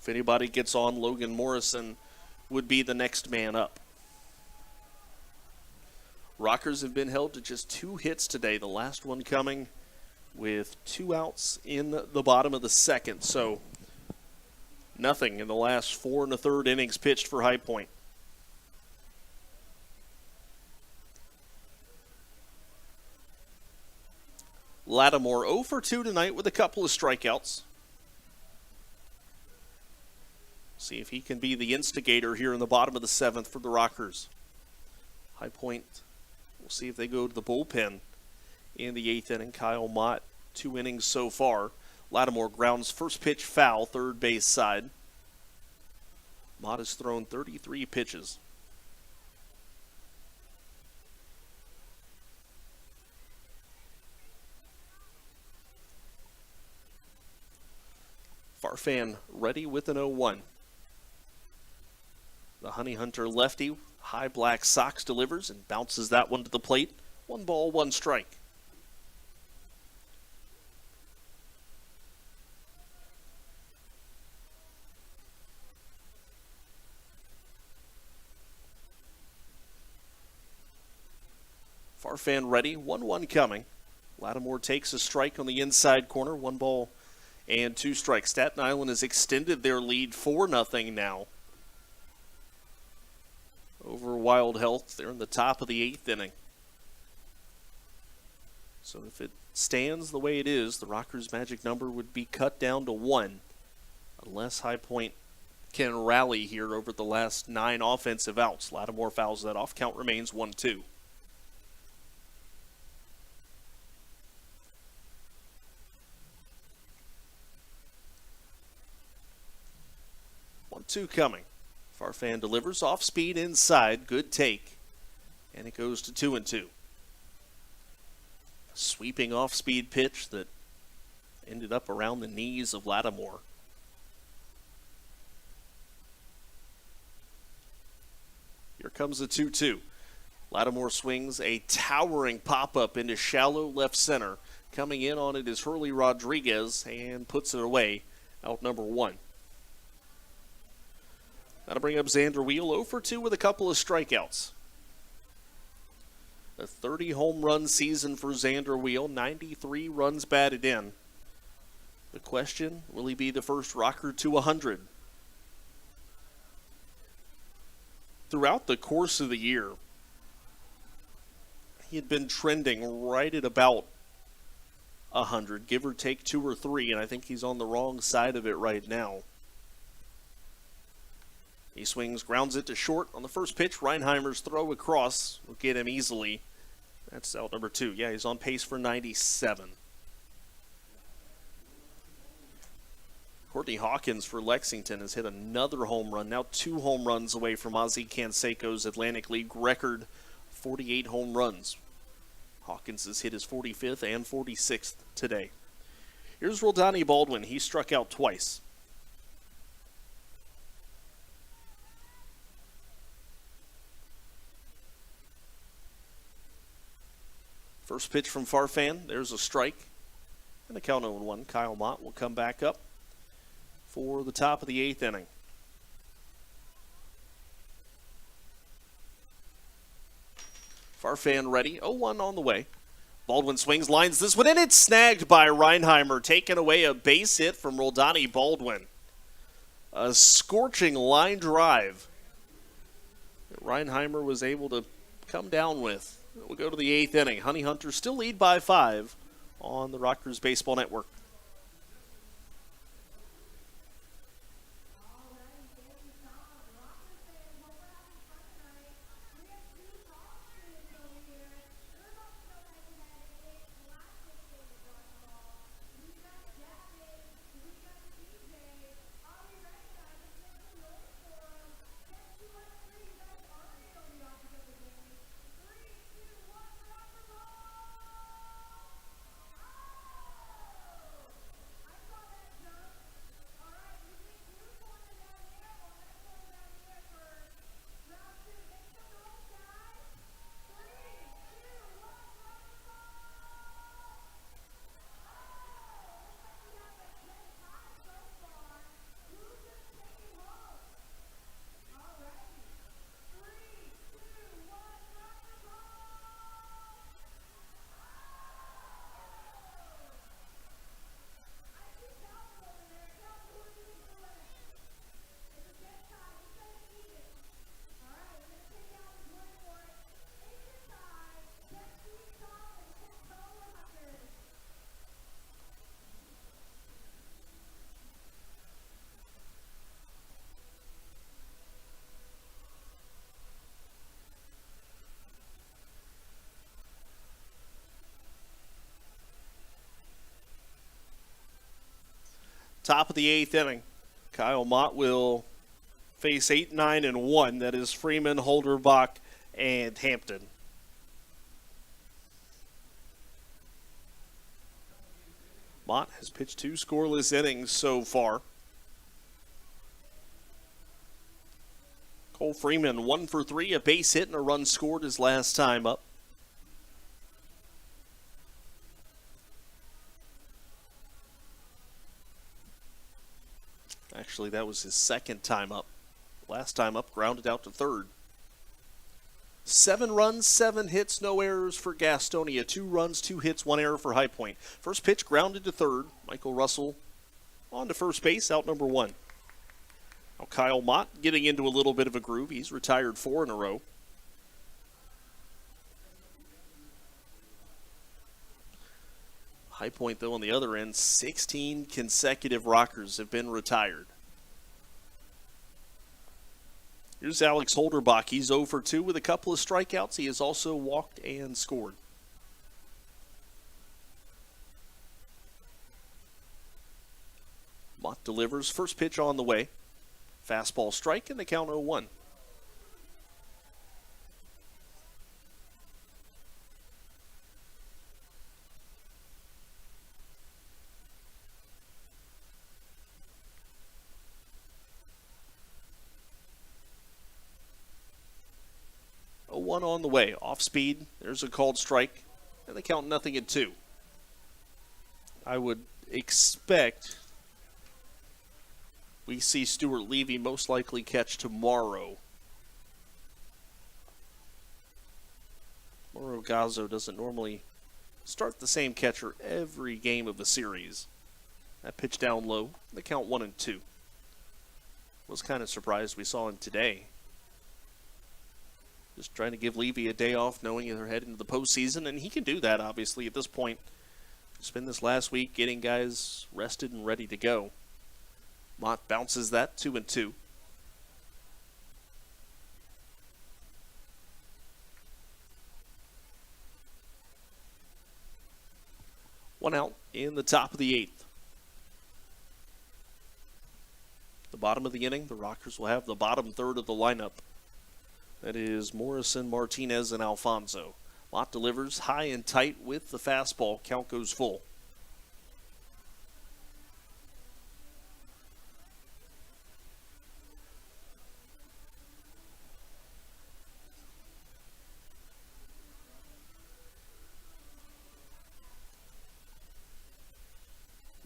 If anybody gets on, Logan Morrison would be the next man up. Rockers have been held to just 2 hits today, the last one coming with 2 outs in the bottom of the 2nd. So nothing in the last 4 1/3 innings pitched for High Point. Lattimore 0 for 2 tonight with a couple of strikeouts. See if he can be the instigator here in the bottom of the 7th for the Rockers. High Point, we'll see if they go to the bullpen in the 8th inning. Kyle Mott, 2 innings so far. Lattimore grounds first pitch foul, third base side. Mott has thrown 33 pitches. Farfan ready with an 0-1. The Honey Hunter lefty, high black socks, delivers and bounces that one to the plate. 1 ball, 1 strike. Farfan ready, 1-1 coming. Lattimore takes a strike on the inside corner, 1 ball and 2 strikes. Staten Island has extended their lead 4-0 now over Wild Health. They're in the top of the 8th inning. So if it stands the way it is, the Rockers' magic number would be cut down to 1, unless High Point can rally here over the last 9 offensive outs. Lattimore fouls that off. Count remains 1-2. 1-2 coming. Farfan delivers off speed inside. Good take. And it goes to 2-2. Sweeping off speed pitch that ended up around the knees of Lattimore. Here comes the 2-2. Lattimore swings a towering pop-up into shallow left center. Coming in on it is Hurley Rodriguez and puts it away. Out number 1. That'll bring up Xander Wheel 0 for 2 with a couple of strikeouts. A 30 home run season for Xander Wheel, 93 runs batted in. The question, will he be the first Rocker to 100? Throughout the course of the year, he had been trending right at about 100, give or take 2 or 3, and I think he's on the wrong side of it right now. He swings, grounds it to short on the first pitch. Reinheimer's throw across will get him easily. That's out number 2. Yeah, he's on pace for 97. Courtney Hawkins for Lexington has hit another home run. Now 2 home runs away from Ozzie Canseco's Atlantic League record, 48 home runs. Hawkins has hit his 45th and 46th today. Here's Roldani Baldwin. He struck out twice. First pitch from Farfan. There's a strike. And the count 0-1. Kyle Mott will come back up for the top of the 8th inning. Farfan ready. 0-1 on the way. Baldwin swings, lines this one, and it's snagged by Reinheimer, taking away a base hit from Roldani Baldwin. A scorching line drive that Reinheimer was able to come down with. We'll go to the 8th inning. Honey Hunters still lead by 5 on the Rockers Baseball Network. Top of the 8th inning. Kyle Mott will face 8, 9, and 1. That is Freeman, Holderbach, and Hampton. Mott has pitched 2 scoreless innings so far. Cole Freeman 1 for 3, a base hit and a run scored his last time up. Actually, that was his second time up. Last time up, grounded out to third. 7 runs, 7 hits, no errors for Gastonia. 2 runs, 2 hits, 1 error for High Point. First pitch grounded to third. Michael Russell on to first base, out number 1. Now Kyle Mott getting into a little bit of a groove. He's retired 4 in a row. High Point, though, on the other end, 16 consecutive rockers have been retired. Here's Alex Holderbach. He's 0 for 2 with a couple of strikeouts. He has also walked and scored. Mott delivers. First pitch on the way. Fastball strike and the count 0-1. One on the way. Off speed. There's a called strike. And the count 0-2. I would expect we see Stuart Levy most likely catch tomorrow. Mauro Gazzo doesn't normally start the same catcher every game of the series. That pitch down low. The count 1-2. Was kind of surprised we saw him today. Just trying to give Levy a day off, knowing they're heading into the postseason, and he can do that, obviously, at this point. Spend this last week getting guys rested and ready to go. Mott bounces that 2-2. One out in the top of the 8th. The bottom of the inning, the Rockers will have the bottom third of the lineup. That is Morrison, Martinez, and Alfonso. Mott delivers high and tight with the fastball. Count goes full.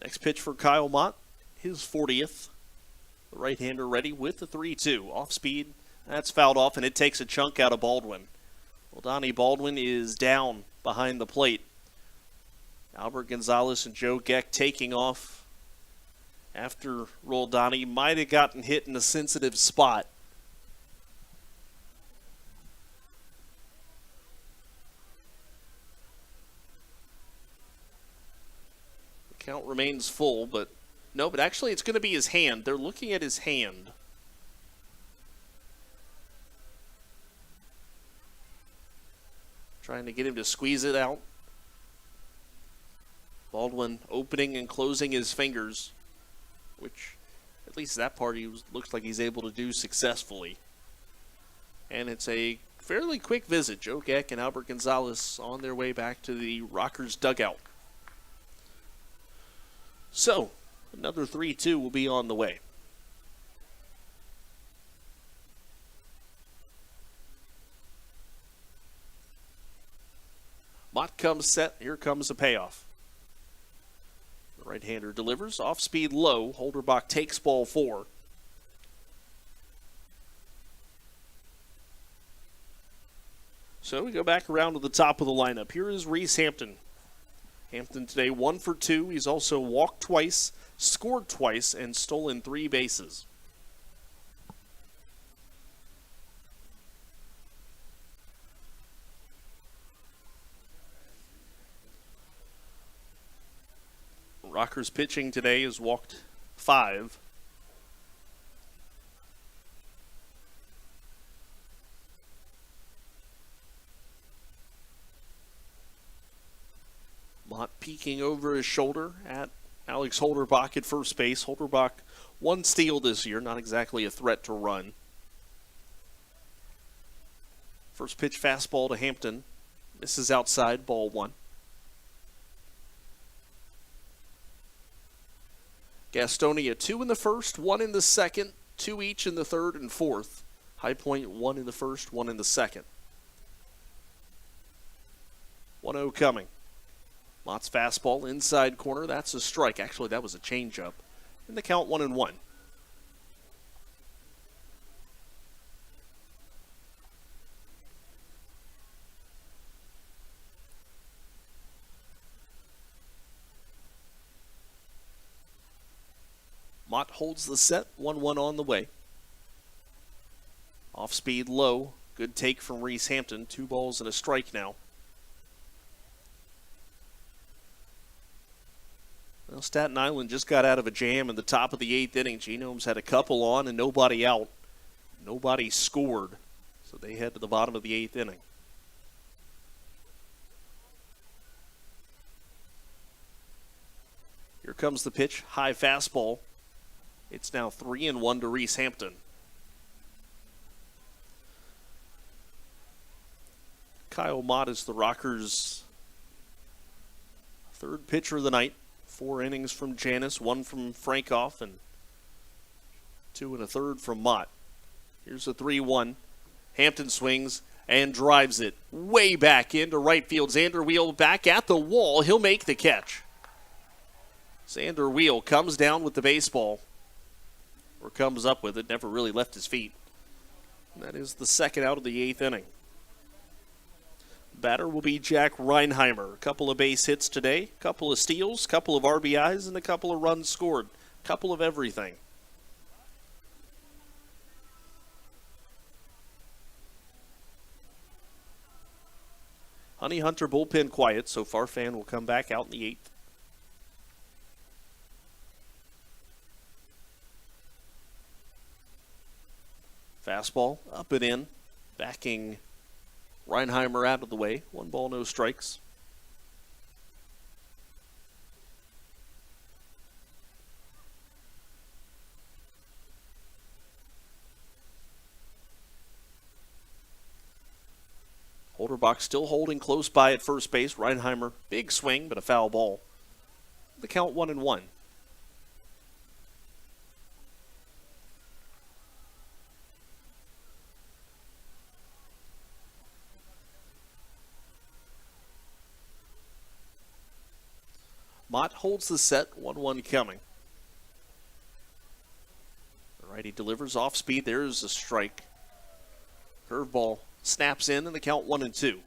Next pitch for Kyle Mott, his 40th. The right-hander ready with the 3-2. Off speed. That's fouled off, and it takes a chunk out of Baldwin. Well, Donnie Baldwin is down behind the plate. Albert Gonzalez and Joe Geck taking off after Roldani might have gotten hit in a sensitive spot. The count remains full, but no, but actually it's going to be his hand. They're looking at his hand. Trying to get him to squeeze it out. Baldwin opening and closing his fingers, which at least that part looks like he's able to do successfully. And it's a fairly quick visit. Joe Geck and Albert Gonzalez on their way back to the Rockers dugout. So, another 3-2 will be on the way. Mott comes set. Here comes a payoff. The right-hander delivers. Off speed low. Holderbach takes ball 4. So we go back around to the top of the lineup. Here is Reese Hampton. Hampton today 1 for 2. He's also walked twice, scored twice, and stolen 3 bases. Rockers pitching today has walked 5. Mott peeking over his shoulder at Alex Holderbach at first base. Holderbach, one steal this year, not exactly a threat to run. First pitch fastball to Hampton. Misses outside, ball one. Gastonia 2 in the first, 1 in the second, 2 each in the third and fourth. High Point 1 in the first, 1 in the second. 1-0 coming. Mott's fastball inside corner. That's a strike. Actually, that was a changeup. In the count 1-1. Mott holds the set, 1-1 on the way. Off speed low. Good take from Reese Hampton. 2 balls and a strike now. Well, Staten Island just got out of a jam in the top of the 8th inning. Genomes had a couple on and nobody out. Nobody scored. So they head to the bottom of the 8th inning. Here comes the pitch. High fastball. It's now 3-1 to Reese Hampton. Kyle Mott is the Rockers' third pitcher of the night. 4 innings from Janis, 1 from Frankoff, and 2 1/3 from Mott. Here's a 3-1. Hampton swings and drives it way back into right field. Xander Wheel back at the wall. He'll make the catch. Xander Wheel comes down with the baseball. Or comes up with it, never really left his feet. And that is the second out of the 8th inning. Batter will be Jack Reinheimer. A couple of base hits today, a couple of steals, a couple of RBIs, and a couple of runs scored. A couple of everything. Honey Hunter bullpen quiet, so Farfan will come back out in the 8th. Fastball up and in, backing Reinheimer out of the way. 1 ball, no strikes. Holderbach still holding close by at first base. Reinheimer, big swing, but a foul ball. The count 1-1. Mott holds the set, 1-1 coming. The righty delivers off speed. There's a strike. Curveball snaps in, and the count 1-2.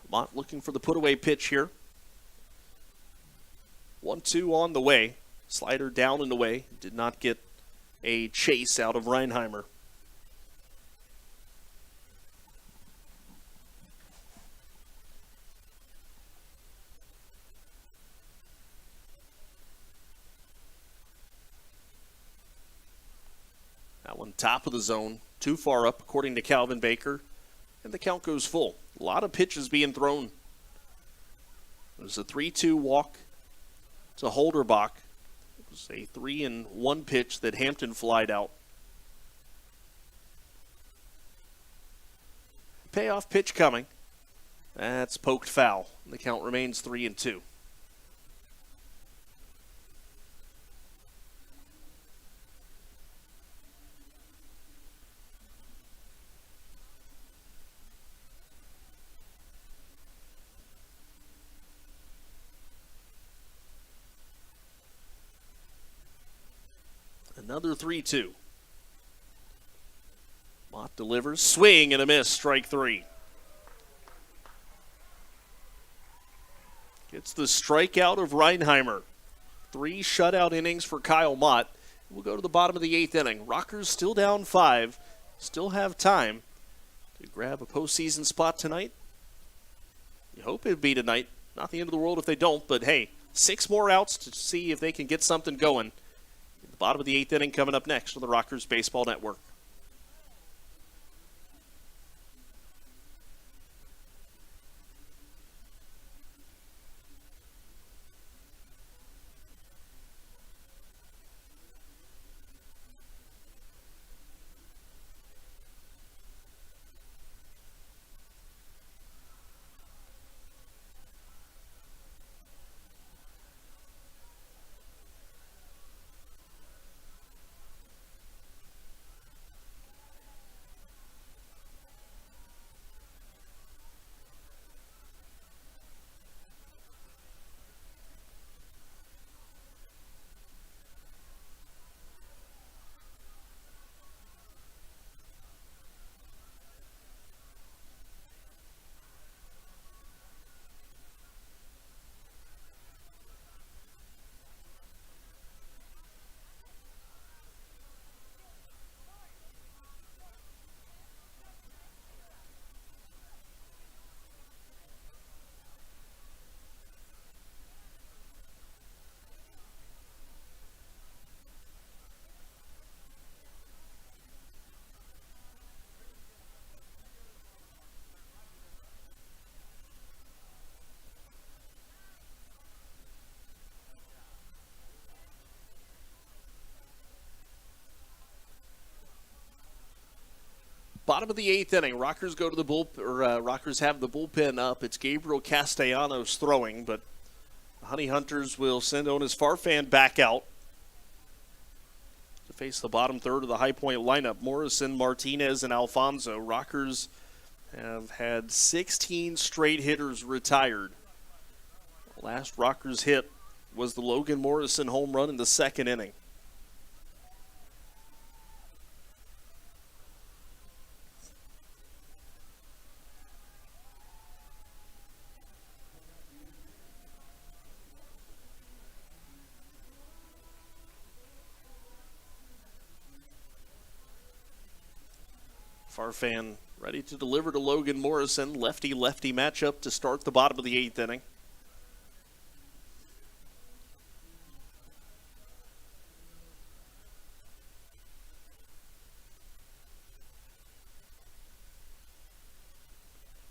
Mott looking for the put-away pitch here. 1-2 on the way. Slider down and away. Did not get a chase out of Reinheimer. That one top of the zone, too far up according to Calvin Baker, and the count goes full. A lot of pitches being thrown. There's a 3-2 walk to Holderbach. It was a 3-1 pitch that Hampton flied out. Payoff pitch coming. That's poked foul. The count remains 3-2. Another 3-2. Mott delivers. Swing and a miss. Strike 3. Gets the strikeout of Reinheimer. 3 shutout innings for Kyle Mott. We'll go to the bottom of the 8th inning. Rockers still down 5. Still have time to grab a postseason spot tonight. You hope it'd be tonight. Not the end of the world if they don't, but hey, 6 more outs to see if they can get something going. Bottom of the 8th inning coming up next on the Rockers Baseball Network. Bottom of the 8th inning. Rockers go to the Rockers have the bullpen up. It's Gabriel Castellanos throwing, but the Honey Hunters will send Onis Farfan back out to face the bottom third of the High Point lineup. Morrison, Martinez, and Alfonso. Rockers have had 16 straight hitters retired. The last Rockers hit was the Logan Morrison home run in the 2nd inning. Farfan ready to deliver to Logan Morrison. Lefty-lefty matchup to start the bottom of the 8th inning.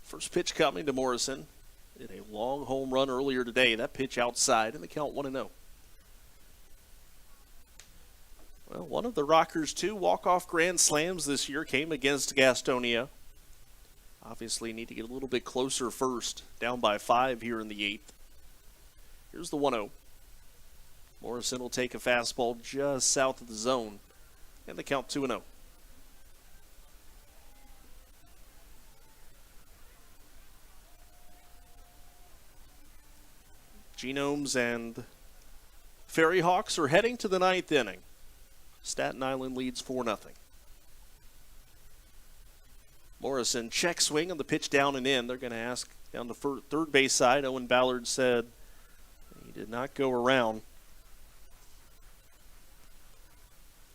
First pitch coming to Morrison. Did a long home run earlier today. That pitch outside, and the count 1-0. Well, one of the Rockers' 2 walk-off grand slams this year came against Gastonia. Obviously need to get a little bit closer first. Down by 5 here in the 8th. Here's the 1-0. Morrison will take a fastball just south of the zone. And the count 2-0. Genomes and Fairy Hawks are heading to the 9th inning. Staten Island leads 4-0. Morrison check swing on the pitch down and in. They're going to ask down the third base side. Owen Ballard said he did not go around.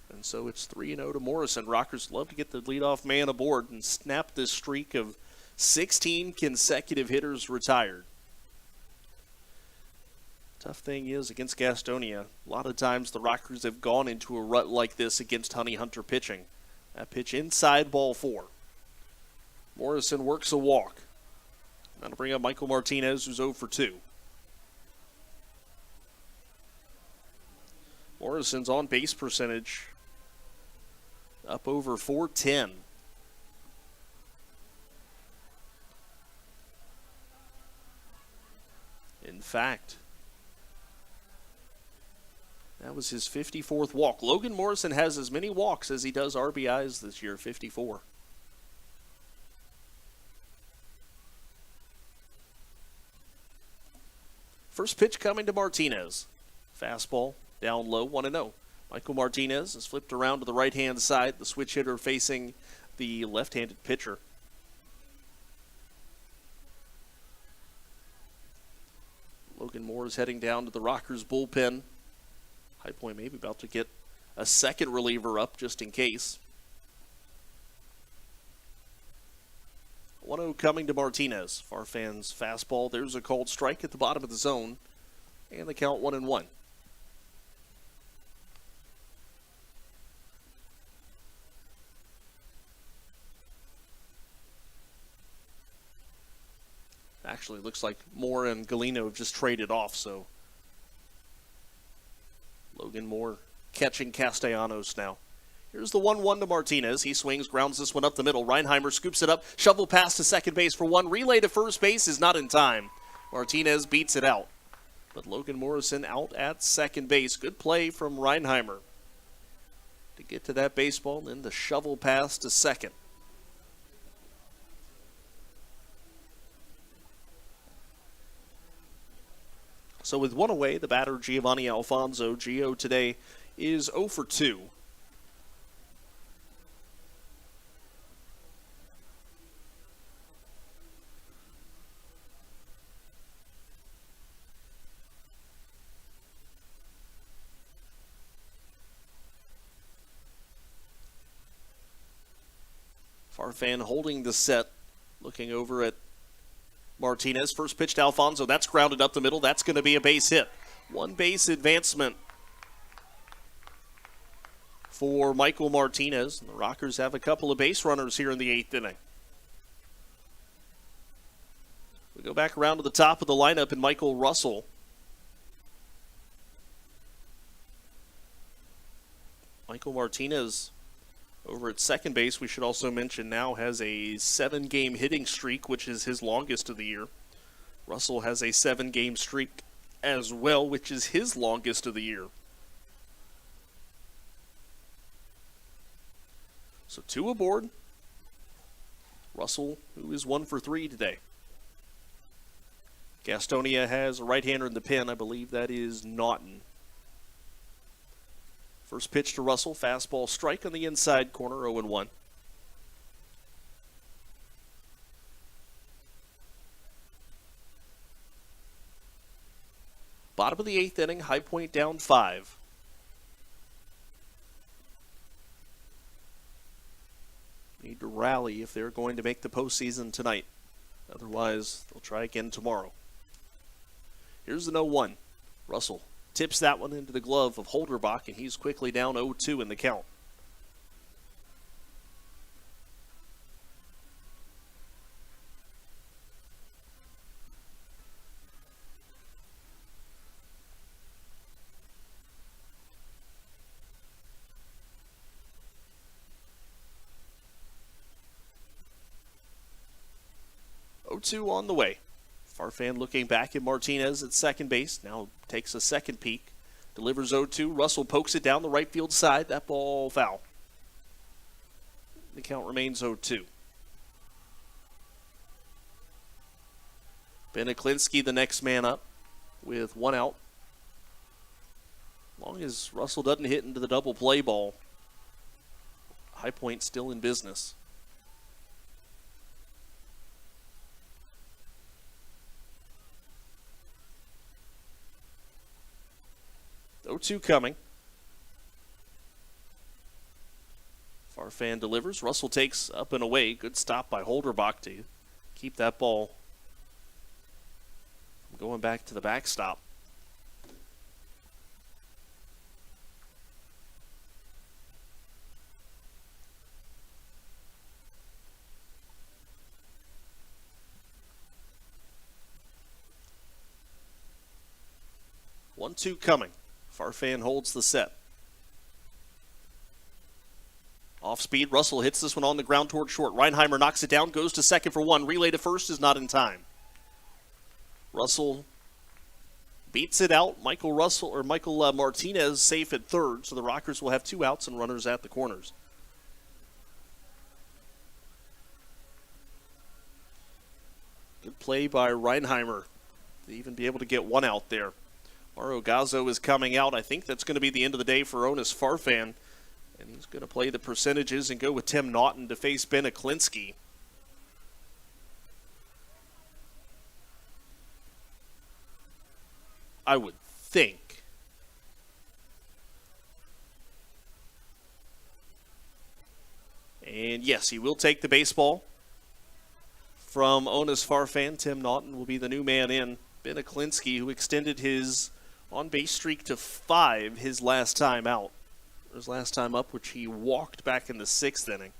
And so it's 3-0 to Morrison. Rockers love to get the leadoff man aboard and snap this streak of 16 consecutive hitters retired. Tough thing is, against Gastonia, a lot of times the Rockers have gone into a rut like this against Honey Hunter pitching. That pitch inside, ball 4. Morrison works a walk. That'll bring up Michael Martinez, who's 0 for 2. Morrison's on base percentage up over 410. In fact, that was his 54th walk. Logan Morrison has as many walks as he does RBIs this year, 54. First pitch coming to Martinez. Fastball down low, 1-0. Michael Martinez is flipped around to the right-hand side, the switch hitter facing the left-handed pitcher. Logan Moore is heading down to the Rockers bullpen. High Point maybe about to get a second reliever up just in case. 1-0 coming to Martinez. Farfan's fastball. There's a called strike at the bottom of the zone. And the count 1-1. Actually, looks like Moore and Galino have just traded off, so Logan Moore catching Castellanos now. Here's the 1-1 to Martinez. He swings, grounds this one up the middle. Reinheimer scoops it up, shovel pass to second base for one. Relay to first base is not in time. Martinez beats it out. But Logan Morrison out at second base. Good play from Reinheimer to get to that baseball, and then the shovel pass to second. So with one away, the batter Giovanni Alfonso, Gio today is 0 for 2. Farfan holding the set, looking over at Martinez. First pitch to Alfonso. That's grounded up the middle. That's going to be a base hit. One base advancement for Michael Martinez. And the Rockers have a couple of base runners here in the 8th inning. We go back around to the top of the lineup and Michael Russell. Michael Martinez Over at second base, we should also mention now has a 7-game hitting streak, which is his longest of the year. Russell has a 7-game streak as well, which is his longest of the year. So 2 aboard. Russell, who is 1 for 3 today. Gastonia has a right-hander in the pen. I believe that is Naughton. First pitch to Russell, fastball strike on the inside corner, 0-1. Bottom of the 8th inning, High Point down 5. Need to rally if they're going to make the postseason tonight. Otherwise, they'll try again tomorrow. Here's the 0-1. Russell tips that one into the glove of Holderbach, and he's quickly down 0-2 in the count. Two on the way. Farfan looking back at Martinez at second base. Now takes a second peek. Delivers 0-2. Russell pokes it down the right field side. That ball foul. The count remains 0-2. Beniklinski the next man up with 1 out. As long as Russell doesn't hit into the double play ball, High Point still in business. Two coming. Farfan delivers. Russell takes up and away. Good stop by Holderbach to keep that ball from going back to the backstop. One-two coming. Farfan holds the set. Off speed, Russell hits this one on the ground toward short. Reinheimer knocks it down, goes to second for 1. Relay to first is not in time. Russell beats it out. Michael Martinez safe at third, so the Rockers will have 2 outs and runners at the corners. Good play by Reinheimer to even be able to get 1 out there. Mauro Gazzo is coming out. I think that's going to be the end of the day for Onis Farfan. And he's going to play the percentages and go with Tim Naughton to face Beniklinski. I would think. And yes, he will take the baseball from Onis Farfan. Tim Naughton will be the new man in. Beniklinski, who extended his on-base streak to 5 his last time out. His last time up, which he walked back in the 6th inning.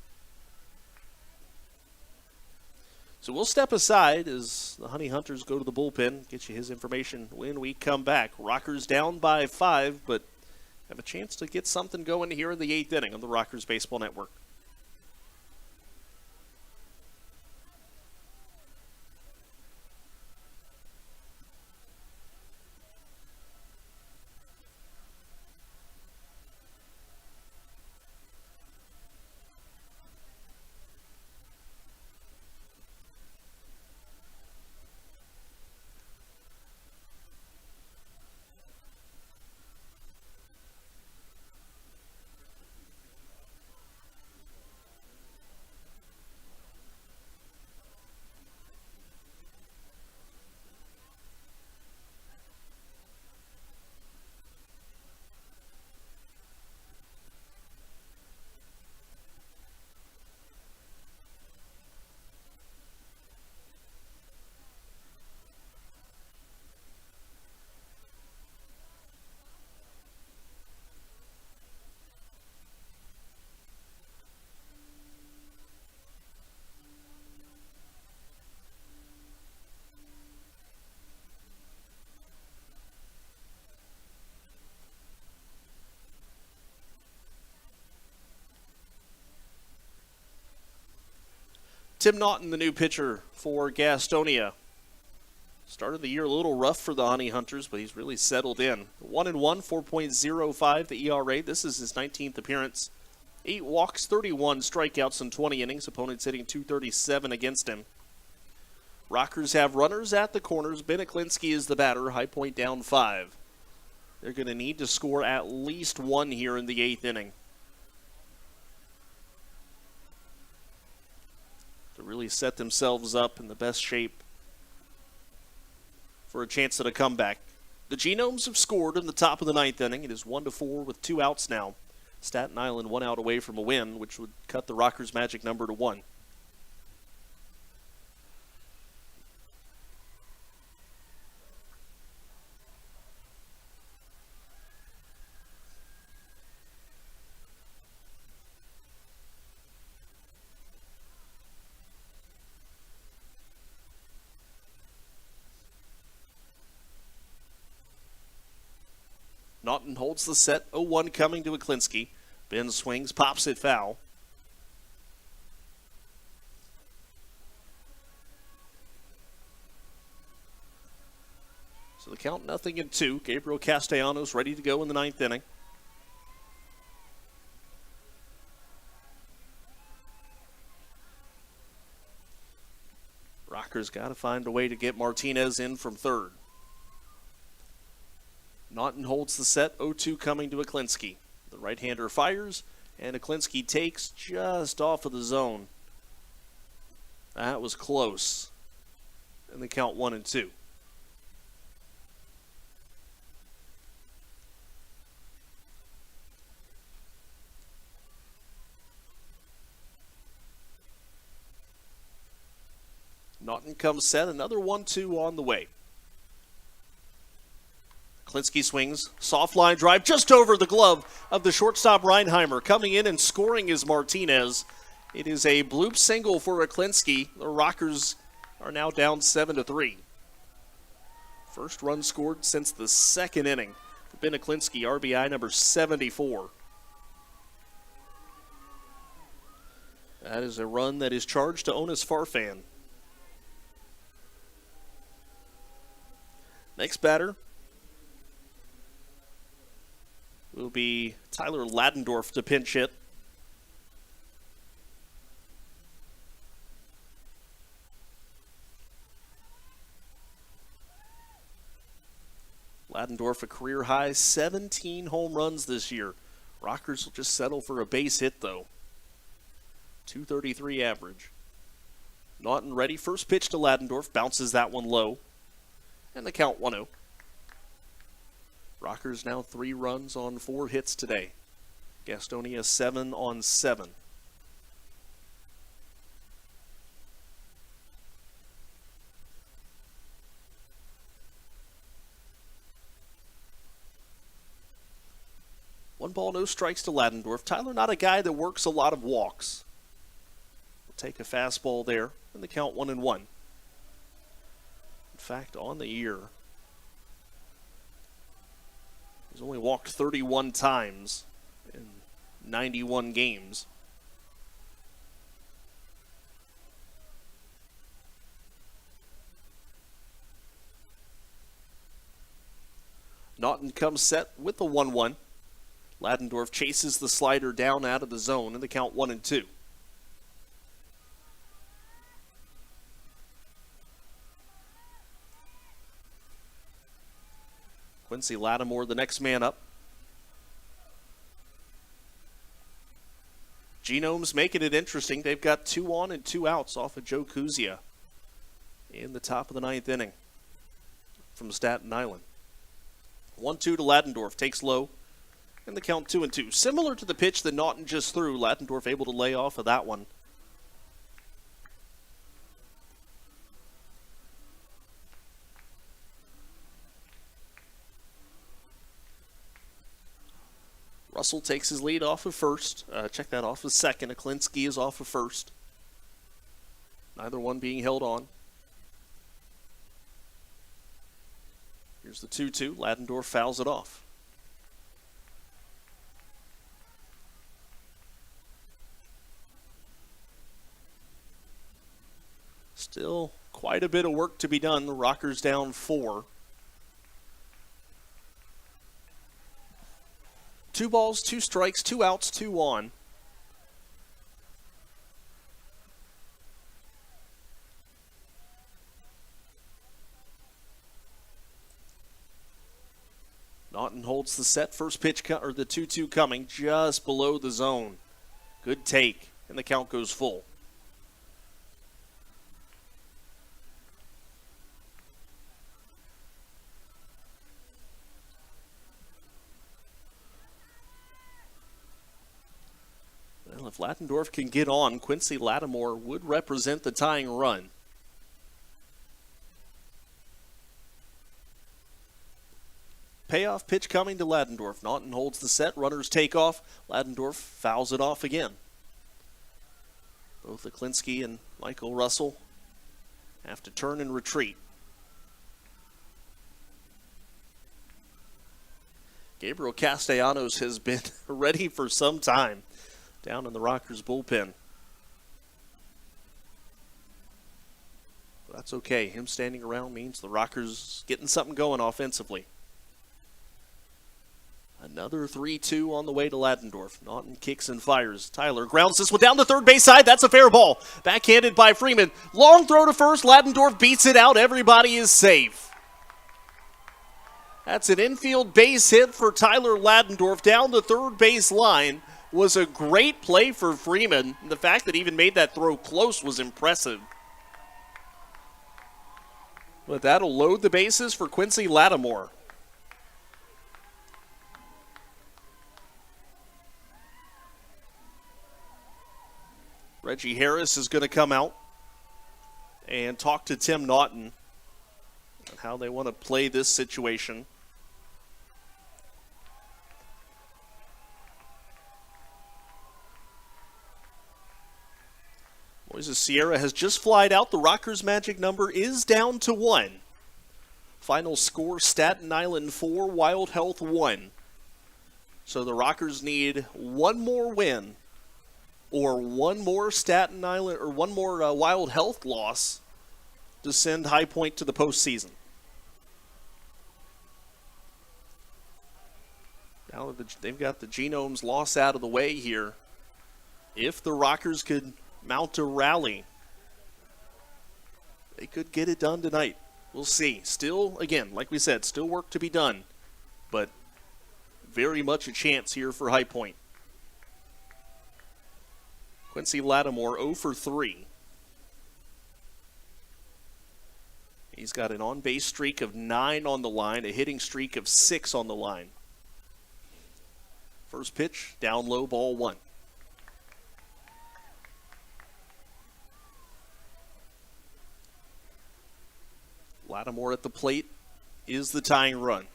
So we'll step aside as the Honey Hunters go to the bullpen. Get you his information when we come back. Rockers down by 5, but have a chance to get something going here in the 8th inning on the Rockers Baseball Network. Tim Naughton, the new pitcher for Gastonia. Started the year a little rough for the Honey Hunters, but he's really settled in. 1-1, 4.05 the ERA. This is his 19th appearance. 8 walks, 31 strikeouts in 20 innings. Opponents hitting .237 against him. Rockers have runners at the corners. Ben Aklinski is the batter. High Point down 5. They're going to need to score at least 1 here in the 8th inning to really set themselves up in the best shape for a chance at a comeback. The Genomes have scored in the top of the 9th inning. It is 1-4 with 2 outs now. Staten Island 1 out away from a win, which would cut the Rockers' magic number to 1. Naughton holds the set, 0-1 coming to Aklinski. Ben swings, pops it foul. So the count 0-2. Gabriel Castellanos ready to go in the 9th inning. Rockers got to find a way to get Martinez in from third. Naughton holds the set, 0-2 coming to Aklinski. The right-hander fires, and Aklinski takes just off of the zone. That was close. And the count 1-2. Naughton comes set, another 1-2 on the way. Aklinski swings, soft line drive just over the glove of the shortstop Reinheimer. Coming in and scoring is Martinez. It is a bloop single for Aklinski. The Rockers are now down 7-3. First run scored since the 2nd inning for Ben Aklinski, RBI number 74. That is a run that is charged to Onis Farfan. Next batter will be Tyler Ladendorf to pinch hit. Ladendorf a career high 17 home runs this year. Rockers will just settle for a base hit though. .233 average. Naughton ready. First pitch to Ladendorf. Bounces that one low. And the count 1-0. Rockers now 3 runs on 4 hits today. Gastonia 7 on 7. One ball, no strikes to Ladendorf. Tyler not a guy that works a lot of walks. We'll take a fastball there, and the count 1-1. In fact, on the year, he's only walked 31 times in 91 games. Naughton comes set with the 1-1. Ladendorf chases the slider down out of the zone, and the count 1-2. Quincy Lattimore, the next man up. Genomes making it interesting. They've got 2 on and 2 outs off of Joe Kuzia in the top of the 9th inning from Staten Island. 1-2 to Ladendorf, takes low, and the count 2-2. Similar to the pitch that Naughton just threw, Ladendorf able to lay off of that one. Russell takes his lead off of first. Check that off of second. Aklinski is off of first. Neither one being held on. Here's the 2-2. Ladendorf fouls it off. Still quite a bit of work to be done. The Rockers down 4. 2 balls, 2 strikes, 2 outs, 2 on. Naughton holds the set. First pitch, or the 2-2 coming just below the zone. Good take, and the count goes full. Well, if Latendorf can get on, Quincy Lattimore would represent the tying run. Payoff pitch coming to Latendorf. Naughton holds the set. Runners take off. Latendorf fouls it off again. Both Aklinski and Michael Russell have to turn and retreat. Gabriel Castellanos has been ready for some time down in the Rockers bullpen. But that's okay. Him standing around means the Rockers getting something going offensively. Another 3-2 on the way to Latendorf. Naughton kicks and fires. Tyler grounds this one down the third base side. That's a fair ball. Backhanded by Freeman. Long throw to first. Latendorf beats it out. Everybody is safe. That's an infield base hit for Tyler Latendorf down the third base line. Was a great play for Freeman. The fact that he even made that throw close was impressive. But that'll load the bases for Quincy Lattimore. Reggie Harris is going to come out and talk to Tim Naughton on how they want to play this situation. Moises Sierra has just flied out. The Rockers' magic number is down to 1. Final score, Staten Island 4, Wild Health 1. So the Rockers need one more win or one more Staten Island or one more Wild Health loss to send High Point to the postseason. Now that they've got the Genomes loss out of the way here, if the Rockers could mount a rally, they could get it done tonight. We'll see. Still, again, like we said, still work to be done, but very much a chance here for High Point. Quincy Lattimore 0 for 3. He's got an on-base streak of 9 on the line, a hitting streak of 6 on the line. First pitch, down low, ball 1. Lattimore at the plate is the tying run.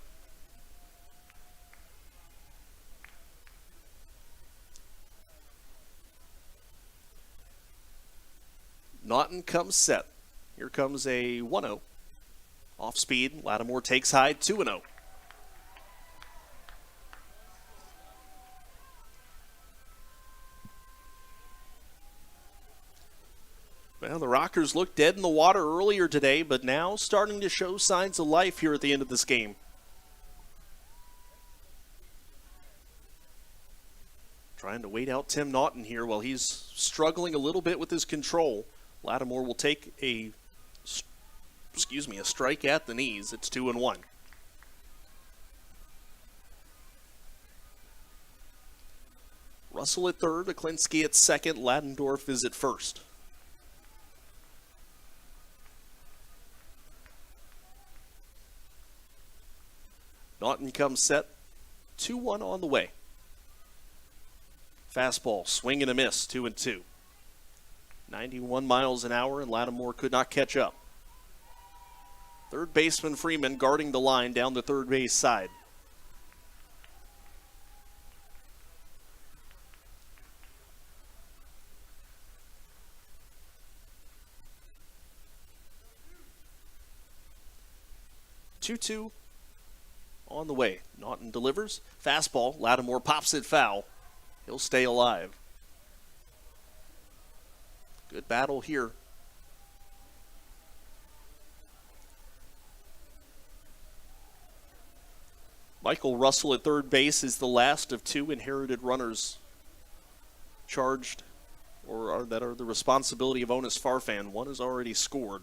Naughton comes set. Here comes a 1-0. Off speed, Lattimore takes high, 2-0. Well, the Rockers looked dead in the water earlier today, but now starting to show signs of life here at the end of this game. Trying to wait out Tim Naughton here while he's struggling a little bit with his control. Lattimore will take a strike at the knees. It's 2-1. Russell at third, Aklinski at second, Latendorf is at first. Naughton comes set, 2-1 on the way. Fastball, swing and a miss, 2-2. 91 miles an hour, and Lattimore could not catch up. Third baseman Freeman guarding the line down the third base side. Two on the way. Naughton delivers. Fastball. Lattimore pops it foul. He'll stay alive. Good battle here. Michael Russell at third base is the last of two inherited runners charged or that are the responsibility of Onus Farfan. One has already scored.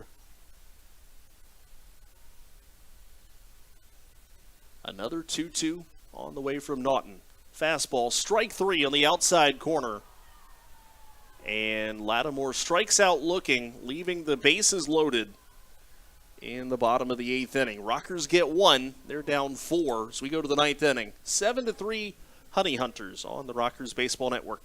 Another 2-2 on the way from Naughton. Fastball, strike three on the outside corner. And Lattimore strikes out looking, leaving the bases loaded in the bottom of the eighth inning. Rockers get one. They're down 4 as we go to the ninth inning. 7-3 Honey Hunters on the Rockers Baseball Network.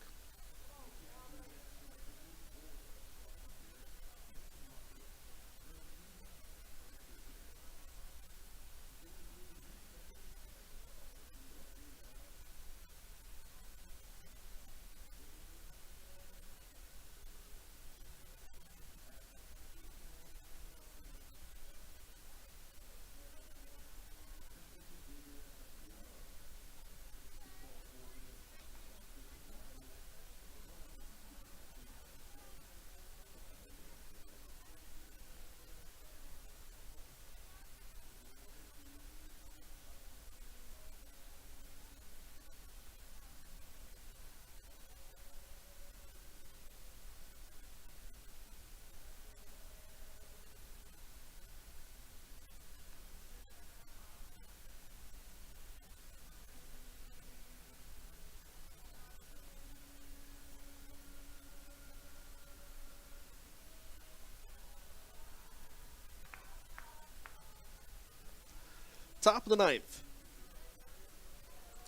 Top of the ninth.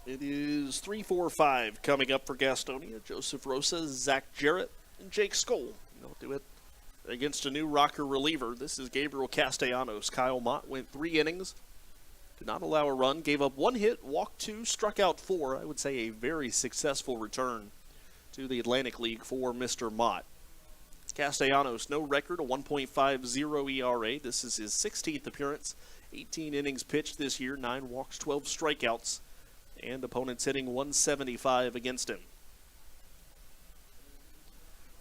It is 3-4-5 coming up for Gastonia. Joseph Rosa, Zach Jarrett, and Jake Skoll. They'll do it against a new Rocker reliever. This is Gabriel Castellanos. Kyle Mott went 3 innings, did not allow a run, gave up 1 hit, walked 2, struck out 4. I would say a very successful return to the Atlantic League for Mr. Mott. Castellanos, no record, a 1.50 ERA. This is his 16th appearance. 18 innings pitched this year, 9 walks, 12 strikeouts, and opponents hitting 175 against him.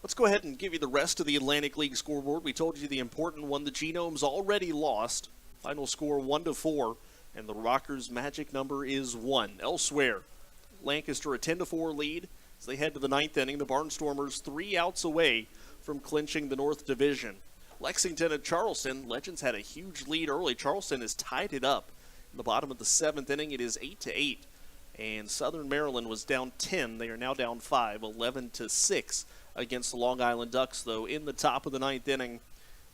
Let's go ahead and give you the rest of the Atlantic League scoreboard. We told you the important one. The Genomes already lost. Final score 1-4, and the Rockers' magic number is 1. Elsewhere, Lancaster a 10-4 lead as they head to the ninth inning. The Barnstormers 3 outs away from clinching the North Division. Lexington and Charleston, Legends had a huge lead early. Charleston has tied it up in the bottom of the 7th inning. It is 8-8, and Southern Maryland was down 10. They are now down 5, 11-6 against the Long Island Ducks, though, in the top of the 9th inning,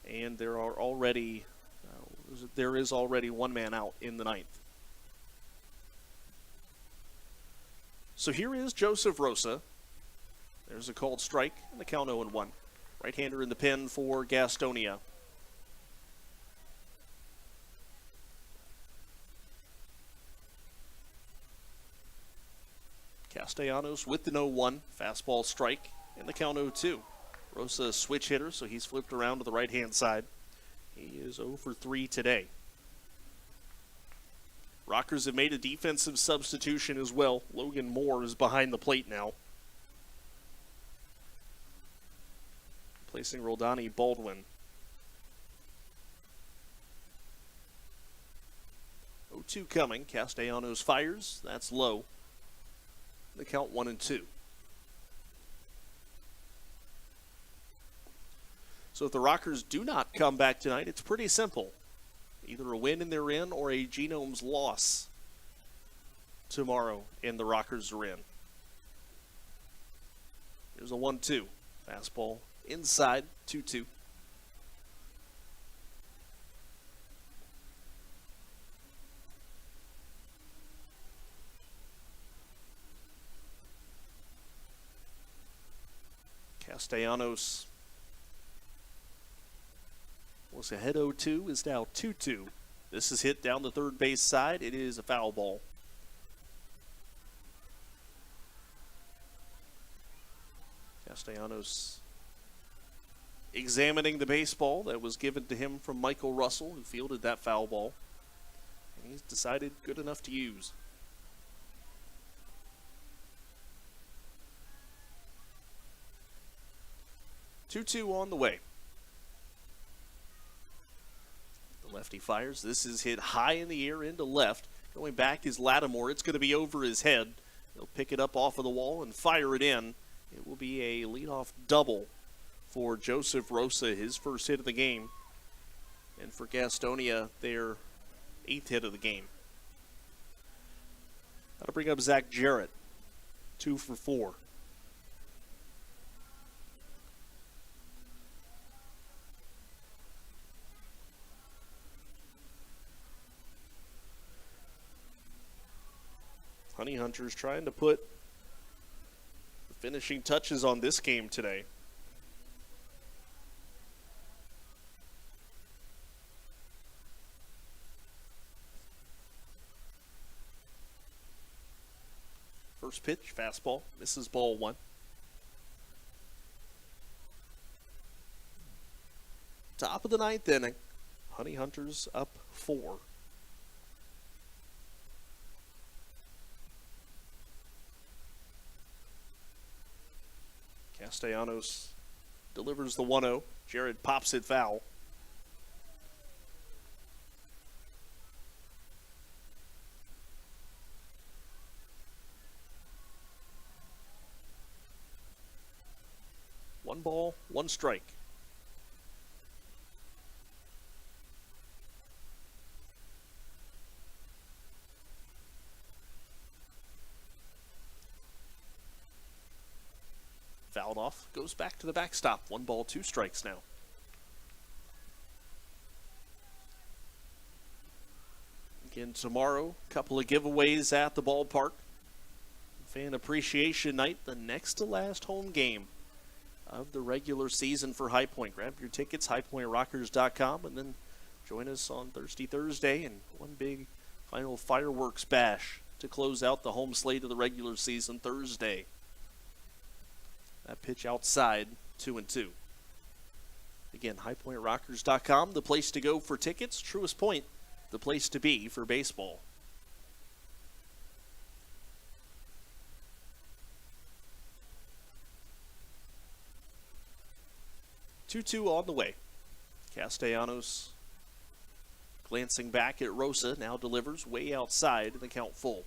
and there is already one man out in the 9th. So here is Joseph Rosa. There's a called strike, and the count 0-1. Right-hander in the pen for Gastonia. Castellanos with the 0-1. Fastball strike and the count 0-2. Rosa a switch hitter, so he's flipped around to the right-hand side. He is 0 for 3 today. Rockers have made a defensive substitution as well. Logan Moore is behind the plate now, placing Roldani Baldwin. 0-2 coming. Castellanos fires. That's low. The count 1-2. So if the Rockers do not come back tonight, it's pretty simple. Either a win and they're in, or a Genomes loss tomorrow and the Rockers are in. Here's a 1-2. Fastball inside, 2-2. Castellanos was ahead 0-2, is now 2-2. This is hit down the third base side. It is a foul ball. Castellanos examining the baseball that was given to him from Michael Russell, who fielded that foul ball. And he's decided good enough to use. Two on the way. The lefty fires. This is hit high in the air into left. Going back is Lattimore. It's going to be over his head. He'll pick it up off of the wall and fire it in. It will be a leadoff double for Joseph Rosa, his first hit of the game. And for Gastonia, their 8th hit of the game. That'll bring up Zach Jarrett, 2 for 4. Honey Hunters trying to put the finishing touches on this game today. First pitch, fastball, misses ball 1. Top of the 9th inning. Honey Hunters up 4. Castellanos delivers the 1-0. Jared pops it foul. One ball, one strike. Fouled off, goes back to the backstop. 1 ball, 2 strikes now. Again, tomorrow, couple of giveaways at the ballpark. Fan Appreciation Night, the next to last home game of the regular season for High Point. Grab your tickets, highpointrockers.com, and then join us on Thursday, and one big final fireworks bash to close out the home slate of the regular season Thursday. That pitch outside, 2-2. Again, highpointrockers.com, the place to go for tickets. Truist Point, the place to be for baseball. Two on the way. Castellanos glancing back at Rosa, now delivers way outside, and the count full.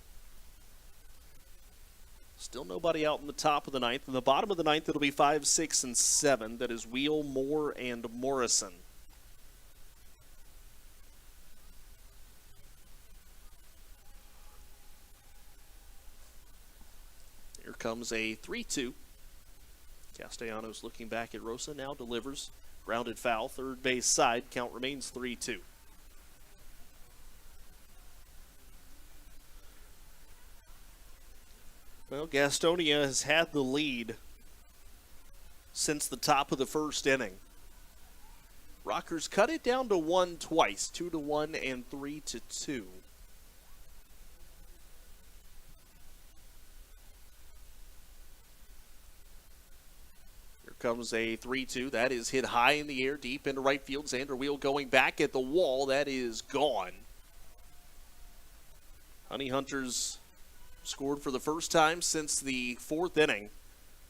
Still nobody out in the top of the 9th. In the bottom of the 9th, it'll be 5, 6, and 7. That is Wheel, Moore, and Morrison. Here comes a 3-2. Castellanos looking back at Rosa, now delivers. Grounded foul, third base side. Count remains 3-2. Well, Gastonia has had the lead since the top of the first inning. Rockers cut it down to 1 twice, 2-1 and 3-2. Here comes a 3-2. That is hit high in the air, deep into right field. Xander Wheel going back at the wall. That is gone. Honey Hunters scored for the first time since the 4th inning.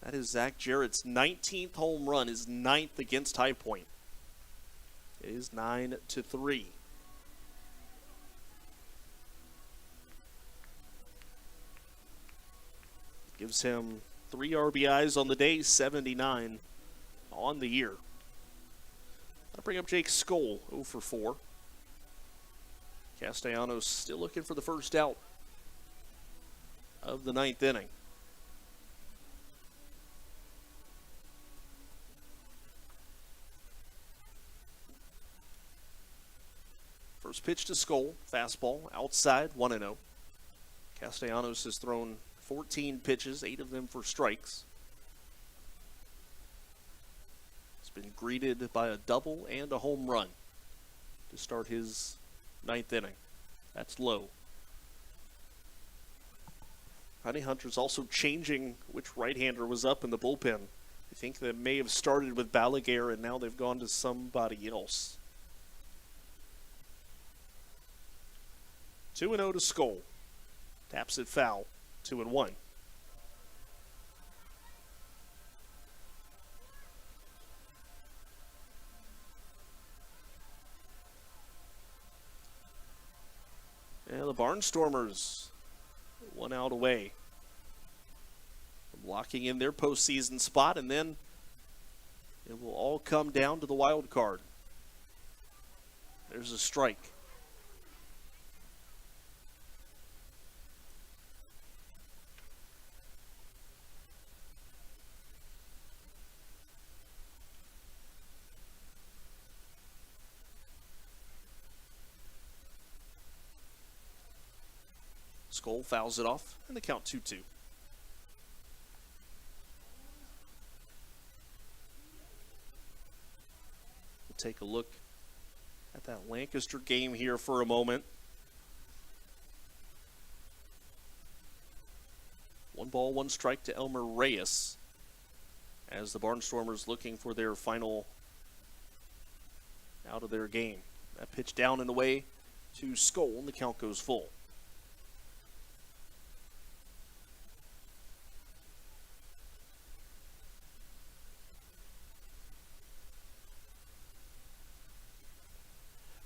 That is Zach Jarrett's 19th home run, his 9th against High Point. It is 9-3. Gives him 3 RBIs on the day, 79 on the year. I'll bring up Jake Skoll, 0 for 4. Castellanos still looking for the first out of the 9th inning. First pitch to Skoll, fastball, outside, 1-0. Castellanos has thrown 14 pitches, 8 of them for strikes. He's been greeted by a double and a home run to start his 9th inning. That's low. Honey Hunters also changing which right-hander was up in the bullpen. I think they may have started with Balaguer and now they've gone to somebody else. 2-0 to Skoll. Taps it foul. 2-1. And the the Barnstormers 1 out away from locking in their postseason spot, and then it will all come down to the wild card. There's a strike. Skull fouls it off, and the count 2-2. We'll take a look at that Lancaster game here for a moment. 1 ball, 1 strike to Elmer Reyes as the Barnstormers looking for their final out of their game. That pitch down and away to Skull, and the count goes full.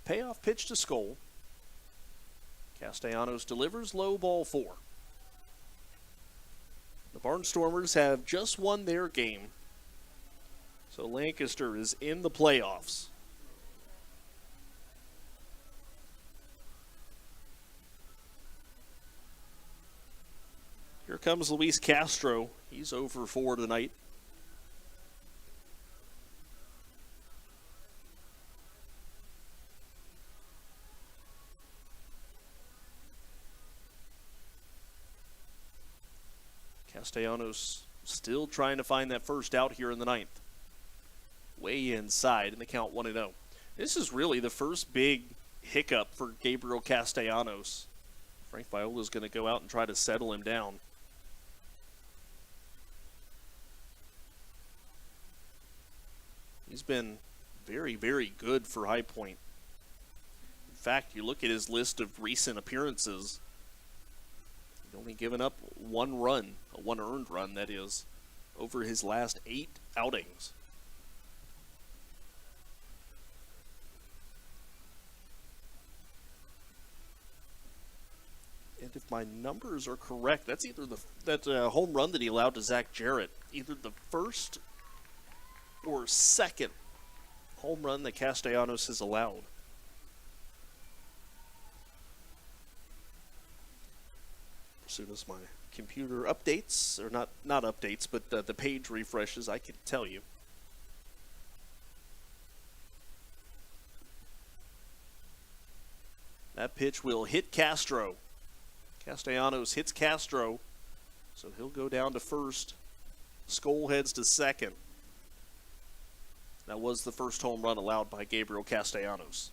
Payoff pitch to Skull. Castellanos delivers, low, ball 4. The Barnstormers have just won their game, so Lancaster is in the playoffs. Here comes Luis Castro. He's 0 for 4 tonight. Castellanos still trying to find that first out here in the 9th. Way inside in the count 1-0. This is really the first big hiccup for Gabriel Castellanos. Frank Viola's going to go out and try to settle him down. He's been very, very good for High Point. In fact, you look at his list of recent appearances, he's only given up 1 run, a 1 earned run, that is, over his last 8 outings. And if my numbers are correct, that's either that home run that he allowed to Zach Jarrett, either the first or second home run that Castellanos has allowed. As soon as my computer updates, or not updates, but the page refreshes, I can tell you. That pitch will hit Castro. Castellanos hits Castro, so he'll go down to first. Skull heads to second. That was the first home run allowed by Gabriel Castellanos.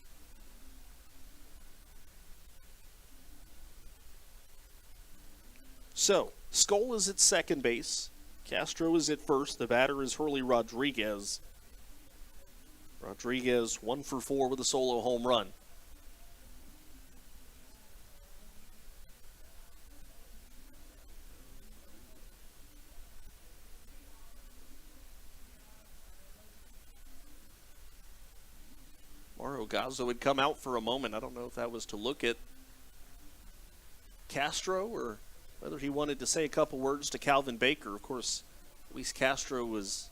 So, Skull is at second base. Castro is at first. The batter is Hurley Rodriguez. Rodriguez 1 for 4 with a solo home run. Mauro Gazzo had come out for a moment. I don't know if that was to look at Castro or whether he wanted to say a couple words to Calvin Baker. Of course, Luis Castro was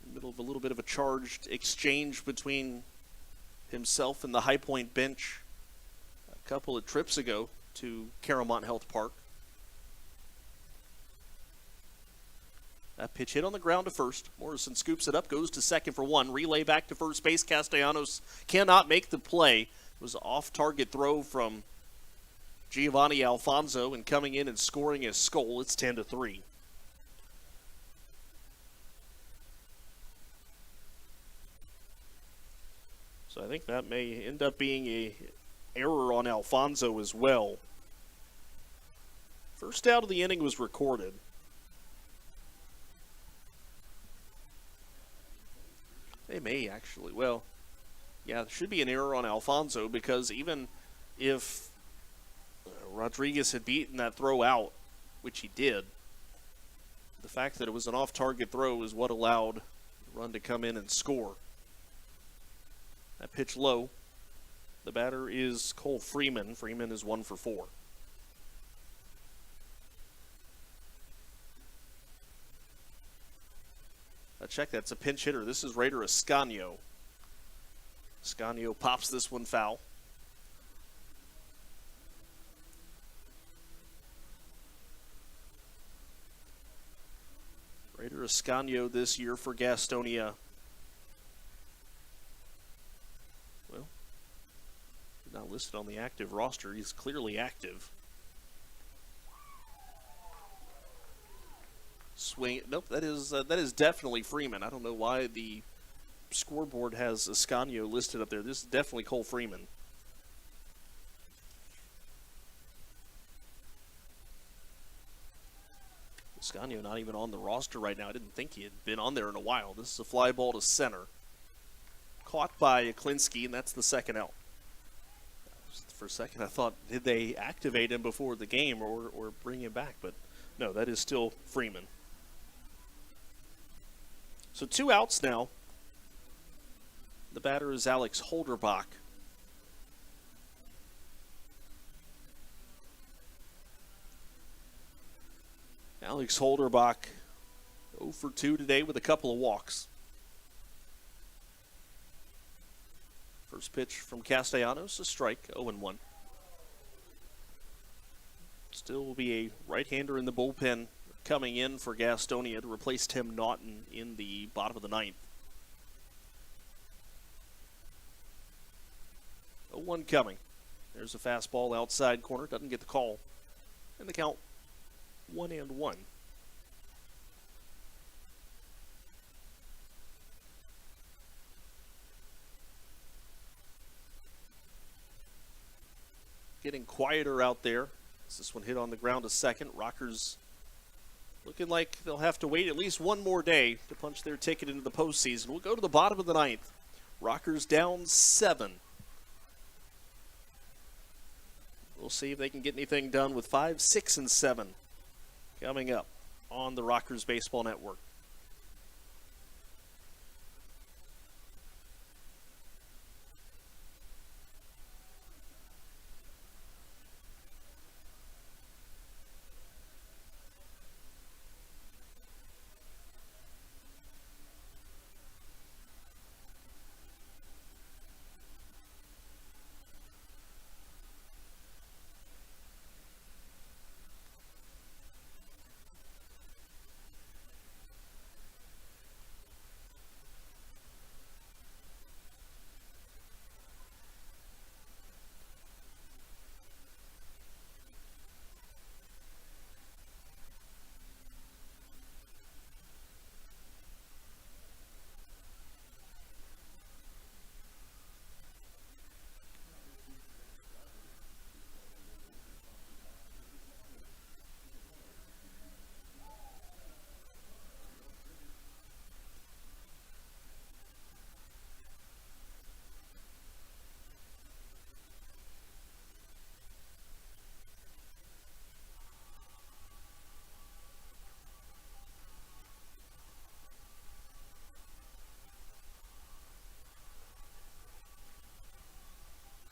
in the middle of a little bit of a charged exchange between himself and the High Point bench a couple of trips ago to Caramont Health Park. That pitch hit on the ground to first. Morrison scoops it up, goes to second for 1. Relay back to first base. Castellanos cannot make the play. It was an off-target throw from Giovanni Alfonso, and coming in and scoring is Skull. It's 10-3. So I think that may end up being a error on Alfonso as well. First out of the inning was recorded. They may actually. Well, yeah, there should be an error on Alfonso, because even if Rodriguez had beaten that throw out, which he did, the fact that it was an off-target throw is what allowed the run to come in and score. That pitch low. The batter is Cole Freeman. Freeman is 1 for 4. Check, that's a pinch hitter. This is Raider Ascanio. Ascanio pops this one foul. Raider Ascanio this year for Gastonia. Well, not listed on the active roster. He's clearly active. Swing. Nope, that is definitely Freeman. I don't know why the scoreboard has Ascanio listed up there. This is definitely Cole Freeman. Ascanio not even on the roster right now. I didn't think he had been on there in a while. This is a fly ball to center. Caught by Aklinski, and that's the second out. For a second, I thought, did they activate him before the game or bring him back? But no, that is still Freeman. So 2 outs now. The batter is Alex Holderbach. Alex Holderbach 0 for 2 today with a couple of walks. First pitch from Castellanos, a strike, 0-1. Still will be a right-hander in the bullpen coming in for Gastonia to replace Tim Naughton in the bottom of the 9th. 0-1 coming. There's a fastball outside corner, doesn't get the call. And the count 1-1. Getting quieter out there. This one hit on the ground a second. Rockers looking like they'll have to wait at least one more day to punch their ticket into the postseason. We'll go to the bottom of the 9th. Rockers down 7. We'll see if they can get anything done with 5, 6, and 7 coming up on the Rockers Baseball Network.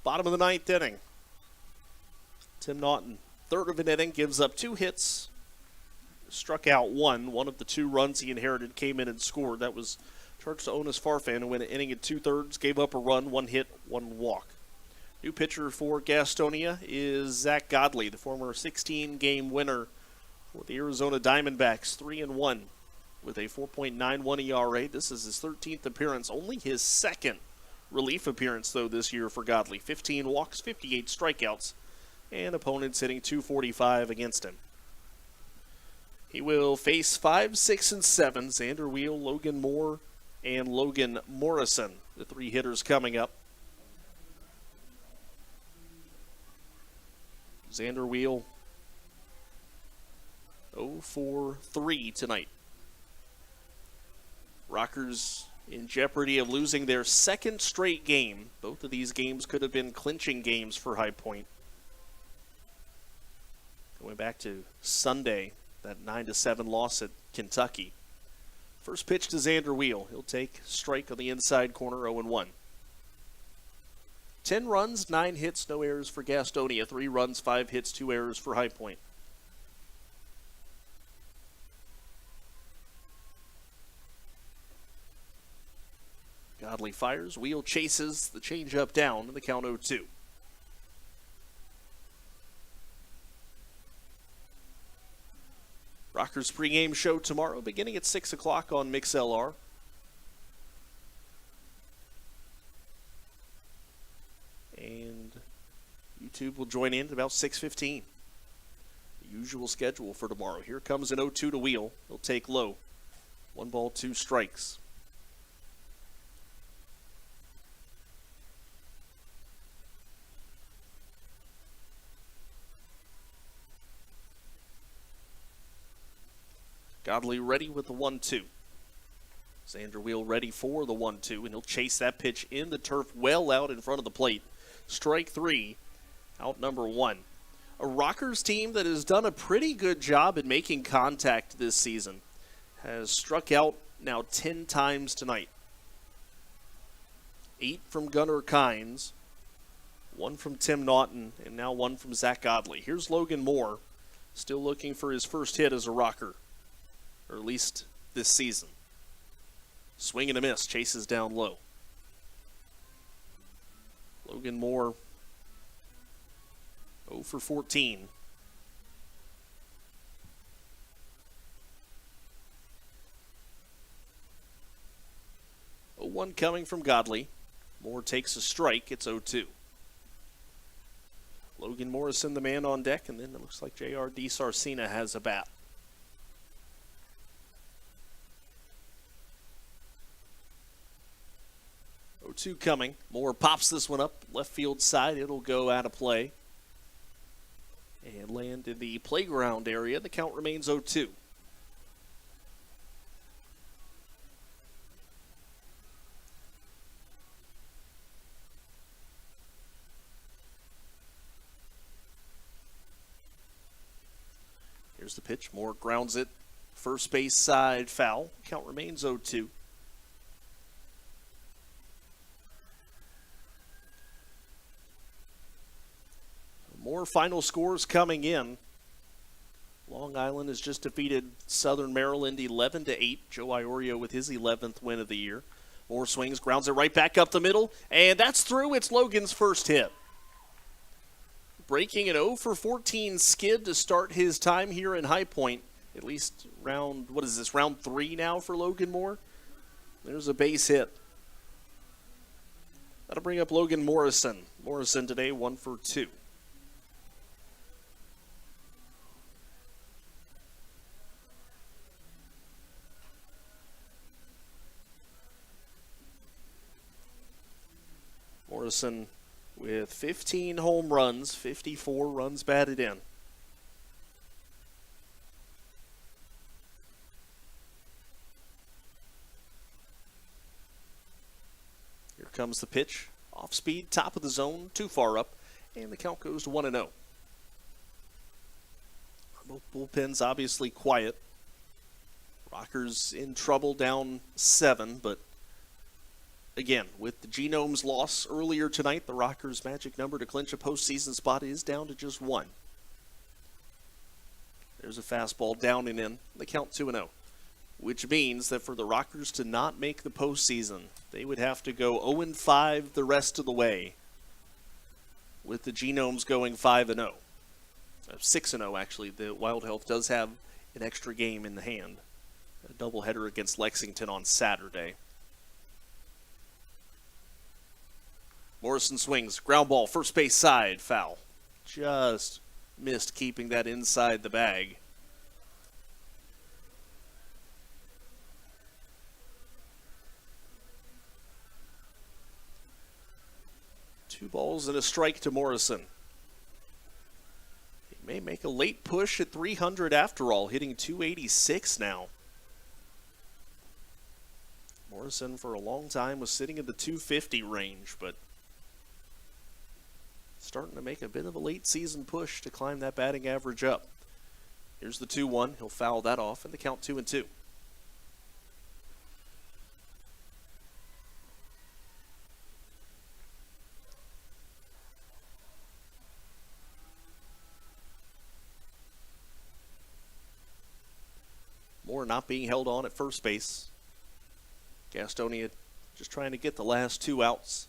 Bottom of the 9th inning. Tim Naughton, third of an inning, gives up 2 hits, struck out 1. One of the 2 runs he inherited came in and scored. That was charged to Onis Farfan, who went an inning and 2/3, gave up a run, 1 hit, 1 walk. New pitcher for Gastonia is Zach Godley, the former 16-game winner for the Arizona Diamondbacks, 3-1 with a 4.91 ERA. This is his 13th appearance, only his 2nd relief appearance, though, this year for Godley. 15 walks, 58 strikeouts, and opponents hitting .245 against him. He will face 5, 6, and 7, Xander Wheel, Logan Moore, and Logan Morrison, the 3 hitters coming up. Xander Wheel 0 for 3 tonight. Rockers in jeopardy of losing their 2nd straight game. Both of these games could have been clinching games for High Point. Going back to Sunday, that 9-7 loss at Kentucky. First pitch to Xander Wheel. He'll take strike on the inside corner, 0-1. 10 runs, 9 hits, no errors for Gastonia. 3 runs, 5 hits, 2 errors for High Point. Godley fires, Wheel chases the changeup down, and the count 0-2. Rockers pregame show tomorrow beginning at 6 o'clock on MixLR. And YouTube will join in at about 6:15. The usual schedule for tomorrow. Here comes an 0-2 to Wheel. He'll take low. 1 ball, 2 strikes. Godley ready with the 1-2. Xander Wheel ready for the 1-2, and he'll chase that pitch in the turf well out in front of the plate. Strike 3, out number 1. A Rockers team that has done a pretty good job in making contact this season. Has struck out now 10 times tonight. 8 from Gunnar Kynes, 1 from Tim Naughton, and now 1 from Zach Godley. Here's Logan Moore, still looking for his first hit as a Rocker, or at least this season. Swing and a miss, chases down low. Logan Moore 0 for 14. One coming from Godley. Moore takes a strike. It's 0-2. Logan Morrison, the man on deck, and then it looks like J.R. DeSarcina has a bat. Two coming. Moore pops this one up left field side. It'll go out of play and land in the playground area. The count remains 0-2. Here's the pitch. Moore grounds it. First base side foul. Count remains 0-2. More final scores coming in. Long Island has just defeated Southern Maryland 11-8. Joe Iorio with his 11th win of the year. Moore swings, grounds it right back up the middle, and that's through. It's Logan's first hit. Breaking an 0 for 14 skid to start his time here in High Point. At least round 3 now for Logan Moore? There's a base hit. That'll bring up Logan Morrison. Morrison today 1 for 2. Morrison with 15 home runs, 54 runs batted in. Here comes the pitch. Off speed, top of the zone, too far up, and the count goes to 1-0. Both bullpens obviously quiet. Rockers in trouble down 7, but again, with the Genomes loss earlier tonight, the Rockers' magic number to clinch a postseason spot is down to just 1. There's a fastball down and in. The count 2-0, which means that for the Rockers to not make the postseason, they would have to go 0-5 the rest of the way, with the Genomes going 5-0. 6-0, actually. The Wild Health does have an extra game in the hand. A doubleheader against Lexington on Saturday. Morrison swings, ground ball, first base side, foul. Just missed keeping that inside the bag. Two balls and a strike to Morrison. He may make a late push at 300 after all, hitting 286 now. Morrison for a long time was sitting in the 250 range, but starting to make a bit of a late season push to climb that batting average up. Here's the 2-1. He'll foul that off, and the count 2-2. not being held on at first base. Gastonia just trying to get the last 2 outs.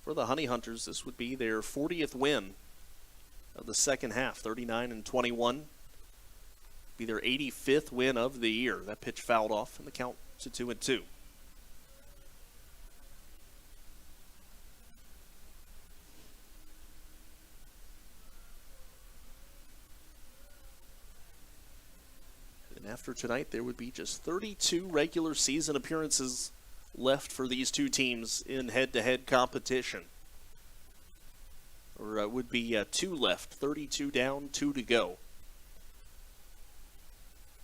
For the Honey Hunters, this would be their 40th win of the second half, 39-21. Be their 85th win of the year. That pitch fouled off, and the count to 2-2. And after tonight, there would be just 32 regular season appearances left for these two teams in head-to-head competition. Or it would be 2 left, 32 down, 2 to go.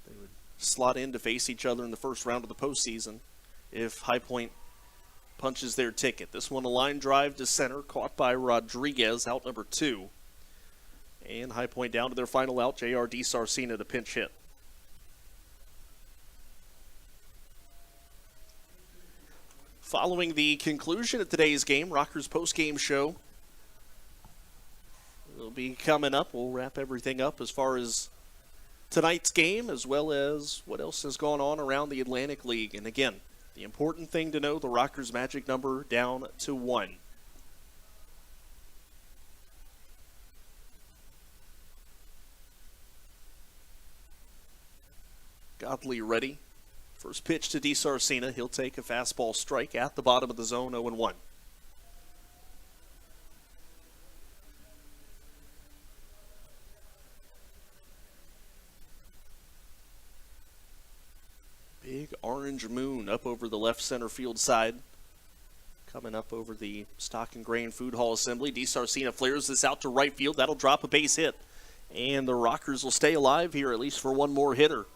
They would slot in to face each other in the first round of the postseason if High Point punches their ticket. This one a line drive to center, caught by Rodriguez, out number 2. And High Point down to their final out, J.R. DiSarcina to pinch hit. Following the conclusion of today's game, Rockers postgame show will be coming up. We'll wrap everything up as far as tonight's game, as well as what else has gone on around the Atlantic League. And again, the important thing to know, the Rockers' magic number down to 1. Godley ready. First pitch to DiSarcina. He'll take a fastball strike at the bottom of the zone, 0-1. Big orange moon up over the left center field side. Coming up over the Stock and Grain Food Hall Assembly. DiSarcina flares this out to right field. That'll drop a base hit. And the Rockers will stay alive here, at least for one more hitter.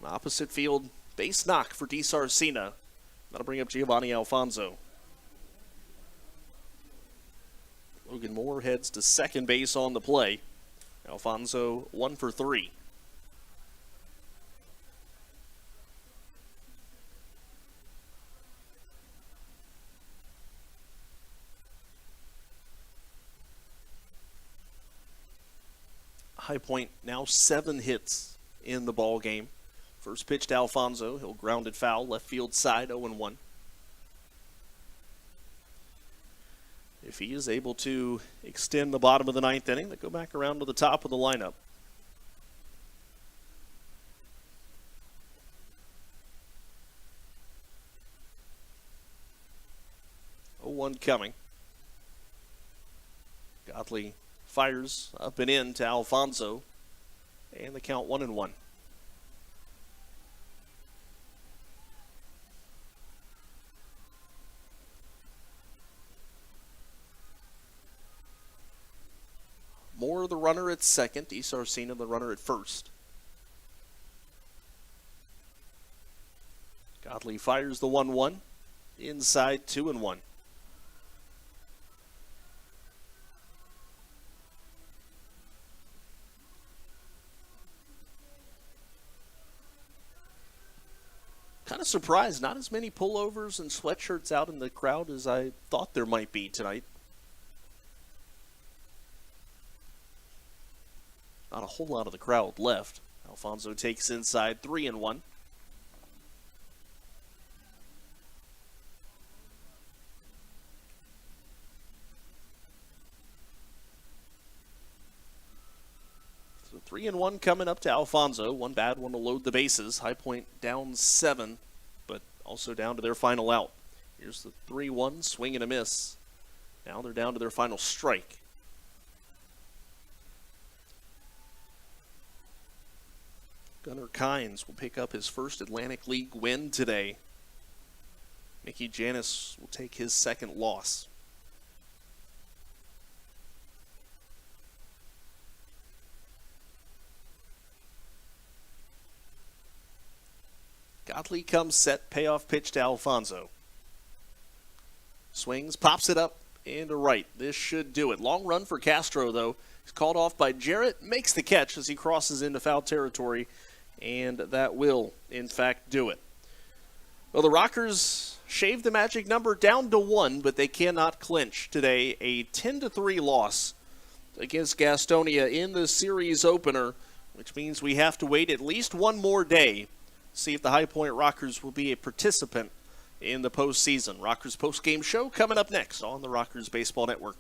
Opposite field. Base knock for DiSarcina. That'll bring up Giovanni Alfonso. Logan Moore heads to second base on the play. Alfonso 1 for 3. High Point now 7 hits in the ball game. First pitch to Alfonso. He'll ground it foul. Left field side, 0-1. If he is able to extend the bottom of the 9th inning, they go back around to the top of the lineup. Oh, 1 coming. Godley fires up and in to Alfonso. And the count 1-1. Moore the runner at second, DiSarcina the runner at first. Godley fires the 1-1. Inside 2-1. Kind of surprised, not as many pullovers and sweatshirts out in the crowd as I thought there might be tonight. Not a whole lot of the crowd left. Alfonso takes inside 3-1. So 3-1 coming up to Alfonso. One bad one to load the bases. High Point down 7, but also down to their final out. Here's the 3-1, swing and a miss. Now they're down to their final strike. Gunnar Kynes will pick up his first Atlantic League win today. Mickey Janis will take his second loss. Godley comes set, payoff pitch to Alfonso. Swings, pops it up into right. This should do it. Long run for Castro, though. He's called off by Jarrett, makes the catch as he crosses into foul territory, and that will, in fact, do it. Well, the Rockers shaved the magic number down to 1, but they cannot clinch today. A 10-3 loss against Gastonia in the series opener which means we have to wait at least one more day to see if the High Point Rockers will be a participant in the postseason. Rockers postgame show coming up next on the Rockers Baseball Network.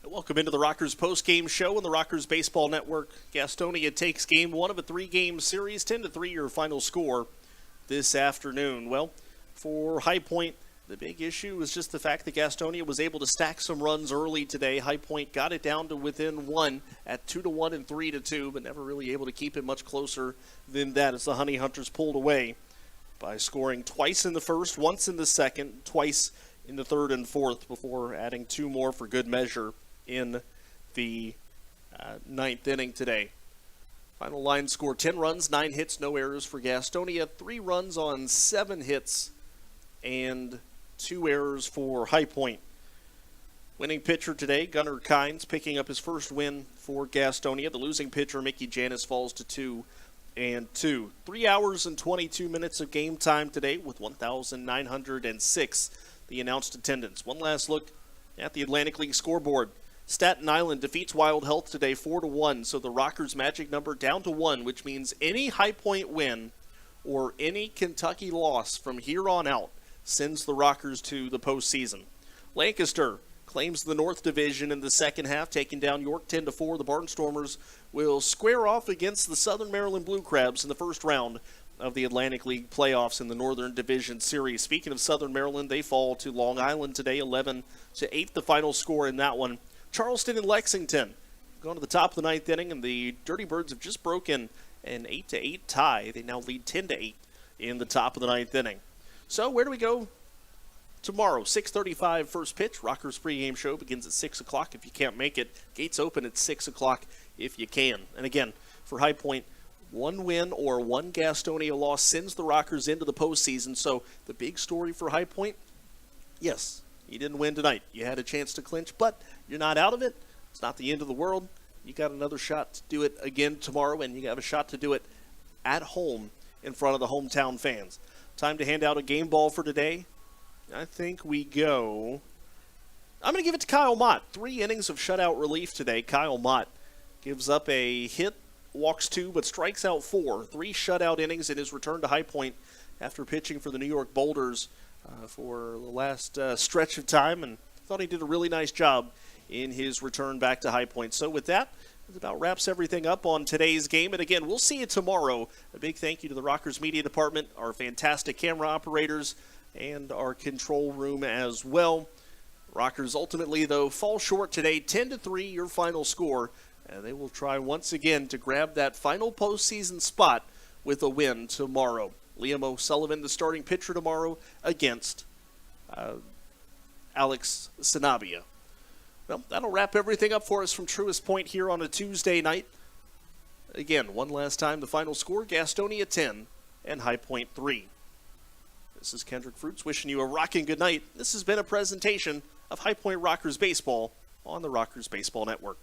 Welcome into the Rockers postgame show on the Rockers Baseball Network. Gastonia takes game one of a three-game series, 10-3 your final score this afternoon. Well, for High Point, the big issue was just the fact that Gastonia was able to stack some runs early today. High Point got it down to within one at 2-1 and 3-2, but never really able to keep it much closer than that as the Honey Hunters pulled away by scoring twice in the first, once in the second, twice in the third and fourth before adding two more for good measure in the ninth inning today. Final line score 10 runs, 9 hits, no errors for Gastonia, 3 runs on 7 hits, and 2 errors for High Point. Winning pitcher today, Gunnar Kynes, picking up his first win for Gastonia. The losing pitcher, Mickey Janis, falls to 2-2. 3 hours and 22 minutes of game time today with 1,906 the announced attendance. One last look at the Atlantic League scoreboard. Staten Island defeats Wild Health today 4-1, so the Rockers' magic number down to 1, which means any High Point win or any Kentucky loss from here on out sends the Rockers to the postseason. Lancaster claims the North Division in the second half, taking down York 10-4. The Barnstormers will square off against the Southern Maryland Blue Crabs in the first round of the Atlantic League playoffs in the Northern Division Series. Speaking of Southern Maryland, they fall to Long Island today, 11-8, the final score in that one. Charleston and Lexington going to the top of the ninth inning, and the Dirty Birds have just broken an 8-8 tie. They now lead 10-8 in the top of the ninth inning. So where do we go tomorrow? 6:35 first pitch. Rockers pregame show begins at 6 o'clock if you can't make it. Gates open at 6 o'clock if you can. And again, for High Point, one win or one Gastonia loss sends the Rockers into the postseason. So the big story for High Point, yes, you didn't win tonight. You had a chance to clinch, but you're not out of it. It's not the end of the world. You got another shot to do it again tomorrow, and you have a shot to do it at home in front of the hometown fans. Time to hand out a game ball for today. I think we go. I'm going to give it to Kyle Mott. 3 innings of shutout relief today. Kyle Mott gives up a hit, walks 2, but strikes out 4. 3 shutout innings in his return to High Point after pitching for the New York Boulders for the last stretch of time, and thought he did a really nice job in his return back to High Point. So with that, it about wraps everything up on today's game. And again, we'll see you tomorrow. A big thank you to the Rockers Media Department, our fantastic camera operators, and our control room as well. Rockers ultimately, though, fall short today, 10-3, your final score. And they will try once again to grab that final postseason spot with a win tomorrow. Liam O'Sullivan, the starting pitcher tomorrow, against Alex Sanabia. Well, that'll wrap everything up for us from Truist Point here on a Tuesday night. Again, one last time, the final score, Gastonia 10 and High Point 3. This is Kendrick Fruits wishing you a rocking good night. This has been a presentation of High Point Rockers Baseball on the Rockers Baseball Network.